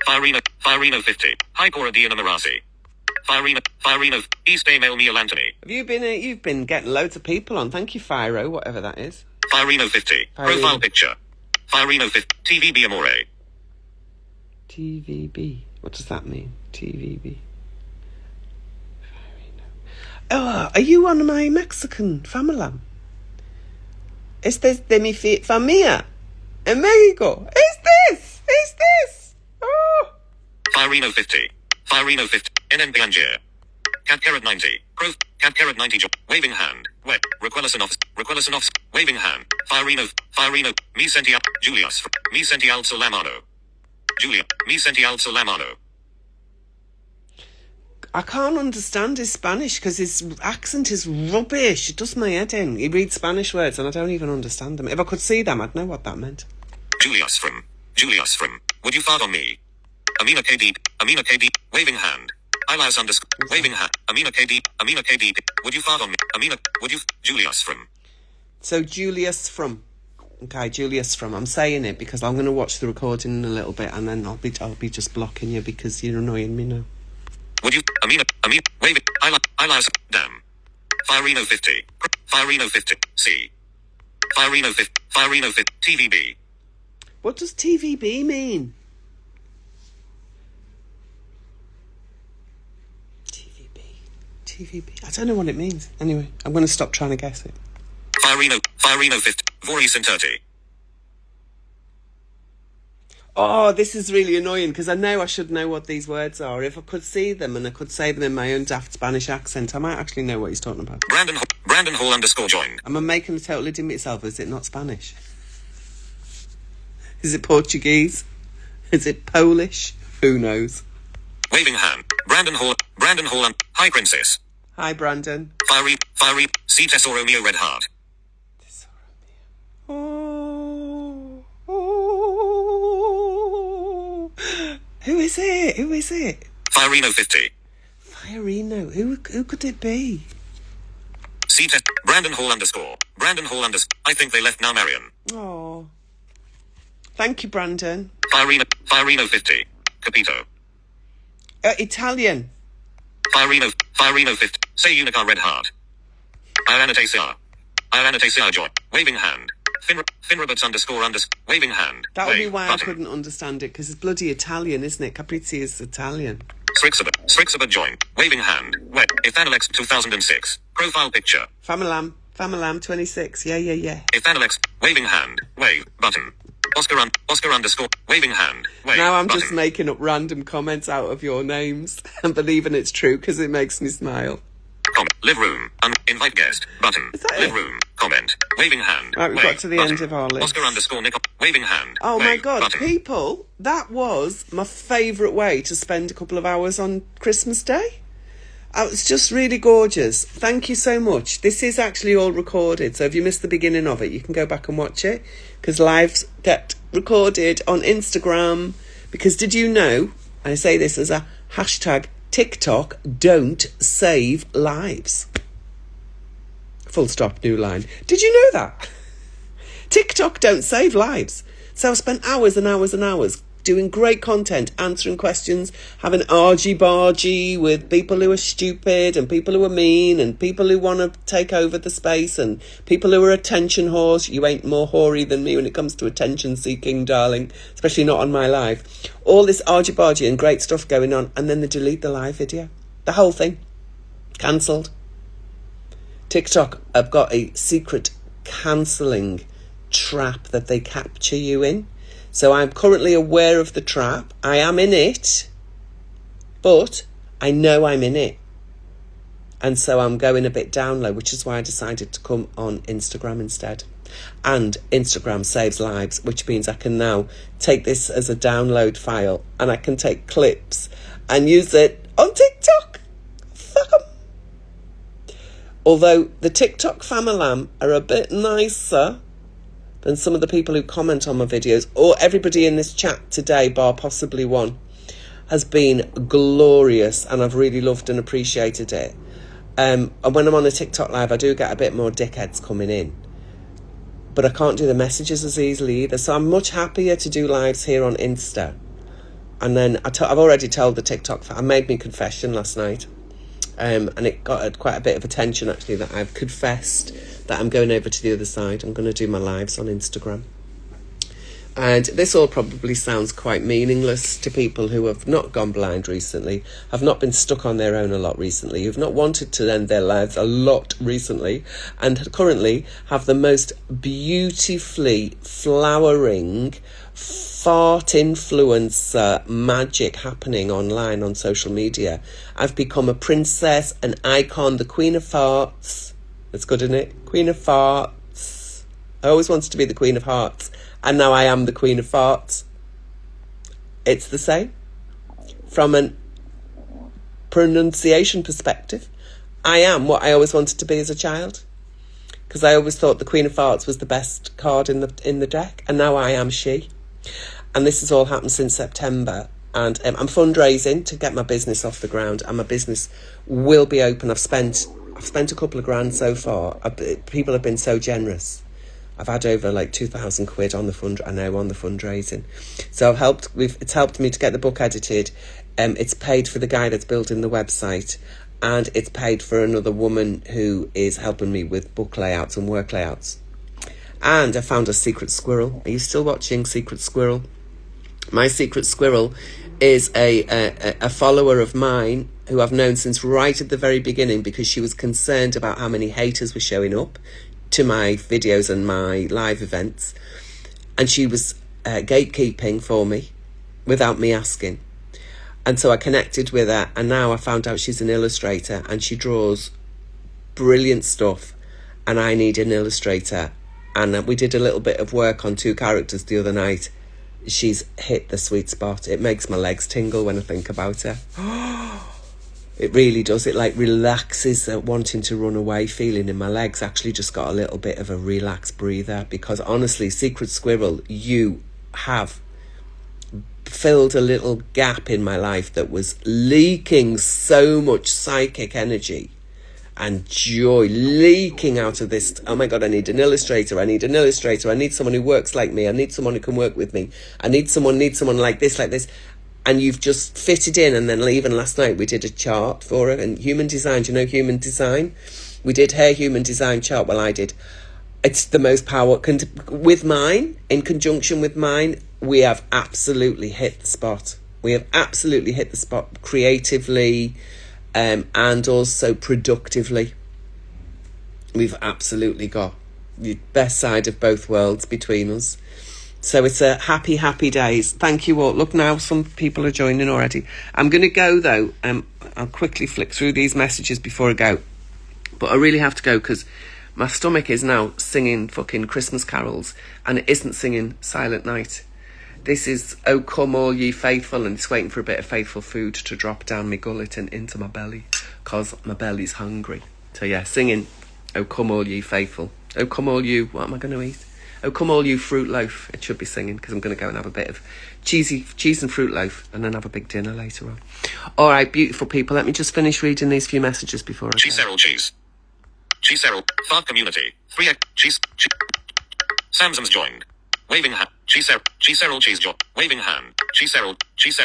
Firino 50. Hi Cora Diana Marasi. Firino East Mail Neil Anthony. Have you been you've been getting loads of people on. Thank you, Firo, whatever that is. Firino 50. Profile picture. Firino 50. TVB Amore. TVB. What does that mean? TVB. Oh, are you on my Mexican family? Is this de mi familia en Mexico? Is this? Oh. Firino 50. Firino 50. NN Biangier. Cat Carrot 90. Cat Carrot 90. Waving hand. Wet. Requelason off. Waving hand. Firino. Mi senti al. Julius. Mi senti al Solamano. Julia. Mi senti al Solamano. I can't understand his Spanish because his accent is rubbish. It does my head in. He reads Spanish words and I don't even understand them. If I could see them, I'd know what that meant. Julius from. Would you fart on me? Amina KD. Waving hand. Ilas underscore. Waving hand. Amina KD. Would you fart on me? Would you? Julius from. So Julius from. Okay, Julius from. I'm saying it because I'm going to watch the recording in a little bit and then I'll be just blocking you because you're annoying me now. Would you? Amina. Waving. Ilas. Damn. Firino 50. Firino 50. C. Firino 50. Firino 50. TVB. What does TVB mean? TVB. I don't know what it means. Anyway, I'm going to stop trying to guess it. Firino 50. Voris and 30. Oh, this is really annoying because I know I should know what these words are. If I could see them and I could say them in my own daft Spanish accent, I might actually know what he's talking about. Brandon Hall underscore join. Am I making a total idiot myself? Is it not Spanish? Is it Portuguese? Is it Polish? Who knows? Waving hand. Brandon Hall. Hi princess. Hi, Brandon. Fiery. See Tessoromeo Red Heart. Oh. Who is it? Firino 50. Firino. Who could it be? See Brandon Hall underscore. I think they left now, Marion. Oh. Thank you, Brandon. Firino 50. Capito. Italian. Firino 50. Say Unicar Red Heart. Iranatasia joy. Waving hand. Finroberts underscore waving hand. That would be why button. I couldn't understand it, because it's bloody Italian, isn't it? Caprizi is Italian. Strixaber join. Waving hand. Wet. Ethanolex 2006. Profile picture. Famalam 26. Yeah. Ethanolex. Waving hand. Wave. Button. Oscar underscore. Waving hand. Wave. Now I'm button. Just making up random comments out of your names and believing it's true because it makes me smile. Comment. Live room. Invite guest. Button. Is that Live it? room. Comment. Waving hand. Right, we've wave, got to the button. end of our list. Oscar underscore Nick. Waving hand. Oh wave, my God, button. people, that was my favourite way to spend a couple of hours on Christmas Day. It's just really gorgeous. Thank you so much. This is actually all recorded, so if you missed the beginning of it, you can go back and watch it, because lives get recorded on Instagram. Because did you know, I say this as a hashtag, TikTok don't save lives. Full stop, new line. Did you know that? TikTok don't save lives. So I spent hours and hours and hours doing great content, answering questions, having argy-bargy with people who are stupid and people who are mean and people who want to take over the space and people who are attention whores. You ain't more hoary than me when it comes to attention seeking, darling, especially not on my live. All this argy-bargy and great stuff going on, and then they delete the live video. The whole thing. Cancelled. TikTok have got a secret cancelling trap that they capture you in. So I'm currently aware of the trap. I am in it, but I know I'm in it. And so I'm going a bit down low, which is why I decided to come on Instagram instead. And Instagram saves lives, which means I can now take this as a download file and I can take clips and use it on TikTok. Fuck 'em. Although the TikTok family are a bit nicer than some of the people who comment on my videos, or everybody in this chat today, bar possibly one, has been glorious, and I've really loved and appreciated it. And when I'm on a TikTok live, I do get a bit more dickheads coming in, but I can't do the messages as easily either. So I'm much happier to do lives here on Insta. And then I've already told the TikTok, I made me confession last night, and it got quite a bit of attention actually, that I've confessed that I'm going over to the other side. I'm going to do my lives on Instagram. And this all probably sounds quite meaningless to people who have not gone blind recently, have not been stuck on their own a lot recently, who've not wanted to end their lives a lot recently, and currently have the most beautifully flowering fart influencer magic happening online on social media. I've become a princess, an icon, the Queen of Farts. That's good, isn't it? Queen of Farts. I always wanted to be the Queen of Hearts, and now I am the Queen of Farts. It's the same. From a pronunciation perspective, I am what I always wanted to be as a child, because I always thought the Queen of Farts was the best card in the deck, and now I am she. And this has all happened since September, and I'm fundraising to get my business off the ground, and my business will be open. I've spent a couple of grand so far. People have been so generous. I've had over like 2,000 quid on the fundraising. So it's helped me to get the book edited. It's paid for the guy that's building the website, and it's paid for another woman who is helping me with book layouts and work layouts. And I found a secret squirrel. Are you still watching Secret Squirrel? My secret squirrel is a follower of mine who I've known since right at the very beginning, because she was concerned about how many haters were showing up to my videos and my live events, and she was gatekeeping for me without me asking. And so I connected with her, and now I found out she's an illustrator and she draws brilliant stuff, and I need an illustrator. And we did a little bit of work on 2 characters the other night. She's hit the sweet spot. It makes my legs tingle when I think about her. It really does. It like relaxes that wanting to run away feeling in my legs. Actually just got a little bit of a relaxed breather, because honestly, Secret Squirrel, you have filled a little gap in my life that was leaking so much psychic energy and joy leaking out of this. Oh my God, I need an illustrator. I need someone who works like me. I need someone who can work with me. I need someone like this. And you've just fitted in. And then even last night we did a chart for it. And human design, do you know human design? We did her human design chart. Well, I did. It's the most power. With mine, in conjunction with mine, we have absolutely hit the spot. Creatively, and also productively. We've absolutely got the best side of both worlds between us. So it's a happy days. Thank you all. Look, now some people are joining already. I'm going to go though. I'll quickly flick through these messages before I go. But I really have to go because my stomach is now singing fucking Christmas carols, and it isn't singing Silent Night. This is "O Come All Ye Faithful," and it's waiting for a bit of faithful food to drop down my gullet and into my belly, because my belly's hungry. So yeah, singing "O Come All Ye Faithful." Oh come all you, what am I going to eat? Oh come all you Fruit Loaf. It should be singing, because I'm going to go and have a bit of cheese and Fruit Loaf, and then have a big dinner later on. All right, beautiful people, let me just finish reading these few messages before I go. Cheese Cheese Fart community. 3x. Cheese. Samson's joined. Waving hand. Cheese Cheese join. Waving hand. Cheese Cheese.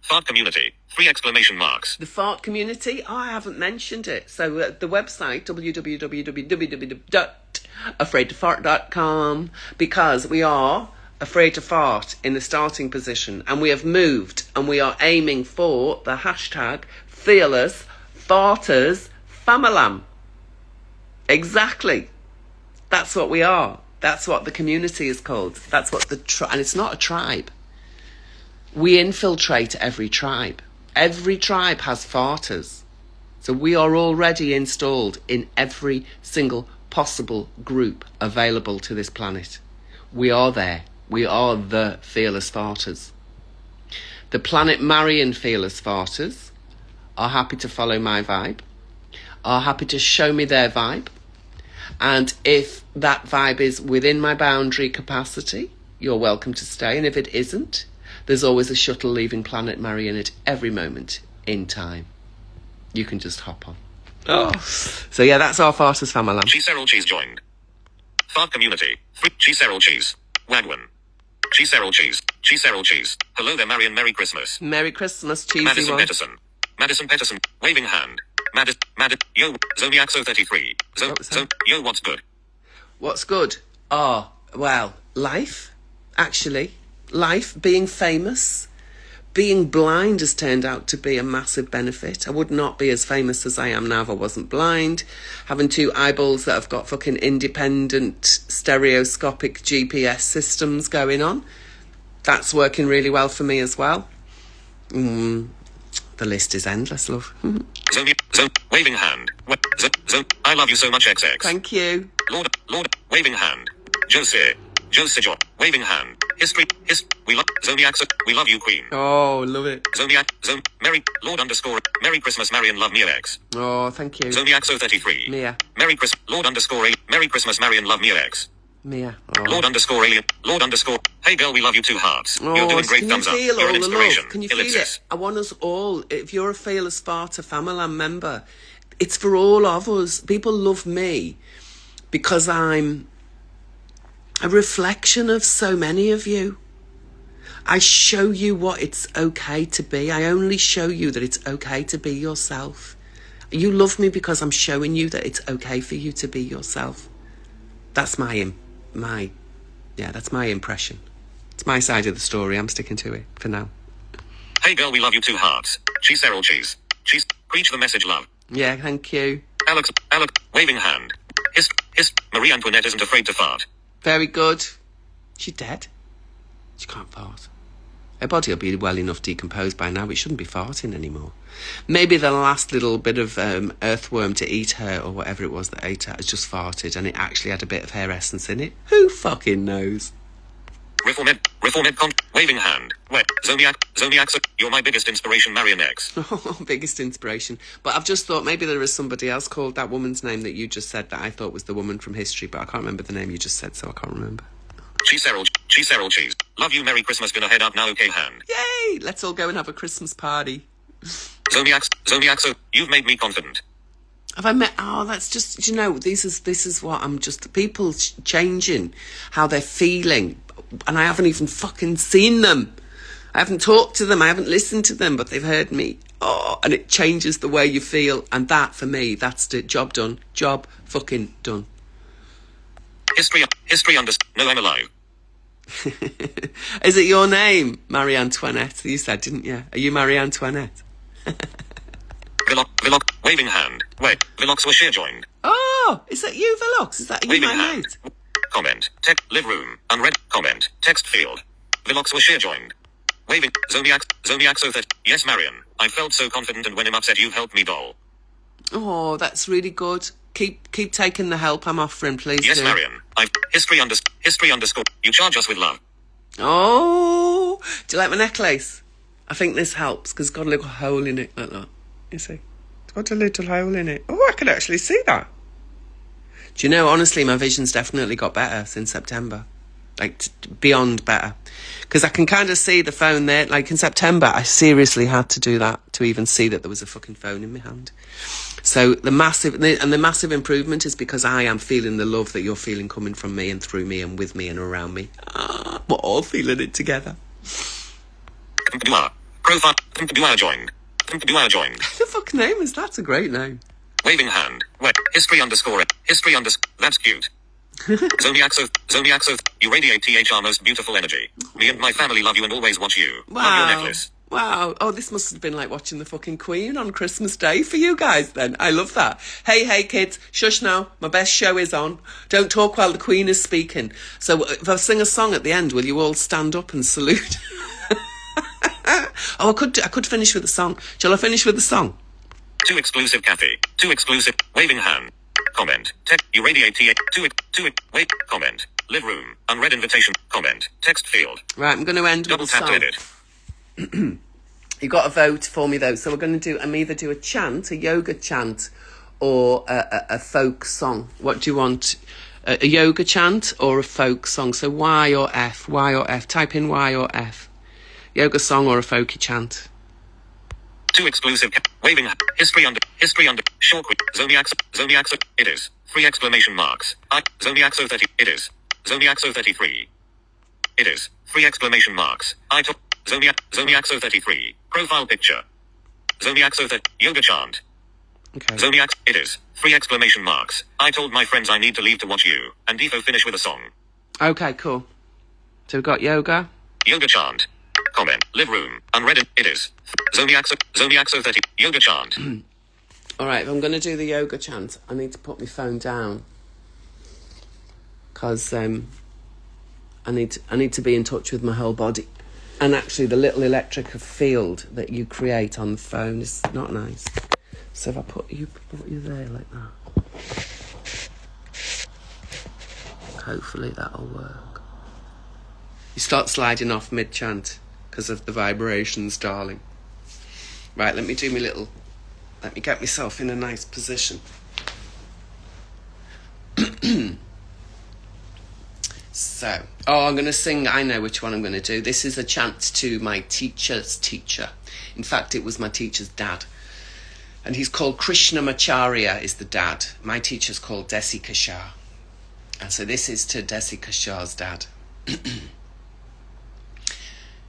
Fart community. 3 exclamation marks. The fart community? Oh, I haven't mentioned it. So the website, www.afraidtofart.com, because we are afraid to fart in the starting position, and we have moved, and we are aiming for the hashtag Fearless Farters Famalam. Exactly. That's what we are. That's what the community is called. That's what and it's not a tribe. We infiltrate every tribe. Every tribe has farters. So we are already installed in every single possible group available to this planet. We are there. We are the fearless farters. The Planet Marion fearless farters are happy to follow my vibe, are happy to show me their vibe. And if that vibe is within my boundary capacity, you're welcome to stay. And if it isn't, there's always a shuttle leaving Planet Marion at every moment in time. You can just hop on. Oh. So yeah, that's our farters family. Cheese Errol Cheese joined. Fart community. Cheese Errol Cheese. Wagwan. Cheese Errol Cheese. Cheese Errol Cheese. Hello there, Marion. Merry Christmas. Merry Christmas, cheesy Madison one. Peterson. Madison Peterson. Waving hand. Yo, Zoniaxo 33. Yo, what's good? What's good? Oh, well, life, actually. Life, being famous. Being blind has turned out to be a massive benefit. I would not be as famous as I am now if I wasn't blind. Having 2 eyeballs that have got fucking independent stereoscopic GPS systems going on. That's working really well for me as well. The list is endless, love. Waving hand. I love you so much, XX. Thank you. Lord, waving hand. Jose John, waving hand. We love Zoniac. We love you, Queen. Oh, love it. Zoniac, Merry Lord underscore Merry Christmas, Marion. Love Mia X. Oh, thank you. Zoniaxo 33. Mia. Merry Christmas, Lord underscore Merry Christmas, Marion. Love Mia X. Mia. Oh. Lord underscore alien. Lord underscore. Hey girl, we love you 2 hearts. Oh, you're doing great. can Thumbs you up. feel You're all an the inspiration. love? Can you feel Ellipsis. it? I want us all. If you're a Fearless Farter family member, it's for all of us. People love me because I'm a reflection of so many of you. I show you what it's okay to be. I only show you that it's okay to be yourself. You love me because I'm showing you that it's okay for you to be yourself. That's that's my impression. It's my side of the story. I'm sticking to it for now. Hey girl, we love you 2 hearts. Cheese Errol Cheese. Cheese. Preach the message, love. Yeah, thank you. Alex, waving hand. Marie Antoinette isn't afraid to fart. Very good. She's dead. She can't fart. Her body will be well enough decomposed by now. It shouldn't be farting anymore. Maybe the last little bit of earthworm to eat her, or whatever it was that ate her, has just farted, and it actually had a bit of hair essence in it. Who fucking knows? Reformed, waving hand. Zoniac, you're my biggest inspiration, Marion X. Oh, biggest inspiration. But I've just thought maybe there is somebody else called that woman's name that you just said that I thought was the woman from history, but I can't remember the name you just said, so I can't remember. Cheese Errol Cheese. Love you, Merry Christmas. Gonna head up now, okay, hand. Yay! Let's all go and have a Christmas party. Zoniac, you've made me confident. Have I met? Oh, that's just, this is what I'm just, people changing how they're feeling. And I haven't even fucking seen them. I haven't talked to them. I haven't listened to them, but they've heard me. Oh, and it changes the way you feel. And that, for me, that's the job done. Job fucking done. History no, I'm alive. Is it your name, Marie Antoinette? You said, didn't you? Are you Marie Antoinette? Villox, waving hand. Wait, Villox was share joined. Oh, is that you, Villox? Is that you, Waving my hand. mate? Comment. Live room. Unread. Comment. Text field. Villox was share joined. Waving. Zoniac so that. Yes, Marion. I felt so confident, and when I'm upset, you've helped me, doll. Oh, that's really good. Keep taking the help I'm offering, please. Yes, do. Marion. I've history underscore. You charge us with love. Oh, do you like my necklace? I think this helps because it's got a little hole in it like that. You see? It's got a little hole in it. Oh, I can actually see that. Do you know, honestly, my vision's definitely got better since September. Like, beyond better. Because I can kind of see the phone there. Like, in September, I seriously had to do that to even see that there was a fucking phone in my hand. So the massive improvement is because I am feeling the love that you're feeling coming from me and through me and with me and around me. We're all feeling it together. Profile. Joined. The fuck name is that? That's a great name. Waving hand. Wait. History underscore. That's cute. Zoniac, you radiate THR most beautiful energy. Me and my family love you and always watch you. Wow. Love your necklace. Wow. Oh, this must have been like watching the fucking Queen on Christmas Day for you guys then. I love that. Hey, kids, shush now. My best show is on. Don't talk while the Queen is speaking. So if I sing a song at the end, will you all stand up and salute? Oh, I could finish with a song. Shall I finish with a song? Too exclusive Kathy. Too exclusive. Waving hand. Comment. You radiate wait. Comment. Live room. Unread invitation. Comment. Text field. Right, I'm going to end Double with a tap song. to edit. You got to vote for me though. So we're going to either do a chant, a yoga chant, or a folk song. What do you want? A yoga chant or a folk song? So Y or F? Y or F? Type in Y or F. Yoga song or a folky chant? Too exclusive. Waving history under short quick Zodiac it is 3 exclamation marks. Zodiac 30 it is Zodiac 33 it is 3 exclamation marks. Zodiac 33 profile picture Zodiac 30 yoga chant. Okay. Zodiac it is 3 exclamation marks. I told my friends I need to leave to watch you and Defo finish with a song. Okay, cool. So we've got yoga chant. Comment. Live room. Unread it is Zodiac 30 yoga chant. All right, if I'm going to do the yoga chant, I need to put my phone down because I need to be in touch with my whole body. And actually, the little electric field that you create on the phone is not nice. So if I put you there like that, hopefully that'll work. You start sliding off mid-chant because of the vibrations, darling. Right, let me get myself in a nice position. So, I'm going to sing, I know which one I'm going to do. This is a chant to my teacher's teacher. In fact, it was my teacher's dad. And he's called Krishnamacharya is the dad. My teacher's called Desi Kishar. And so this is to Desi Kishar's dad.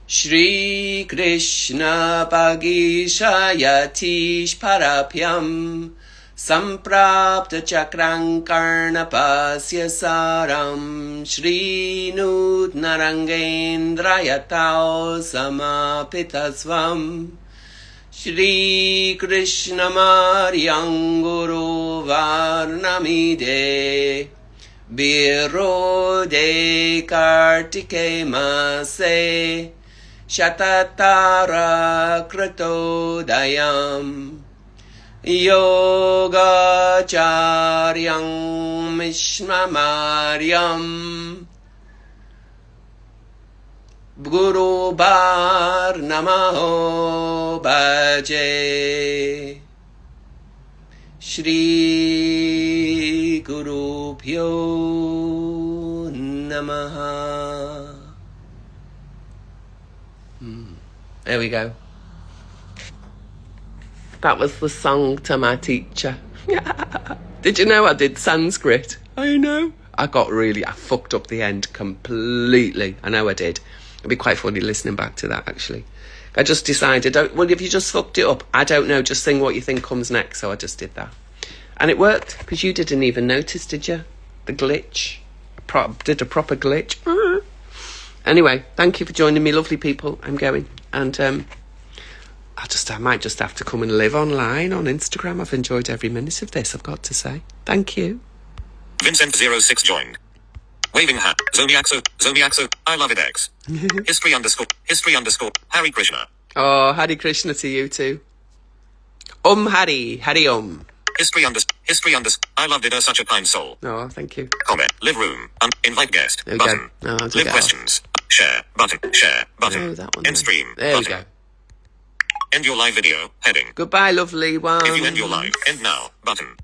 Shri Krishna Pagishayatish Parapyam Samprapta Chakrang Karnapasya Saram Shri Nutnarangendrayatao Samapitasvam Shri Krishna Maryanguru Varnamide Virode Kartike Mase Shatatara Kratodayam Yogacharyam Mishmamaryam Guru Bar Namaho Bhaje Shri Guru Pyo Namaha. There we go. That was the song to my teacher. Did you know I did Sanskrit? I know. I fucked up the end completely. I know I did. It'd be quite funny listening back to that, actually. I just decided, if you just fucked it up, I don't know, just sing what you think comes next. So I just did that. And it worked, because you didn't even notice, did you? The glitch. Did a proper glitch. Anyway, thank you for joining me, lovely people. I'm going. And I might just have to come and live online on Instagram. I've enjoyed every minute of this, I've got to say. Thank you. Vincent06 joined. Waving hat. Zodiac, I love it X. History underscore, Hari Krishna. Oh, Hari Krishna to you too. Hari History underscore, I loved it, such a kind soul. Oh, thank you. Comment, live room, invite guest, There we button. go. Oh, Live questions, share, button. Oh, that one End there. stream, There button. we go. End your live video, heading. Goodbye, lovely one. If you end your live, end now, button.